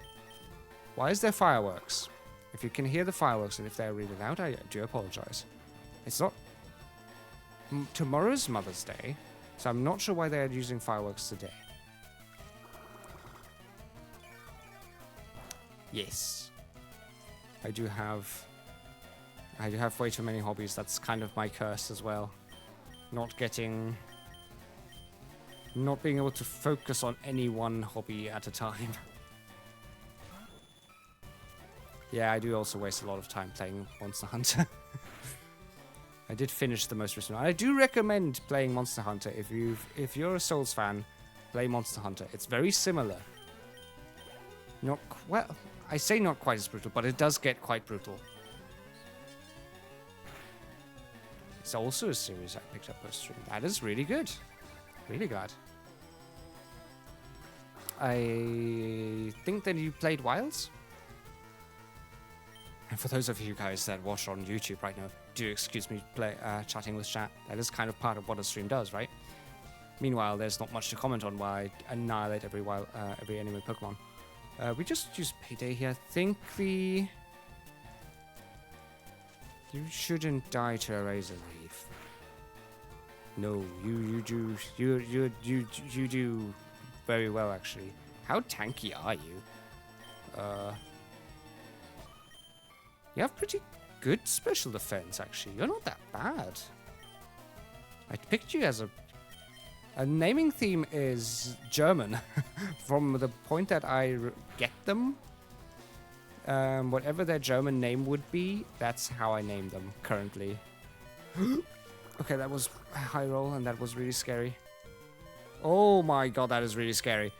Why is there fireworks? If you can hear the fireworks and if they're really loud, I do apologize. It's not... Tomorrow's Mother's Day, so I'm not sure why they're using fireworks today. Yes. I do have way too many hobbies. That's kind of my curse as well. Not being able to focus on any one hobby at a time. Yeah, I do also waste a lot of time playing Monster Hunter. I did finish the most recent one. I do recommend playing Monster Hunter. If you're a Souls fan, play Monster Hunter. It's very similar. Well, I say not quite as brutal, but it does get quite brutal. It's also a series I picked up post-stream. That is really good. Really glad. I think that you played Wilds. And for those of you guys that watch on YouTube right now, do excuse me chatting with chat. That is kind of part of what a stream does, right? Meanwhile, there's not much to comment on while I annihilate every enemy Pokemon. We just use Payday here. I think you shouldn't die to a Razor Leaf. No, you do very well actually. How tanky are you? You have pretty good special defense actually. You're not that bad. I picked you as a naming theme is German. From the point that I get them, whatever their German name would be, that's how I name them currently. Okay, that was a high roll, and that was really scary. Oh my god, that is really scary.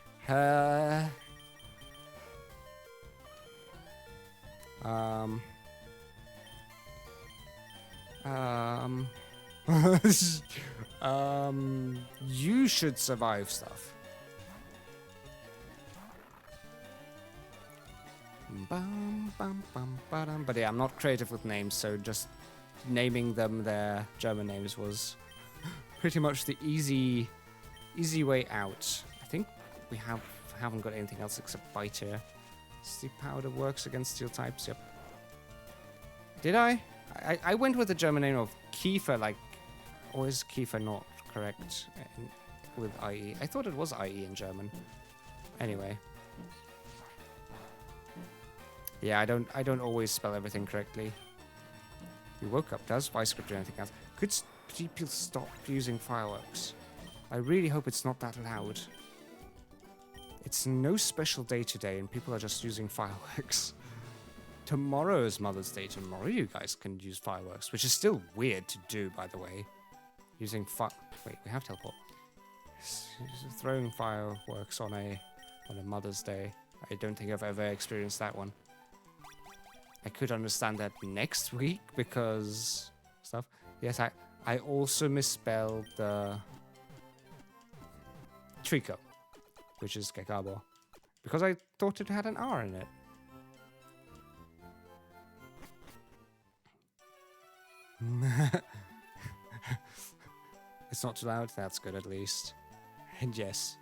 You should survive stuff. But yeah, I'm not creative with names, so just naming them their German names was pretty much the easy way out. I think we haven't got anything else except Bite here. Sleep Powder works against steel types, yep. Did I? I went with the German name of Kiefer, like, or is Kiefer not correct with IE? I thought it was IE in German. Anyway. Yeah, I don't always spell everything correctly. You woke up. Does VScript do anything else? Could people stop using fireworks? I really hope it's not that loud. It's no special day today, and people are just using fireworks. Tomorrow is Mother's Day. Tomorrow you guys can use fireworks, which is still weird to do, by the way. Using wait, we have teleport. Throwing fireworks on a Mother's Day. I don't think I've ever experienced that one. I could understand that next week because stuff. Yes, I also misspelled the Trico, which is Gekabo, because I thought it had an R in it. It's not too loud. That's good, at least. And yes,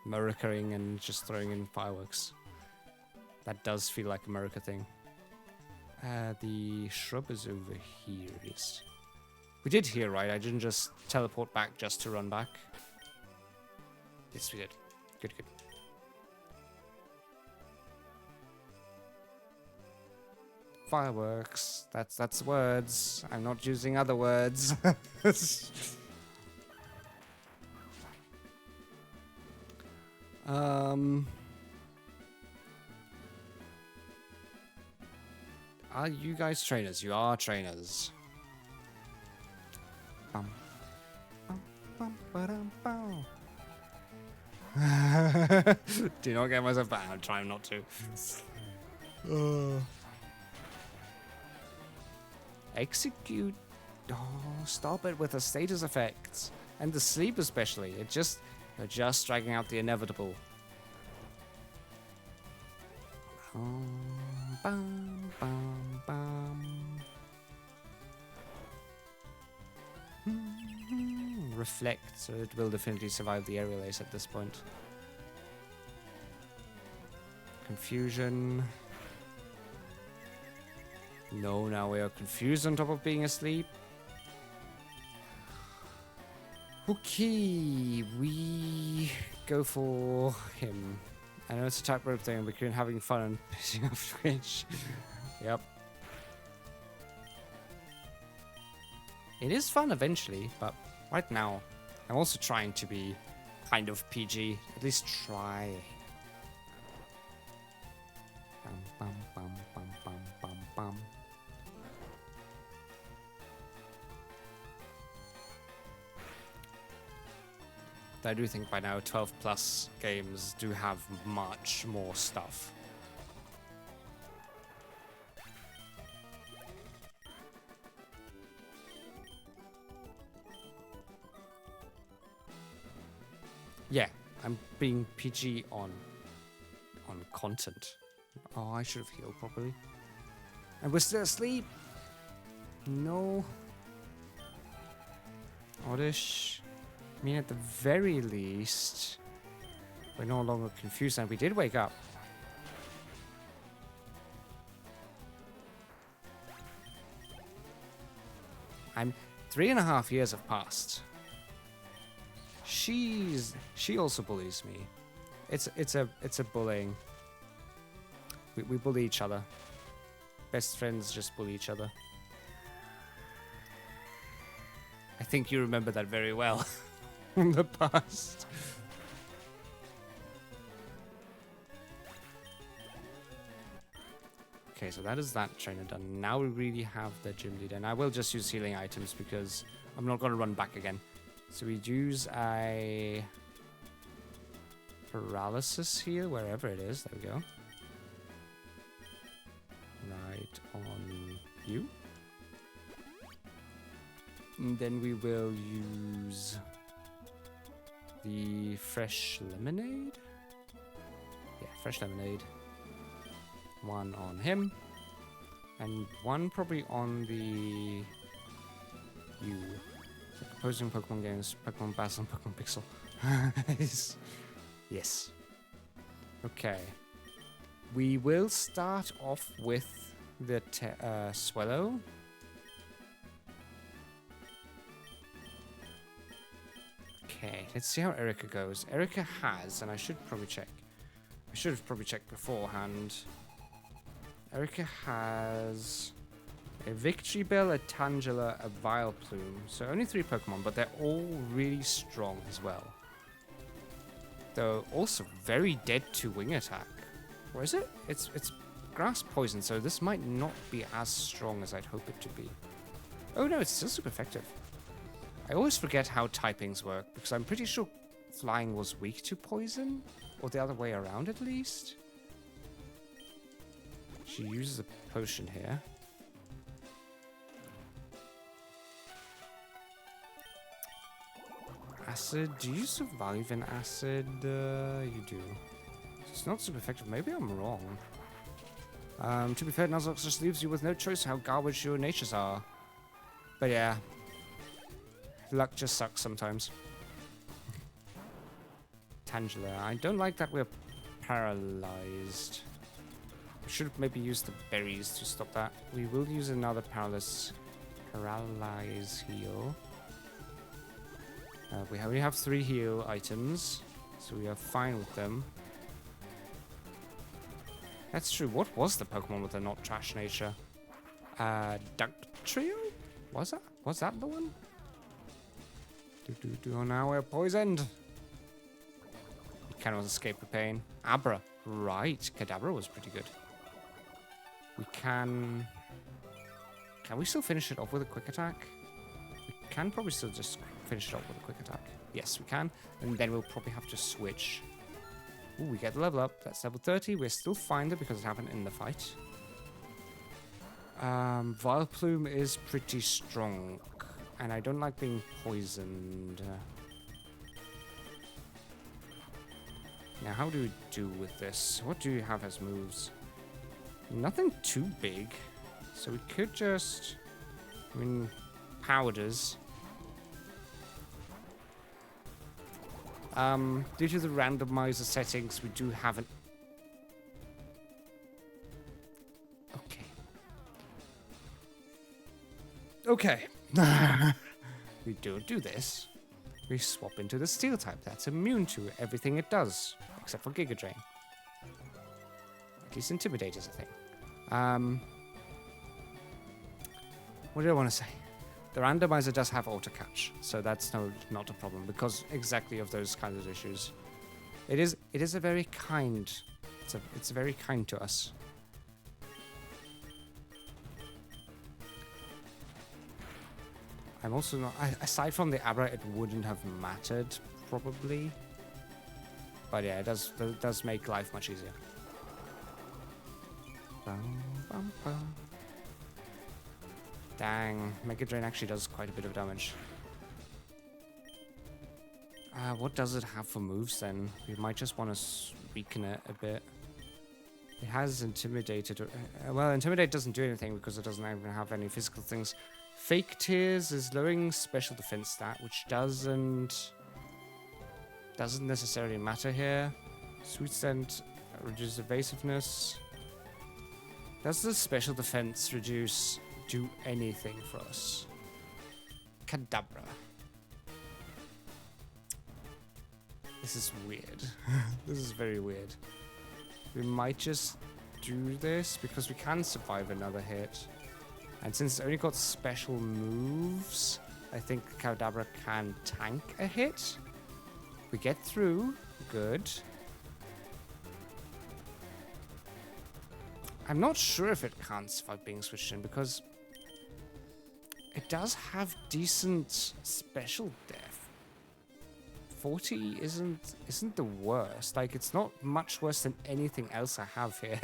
Americaing and just throwing in fireworks. That does feel like a America thing. The shrub is over here. Yes. We did hear, right? I didn't just teleport back just to run back. Yes, we did. Good, good. Fireworks. That's words. I'm not using other words. Are you guys trainers? You are trainers. Do not get myself back. I'm trying not to. Execute. Oh, stop it with the status effects and the sleep especially. You're just dragging out the inevitable. Bum, bum, bum. Reflect, so it will definitely survive the aerial ace at this point. Confusion. No, now we are confused on top of being asleep. Okay, we go for him. I know it's a tightrope thing, but we're having fun and pissing off Twitch. Yep. It is fun eventually, but right now, I'm also trying to be kind of PG. At least try. Bum, bum, bum, bum, bum, bum, bum. I do think by now 12 plus games do have much more stuff. Yeah, I'm being PG on content. Oh, I should have healed properly. And we're still asleep. No. Oddish. I mean, at the very least, we're no longer confused, and we did wake up. I'm 3.5 years have passed. She also bullies me. It's a bullying. We bully each other. Best friends just bully each other. I think you remember that very well from the past. Okay, so that is that trainer done. Now we really have the gym leader. And I will just use healing items because I'm not going to run back again. So we use a paralysis heal, wherever it is. There we go. Right on you. And then we will use the fresh lemonade. Yeah, fresh lemonade. One on him. And one probably on the you. So opposing Pokemon games, Pokemon Basil and Pokemon Pixel. Yes. Okay. We will start off with the Swallow. Okay, let's see how Erica goes. Erica has, and I should probably check. I should have probably checked beforehand. Erica has a Victory Bell, a Tangela, a Vileplume. So only 3 Pokemon, but they're all really strong as well. Though also very dead to wing attack. Or is it? It's grass poison, so this might not be as strong as I'd hope it to be. Oh no, it's still super effective. I always forget how typings work, because I'm pretty sure flying was weak to poison, or the other way around at least. She uses a potion here. Acid, do you survive in acid? You do. It's not super effective, maybe I'm wrong. To be fair, Nuzlocke just leaves you with no choice how garbage your natures are. But yeah. Luck just sucks sometimes. Tangela. I don't like that we're paralyzed. We should maybe use the berries to stop that. We will use another paralyze heal. We only have 3 heal items, so we are fine with them. That's true. What was the Pokemon with the not trash nature? Dugtrio? Was that the one? Oh, now we're poisoned. We cannot escape the pain. Abra. Right. Kadabra was pretty good. We can... Can we still finish it off with a quick attack? We can probably still just finish it off with a quick attack. Yes, we can. And then we'll probably have to switch. Ooh, we get the level up. That's level 30. We're still fine though because it happened in the fight. Vileplume is pretty strong. And I don't like being poisoned. Now, how do we do with this? What do you have as moves? Nothing too big. So we could just... I mean, powders. Due to the randomizer settings, we do have an... Okay. We don't do this. We swap into the steel type that's immune to everything it does, except for Giga Drain. At least Intimidate is a thing. What do I want to say? The randomizer does have auto catch, so that's not a problem because exactly of those kinds of issues. It is a very kind. It's very kind to us. I'm also not... aside from the Abra, it wouldn't have mattered, probably. But yeah, it does make life much easier. Dang, Mega Drain actually does quite a bit of damage. What does it have for moves then? We might just want to weaken it a bit. It has Intimidated. Well, Intimidate doesn't do anything because it doesn't even have any physical things. Fake Tears is lowering special defense stat, which doesn't necessarily matter here. Sweet Scent reduces evasiveness. Does the special defense do anything for us? Kadabra. This is weird. This is very weird. We might just do this because we can survive another hit. And since it's only got special moves, I think Kadabra can tank a hit. We get through. Good. I'm not sure if it can't survive being switched in because it does have decent special def. 40 isn't the worst. Like, it's not much worse than anything else I have here.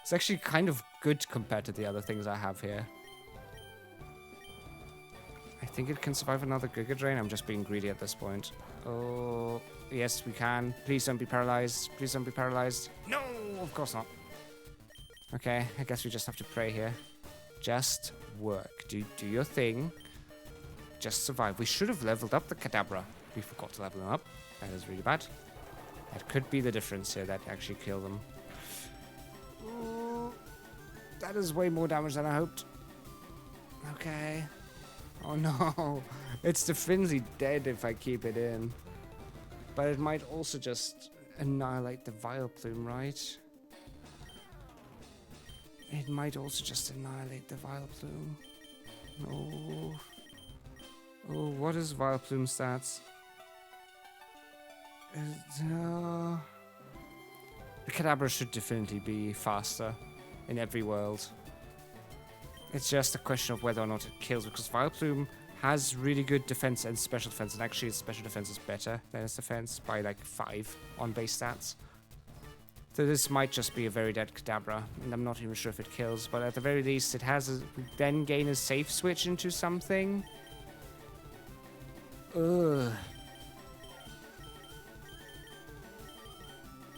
It's actually kind of good compared to the other things I have here. I think it can survive another Giga Drain. I'm just being greedy at this point. Oh, yes, we can. Please don't be paralyzed. Please don't be paralyzed. No, of course not. Okay, I guess we just have to pray here. Just work. Do your thing. Just survive. We should have leveled up the Kadabra. We forgot to level them up. That is really bad. That could be the difference here that actually kill them. Ooh, that is way more damage than I hoped. Okay. Oh no. It's definitely dead if I keep it in. But it might also just annihilate the Vileplume, right? It might also just annihilate the Vileplume. No. Oh, what is Vileplume stats? The Kadabra should definitely be faster in every world. It's just a question of whether or not it kills, because Vileplume has really good defense and special defense, and actually its special defense is better than its defense by like 5 on base stats. So this might just be a very dead Kadabra, and I'm not even sure if it kills, but at the very least it has then gain a safe switch into something. Ugh.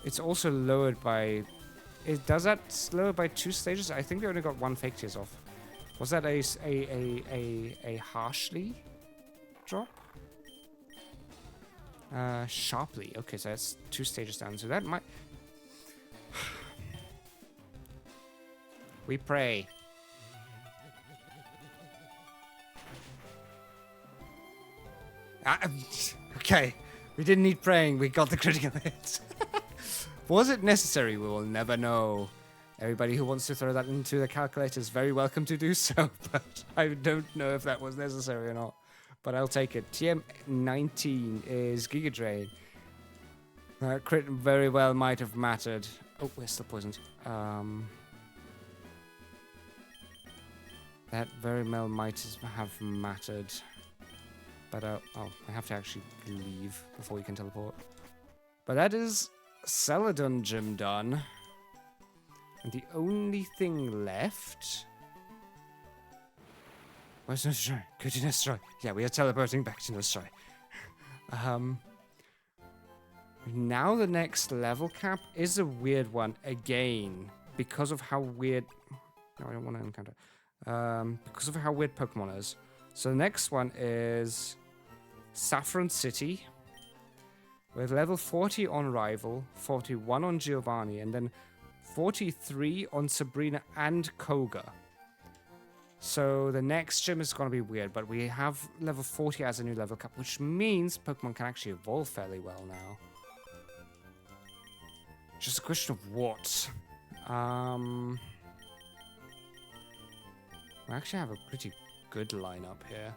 It's also lowered by... Does that lower by 2 stages? I think we only got 1 Fake Tears off. Was that a harshly drop? Sharply. Okay, so that's 2 stages down. So that might... We pray. Okay. We didn't need praying. We got the critical hit. Was it necessary? We will never know. Everybody who wants to throw that into the calculator is very welcome to do so, but I don't know if that was necessary or not. But I'll take it. TM19 is Giga Drain. That crit very well might have mattered. Oh, we're still poisoned. That very well might have mattered. But, oh, I have to actually leave before you can teleport. But that is Celadon Gym done. And the only thing left... Where's Nuzlocke? Go to Nuzlocke. Yeah, we are teleporting back to Nuzlocke. Now the next level cap is a weird one again. Because of how weird... No, I don't want to encounter. Because of how weird Pokemon is. So the next one is Saffron City. With level 40 on Rival, 41 on Giovanni, and then 43 on Sabrina and Koga. So the next gym is going to be weird, but we have level 40 as a new level cap, which means Pokemon can actually evolve fairly well now. Just a question of what. We actually have a pretty good lineup here.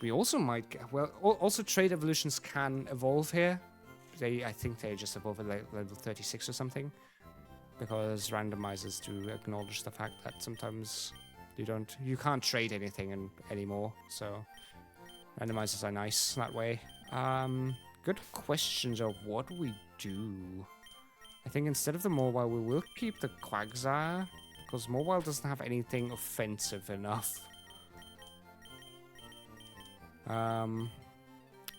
We also might get, well, also trade evolutions can evolve here. I think they just evolve at level 36 or something. Because randomizers do acknowledge the fact that sometimes you can't trade anything anymore. So randomizers are nice that way. Good questions of what we do. I think instead of the Mobile, we will keep the Quagsire. Because Mobile doesn't have anything offensive enough.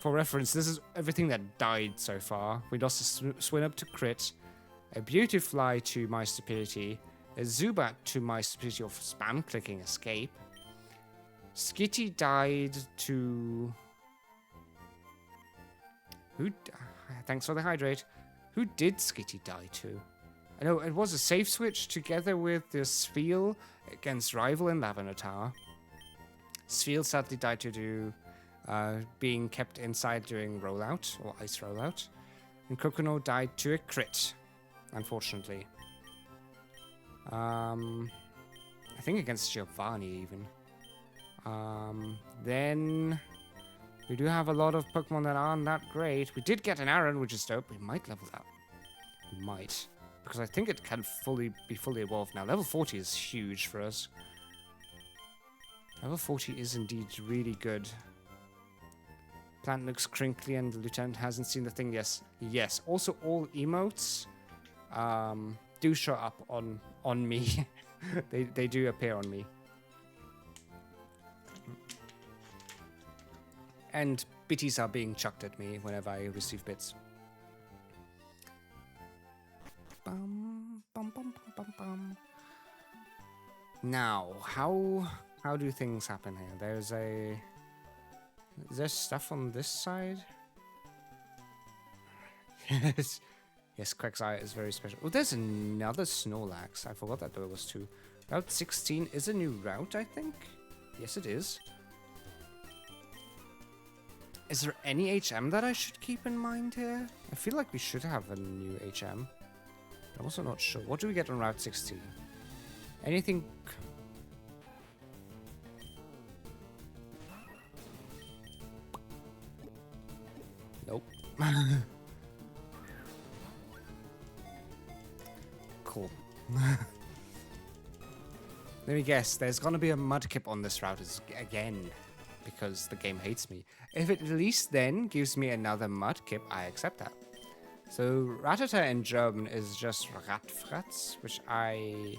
For reference, this is everything that died so far. We lost a Swinub to crit, a Beautifly to my stupidity, a Zubat to my stupidity of spam clicking escape. Skitty died to... Thanks for the hydrate. Who did Skitty die to? I know it was a safe switch together with the Spheal against Rival and Lavender Tower. Spheal sadly died to being kept inside during rollout, or ice rollout. And Kokono died to a crit, unfortunately. I think against Giovanni, even. Then we do have a lot of Pokemon that aren't that great. We did get an Aaron, which is dope. We might level that. We might. Because I think it can be fully evolved now. Level 40 is huge for us. Level 40 is indeed really good. Plant looks crinkly and the Lieutenant hasn't seen the thing. Yes. Also, all emotes do show up on me. they do appear on me. And bitties are being chucked at me whenever I receive bits. Bum, bum, bum, bum, bum, bum. Now, how do things happen here? Is there stuff on this side? Yes, Quagsire is very special. Oh, there's another Snorlax. I forgot that there was two. Route 16 is a new route, I think. Yes, it is. Is there any HM that I should keep in mind here? I feel like we should have a new HM. I'm also not sure. What do we get on Route 16? Anything... Nope. Cool. Let me guess. There's gonna be a Mudkip on this route again. Because the game hates me. If it at least then gives me another Mudkip, I accept that. So, Rattata in German is just Ratfratz, which I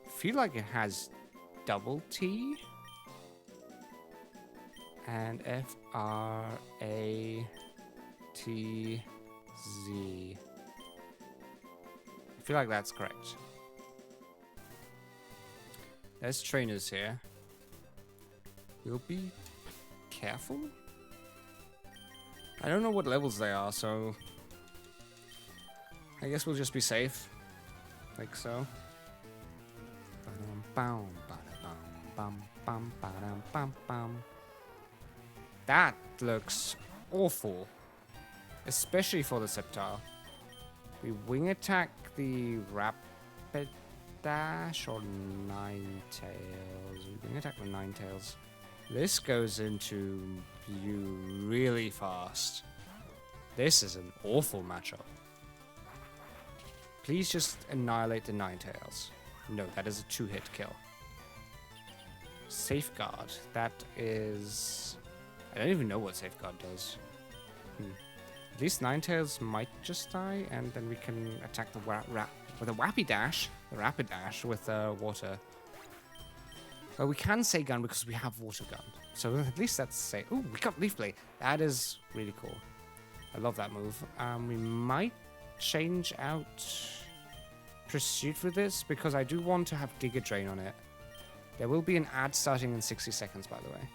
feel like it has double T. And F-R-A-T-Z. I feel like that's correct. There's trainers here. We'll be careful. I don't know what levels they are, so I guess we'll just be safe. Like so. That looks awful. Especially for the Sceptile. We wing attack the Rapid Dash or Ninetales. We wing attack with Ninetales. This goes into you really fast. This is an awful matchup. Please just annihilate the Ninetales. No, that is a 2-hit kill. Safeguard. That is... I don't even know what Safeguard does. At least Ninetales might just die, and then we can attack the with a Rapid Dash with water. Well, we can say gun because we have water gun. So at least that's safe. Ooh, we got Leaf Blade. That is really cool. I love that move. We might change out Pursuit for this because I do want to have Giga Drain on it. There will be an ad starting in 60 seconds, by the way.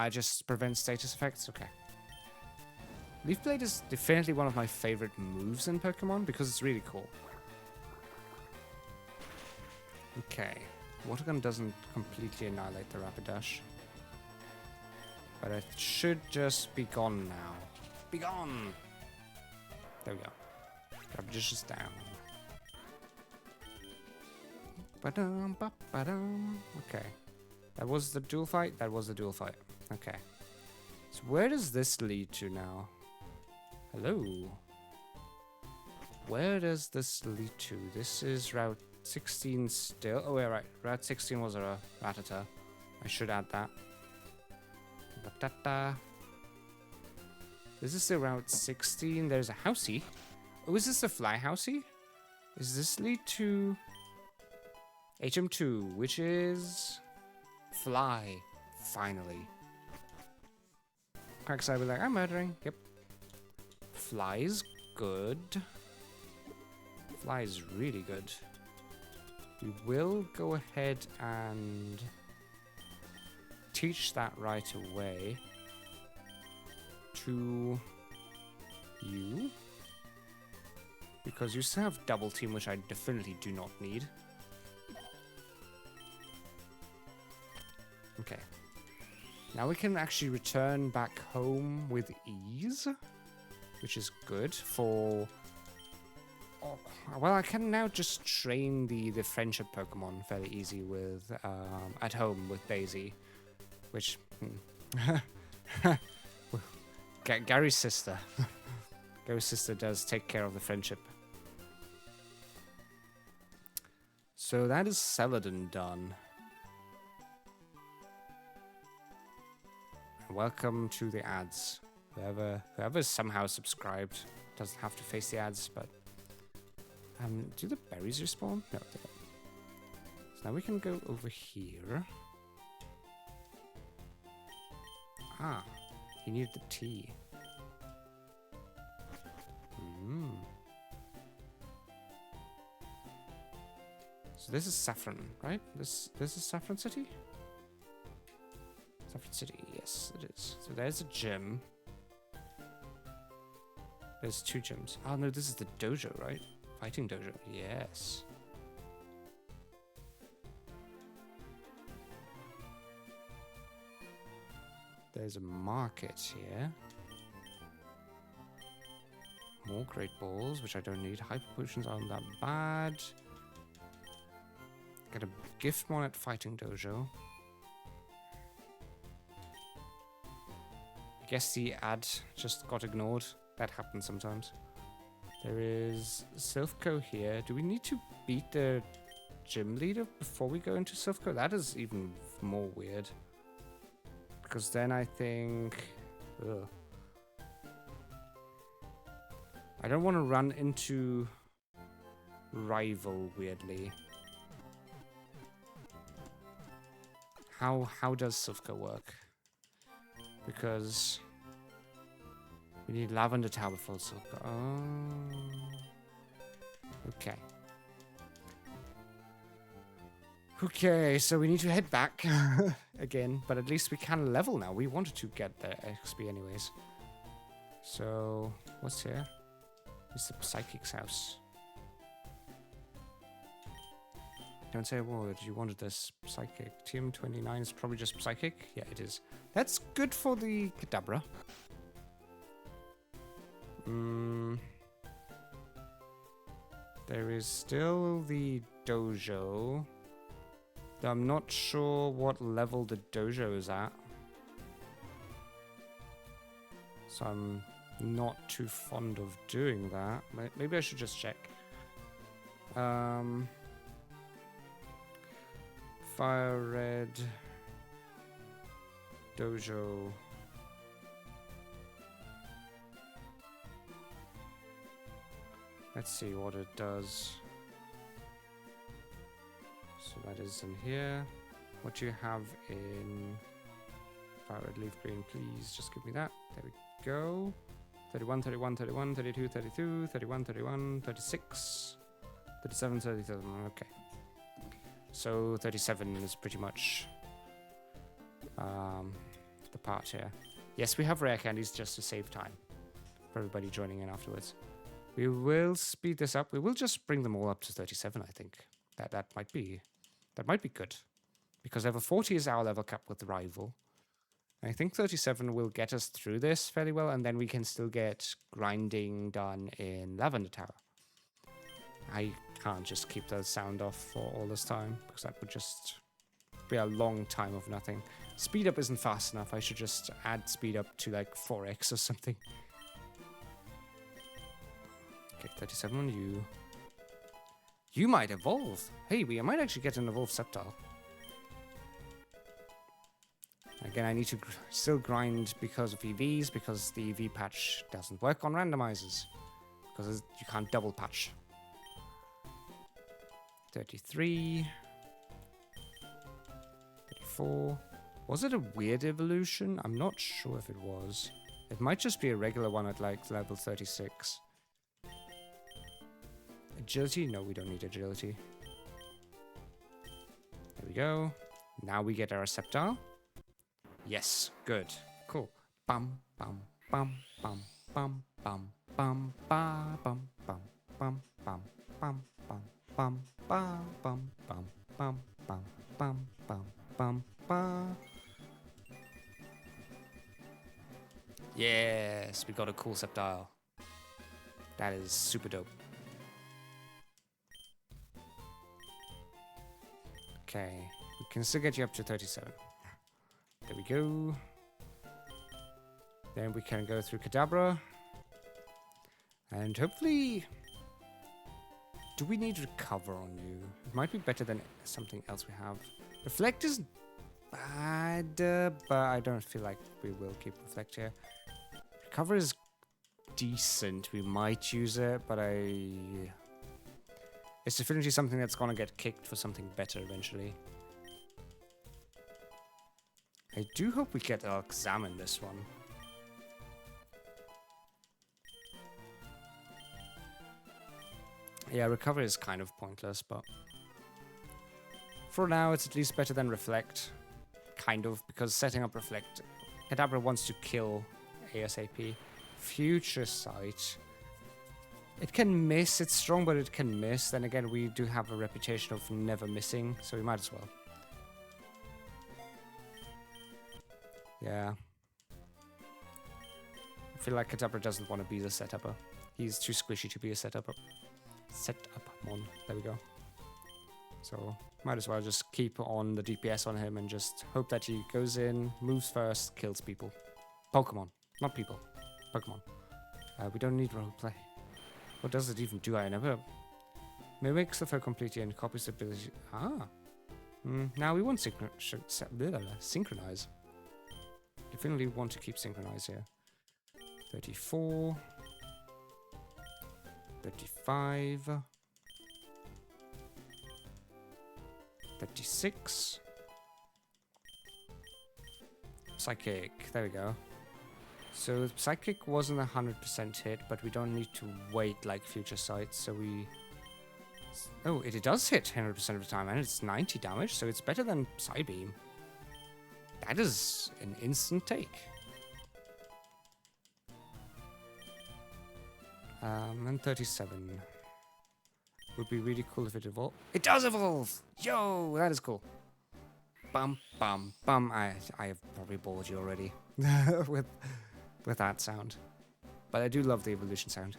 Just prevent status effects? Okay. Leaf Blade is definitely one of my favorite moves in Pokemon because it's really cool. Okay. Water Gun doesn't completely annihilate the Rapidash. But it should just be gone now. Be gone! There we go. Rapidash is down. Ba-dum, ba-ba-dum. Okay. That was the dual fight? That was the dual fight. Okay. So where does this lead to now? Hello? Where does this lead to? This is Route 16 still. Oh, yeah, right. Route 16 was a Rattata. I should add that. Ba-da-da. This is the Route 16. There's a Housey. Oh, is this a Fly Housey? Does this lead to HM2, which is Fly. Finally. Quite excited, like, I'm murdering. Yep. Flies, good. Flies, really good. We will go ahead and teach that right away to you. Because you still have double team, which I definitely do not need. Okay. Now we can actually return back home with ease, which is good for... Oh, well, I can now just train the friendship Pokemon fairly easy with at home with Daisy, which... Gary's sister. Gary's sister does take care of the friendship. So that is Celadon done. Welcome to the ads. Whoever's somehow subscribed doesn't have to face the ads, but... do the berries respawn? No, they don't. So now we can go over here. Ah, he needed the tea. So this is Saffron, right? This is Saffron City? Saffron City, yes, it is. So there's a gym. There's 2 gyms. Oh no, this is the dojo, right? Fighting dojo, yes. There's a market here. More great balls, which I don't need. Hyper potions aren't that bad. Get a gift mon at Fighting Dojo. I guess the ad just got ignored. That happens sometimes. There is Silphco here. Do we need to beat the gym leader before we go into Silphco? That is even more weird. Because then I think... Ugh. I don't want to run into Rival weirdly. How does Silphco work? Because we need Lavender Tower before Silphco. Oh. Okay. Okay, so we need to head back again, but at least we can level now. We wanted to get the XP anyways. So, what's here? It's the Psychic's house. Don't say a word. You wanted this Psychic. TM29 is probably just Psychic. Yeah, it is. That's good for the Kadabra. There is still the dojo. I'm not sure what level the dojo is at. So I'm not too fond of doing that. Maybe I should just check. FireRed dojo. Let's see what it does. So that is in here. What do you have in FireRed leaf green? Please just give me that. There we go. 31, 31, 31, 32, 32, 31, 31, 36, 37, 37. Okay. So 37 is pretty much the part here. Yes, we have rare candies just to save time for everybody joining in afterwards. We will speed this up. We will just bring them all up to 37, I think. That might be good. Because level 40 is our level cap with the rival. I think 37 will get us through this fairly well, and then we can still get grinding done in Lavender Tower. I can't just keep the sound off for all this time, because that would just be a long time of nothing. Speed up isn't fast enough. I should just add speed up to like 4x or something. Okay, 37 on you. You might evolve. Hey, we might actually get an evolved Sceptile. Again, I need to still grind because of EVs, because the EV patch doesn't work on randomizers. Because you can't double patch. 33. 34. Was it a weird evolution? I'm not sure if it was. It might just be a regular one at like level 36. Agility? No, we don't need agility. There we go. Now we get our Sceptile. Yes, good. Cool. Bum, bum, bum, bum, bum, bum, bum, ba, bum, bum, bum, bum, bum, bum, bum, ba, bum, bum, bum, bum, bum, bum, bum, ba. Yes, we got a cool Sceptile. That is super dope. Okay, we can still get you up to 37. There we go. Then we can go through Kadabra. And hopefully... Do we need Recover on you? It might be better than something else we have. Reflect is bad, but I don't feel like we will keep Reflect here. Recover is decent. We might use it, but it's definitely something that's gonna get kicked for something better eventually. I do hope we get Examine this one. Yeah, Recover is kind of pointless, but for now it's at least better than Reflect. Kind of, because setting up Reflect, Kadabra wants to kill ASAP. Future Sight. It can miss, it's strong, but it can miss. Then again, we do have a reputation of never missing, so we might as well. Yeah. I feel like Kadabra doesn't want to be the setupper. He's too squishy to be a setupper. Setupmon. There we go. So, might as well just keep on the DPS on him and just hope that he goes in, moves first, kills people. Pokemon, not people. Pokemon. We don't need roleplay. What does it even do? I never... Mimics the foe completely and copies the ability... Ah. Now we want synchronize. Definitely want to keep synchronize here. 34. 35. 36. Psychic. There we go. So Psychic wasn't 100% hit, but we don't need to wait like Future Sight, so we... Oh, it does hit 100% of the time, and it's 90 damage, so it's better than Psybeam. That is an instant take. And 37. Would be really cool if it evolved. It does evolve! Yo, that is cool. Bum, bum, bum. I have probably bored you already with that sound. But I do love the evolution sound.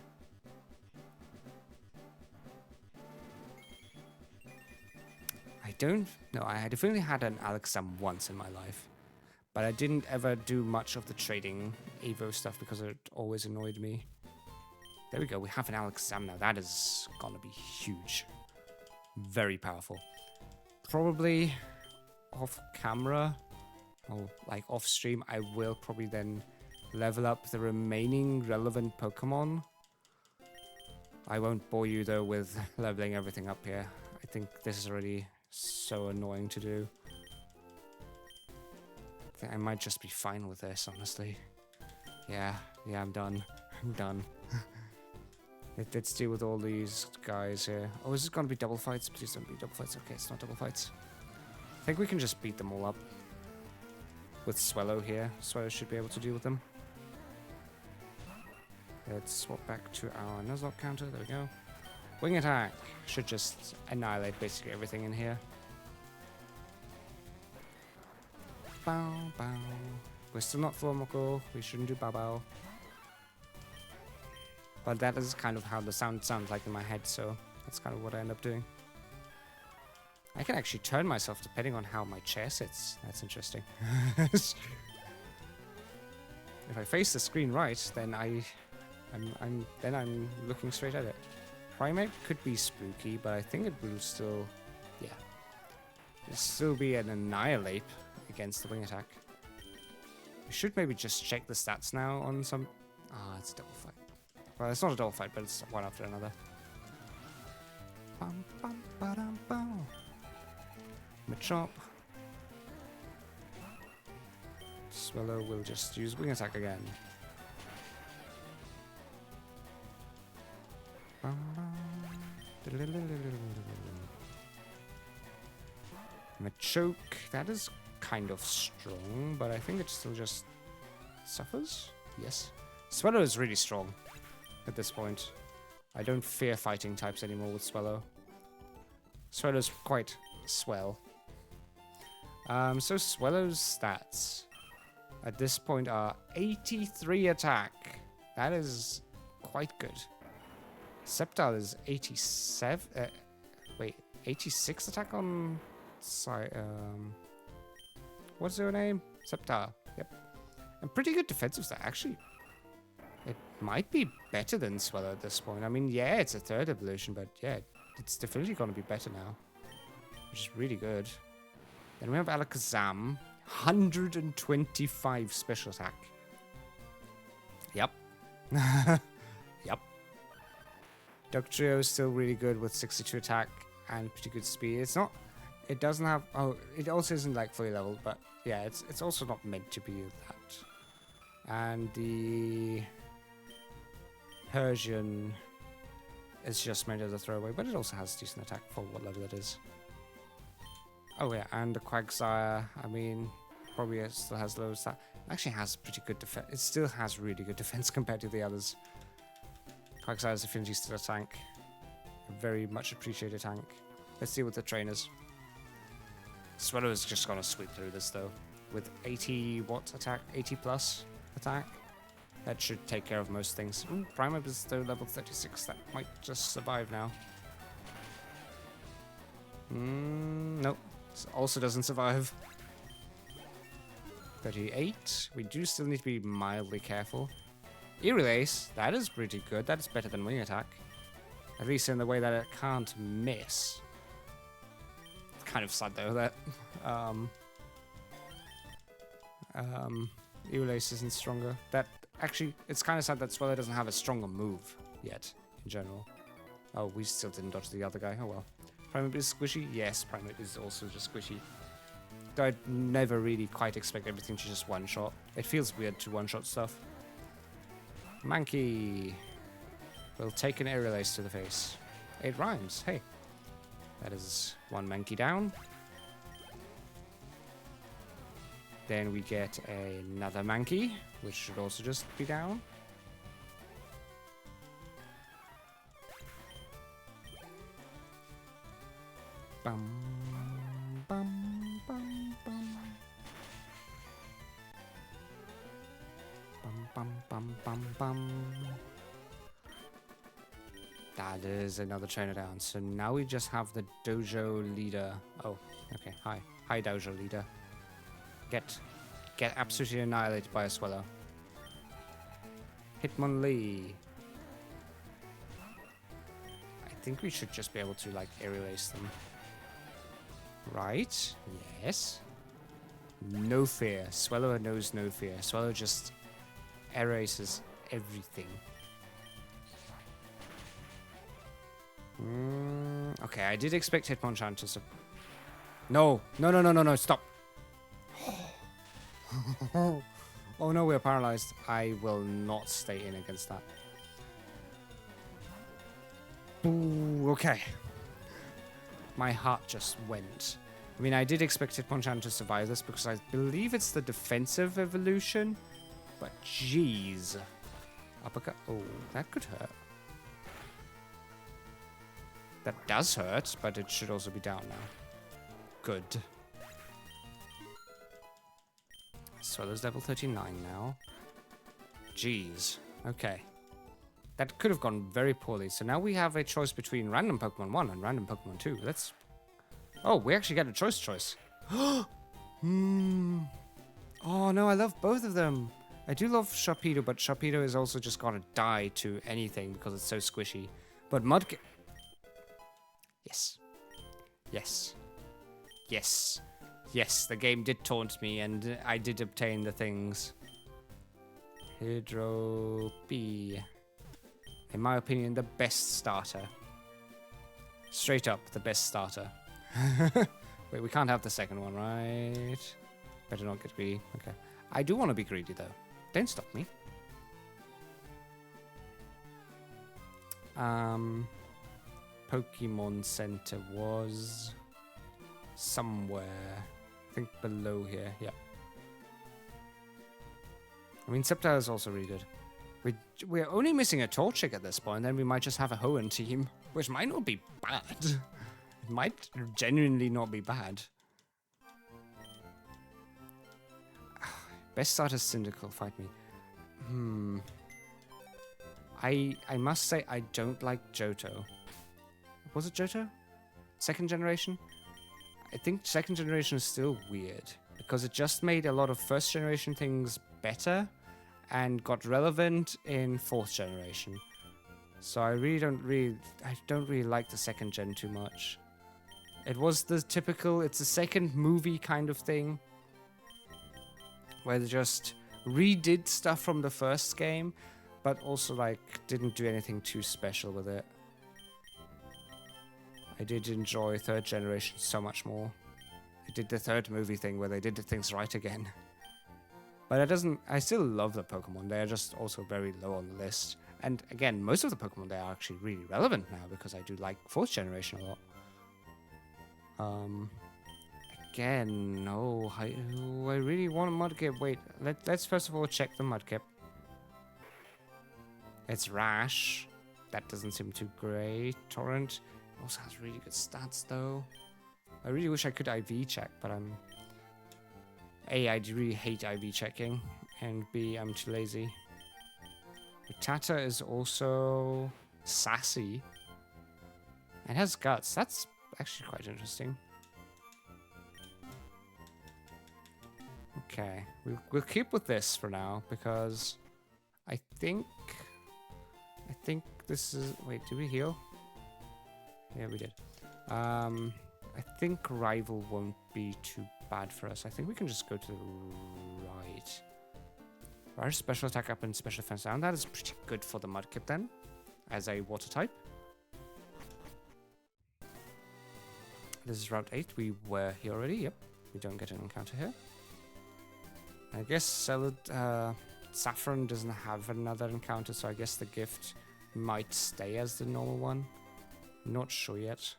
I don't know. I definitely had an Alexam once in my life. But I didn't ever do much of the trading Evo stuff because it always annoyed me. There we go, we have an Alexam now. That is gonna be huge. Very powerful. Probably off camera, or like off stream, I will probably then level up the remaining relevant Pokemon. I won't bore you though with leveling everything up here. I think this is already so annoying to do. I think I might just be fine with this, honestly. Yeah, I'm done. I'm done. Let's deal with all these guys here. Oh, is this gonna be double fights? Please don't be double fights. Okay, it's not double fights. I think we can just beat them all up. With Swellow here. Swellow should be able to deal with them. Let's swap back to our Nuzlocke counter. There we go. Wing attack. Should just annihilate basically everything in here. Bow, bow. We're still not Flormoco. We shouldn't do bow bow. But that is kind of how the sound sounds like in my head, so that's kind of what I end up doing. I can actually turn myself depending on how my chair sits. That's interesting. If I face the screen right, then I'm looking straight at it. Primate could be spooky, but I think it will still, yeah, it'll still be an annihilate against the wing attack. We should maybe just check the stats now on some. Ah, it's a double fight. Well, it's not a double fight, but it's one after another. Bum, bum, ba-dum, bum. Machop. Swallow will just use wing attack again. Machoke, that is kind of strong, but I think it still just suffers. Yes. Swallow is really strong at this point. I don't fear fighting types anymore with Swallow. Swallow's quite swell. So Swallow's stats at this point are 83 attack. That is quite good. Sceptile is 87. 86 attack on. What's her name? Sceptile. Yep. And pretty good defensive stat. Actually, it might be better than Swallow at this point. I mean, yeah, it's a third evolution, but yeah, it's definitely going to be better now, which is really good. Then we have Alakazam, 125 special attack. Yep. Yep. Dugtrio is still really good with 62 attack and pretty good speed. It's not. It doesn't have. Oh, it also isn't like fully leveled, but yeah, it's also not meant to be that. And the Persian is just made as a throwaway, but it also has decent attack for what level it is. Oh yeah, and the Quagsire, I mean, probably it still has low stat. Actually has pretty good defense. It still has really good defense compared to the others. Quagsire's Affinity is still a tank. A very much appreciated tank. Let's see what the trainers. Swallow is just gonna sweep through this though. With 80 what attack? 80 plus attack. That should take care of most things. Ooh, Primeape is still level 36. That might just survive now. Nope. Also doesn't survive. 38. We do still need to be mildly careful. Erelace, that is pretty good. That is better than wing attack. At least in the way that it can't miss. It's kind of sad though that Erelace isn't stronger. That actually, it's kind of sad that Swallow doesn't have a stronger move yet in general. Oh, we still didn't dodge the other guy. Oh well. Primeape is squishy? Yes, Primeape is also just squishy. Though I'd never really quite expect everything to just one-shot. It feels weird to one-shot stuff. Mankey will take an Erelace to the face. It rhymes. Hey. That is one Mankey down. Then we get another Mankey, which should also just be down. Bum, bum, bum, bum. Bum, bum, bum, bum, bum. That is another trainer down. So now we just have the dojo leader. Oh, okay. Hi. Hi, dojo leader. Get absolutely annihilated by a Swallow. Hitmonlee. I think we should just be able to, like, Erelace them. Right. Yes. No fear. Swallow knows no fear. Swallow just erases everything. Okay, I did expect Hitmonchan to... No, stop. Oh no, we're paralyzed. I will not stay in against that. Ooh, okay. My heart just went. I mean, I did expect Hitmonchan to survive this because I believe it's the defensive evolution. But jeez. Uppercut. Oh, that could hurt. That does hurt, but it should also be down now. Good. Swallow's level 39 now. Jeez. Okay. That could have gone very poorly. So now we have a choice between random Pokemon 1 and random Pokemon 2. Let's... Oh, we actually get a choice. Oh, no, I love both of them. I do love Sharpedo, but Sharpedo is also just gonna die to anything because it's so squishy. But Mudkip... Yes. Yes. Yes. Yes, the game did taunt me, and I did obtain the things. Hydropea. In my opinion, the best starter. Straight up, the best starter. Wait, we can't have the second one, right? Better not get greedy. Okay. I do want to be greedy, though. Don't stop me. Pokemon Center was somewhere. I think below here. Yeah. I mean, Sceptile is also really good. We're only missing a Torchic at this point, then we might just have a Hoenn team, which might not be bad. It might genuinely not be bad. Best starter Cyndaquil, fight me. I must say I don't like Johto. Was it Johto? Second generation? I think second generation is still weird because it just made a lot of first generation things better and got relevant in fourth generation. So I don't really like the second gen too much. It was the typical, it's a second movie kind of thing where they just redid stuff from the first game, but also like didn't do anything too special with it. I did enjoy third generation so much more. They did the third movie thing where they did the things right again. But I still love the Pokemon. They're just also very low on the list. And again, most of the Pokemon there are actually really relevant now because I do like fourth generation a lot. Again, no, I really want a Mudkip. Wait, let's first of all check the Mudkip. It's Rash. That doesn't seem too great. Torrent also has really good stats though. I really wish I could IV check, but A, I really hate IV checking, and B, I'm too lazy. Tata is also sassy and has guts. That's actually quite interesting. Okay, we'll keep with this for now because I think this is. Wait, did we heal? Yeah, we did. I think Rival won't be too bad for us. I think we can just go to the right. Our special attack up and special defense down. That is pretty good for the Mudkip then, as a water type. This is Route 8. We were here already. Yep. We don't get an encounter here. I guess Saffron doesn't have another encounter, so I guess the gift might stay as the normal one. Not sure yet.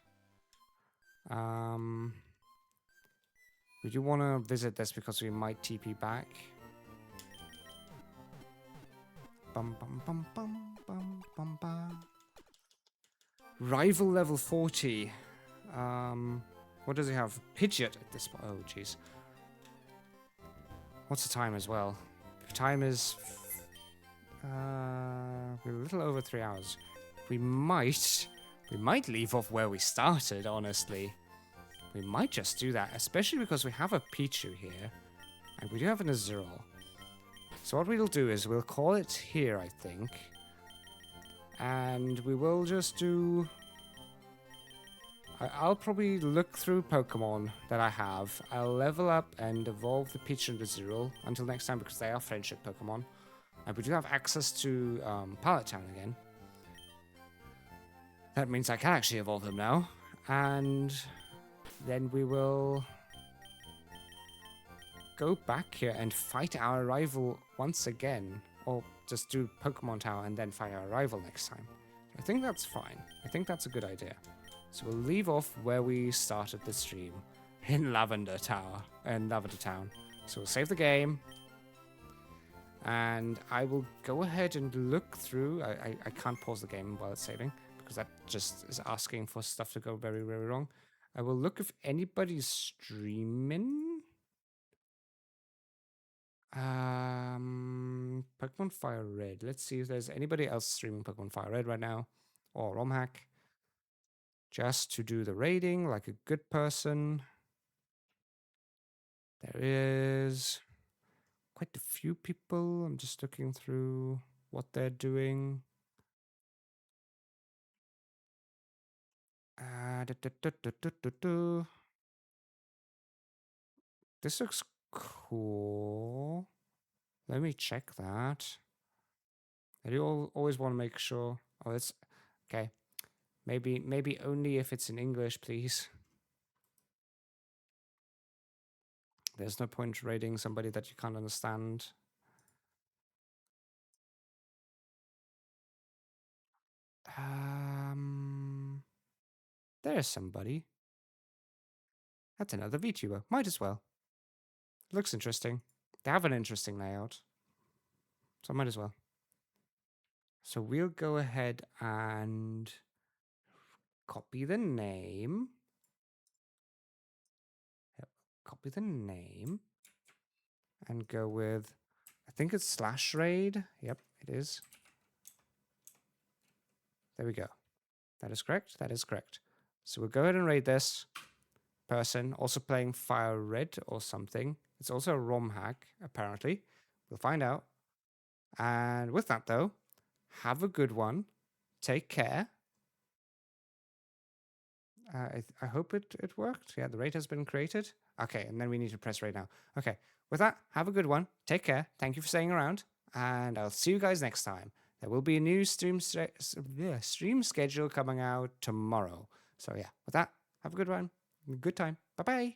We do want to visit this because we might TP back. Bum bum bum bum bum bum bum. Rival level 40. What does he have? Pidgeot at this point. Oh, jeez. What's the time as well? The time is we're a little over 3 hours. We might leave off where we started, honestly. We might just do that, especially because we have a Pichu here, and we do have an Azurill. So what we'll do is we'll call it here, I think, and we will just do... I'll probably look through Pokemon that I have. I'll level up and evolve the Pichu and the Azurill until next time because they are friendship Pokemon. And we do have access to Pallet Town again. That means I can actually evolve them now. And then we will go back here and fight our rival once again. Or just do Pokemon Tower and then fight our rival next time. I think that's fine. I think that's a good idea. So we'll leave off where we started the stream. In Lavender Town. So we'll save the game. And I will go ahead and look through. I can't pause the game while it's saving, because that just is asking for stuff to go very, very wrong. I will look if anybody's streaming. Pokemon FireRed. Let's see if there's anybody else streaming Pokemon FireRed right now. Or RomHack. Just to do the raiding like a good person. There is quite a few people. I'm just looking through what they're doing. This looks cool. Let me check that. I do always want to make sure. Oh, it's okay. Maybe only if it's in English, please. There's no point raiding somebody that you can't understand. There's somebody. That's another VTuber. Might as well. Looks interesting. They have an interesting layout. So might as well. So we'll go ahead and copy the name. Yep. Copy the name. And go with, I think it's /raid. Yep, it is. There we go. That is correct. That is correct. So we'll go ahead and raid this person. Also playing FireRed or something. It's also a ROM hack, apparently. We'll find out. And with that, though, have a good one. Take care. I hope it worked. Yeah, the raid has been created. Okay, and then we need to press raid now. Okay, with that, have a good one. Take care. Thank you for staying around. And I'll see you guys next time. There will be a new stream schedule coming out tomorrow. So yeah, with that, have a good one. Good time. Bye-bye.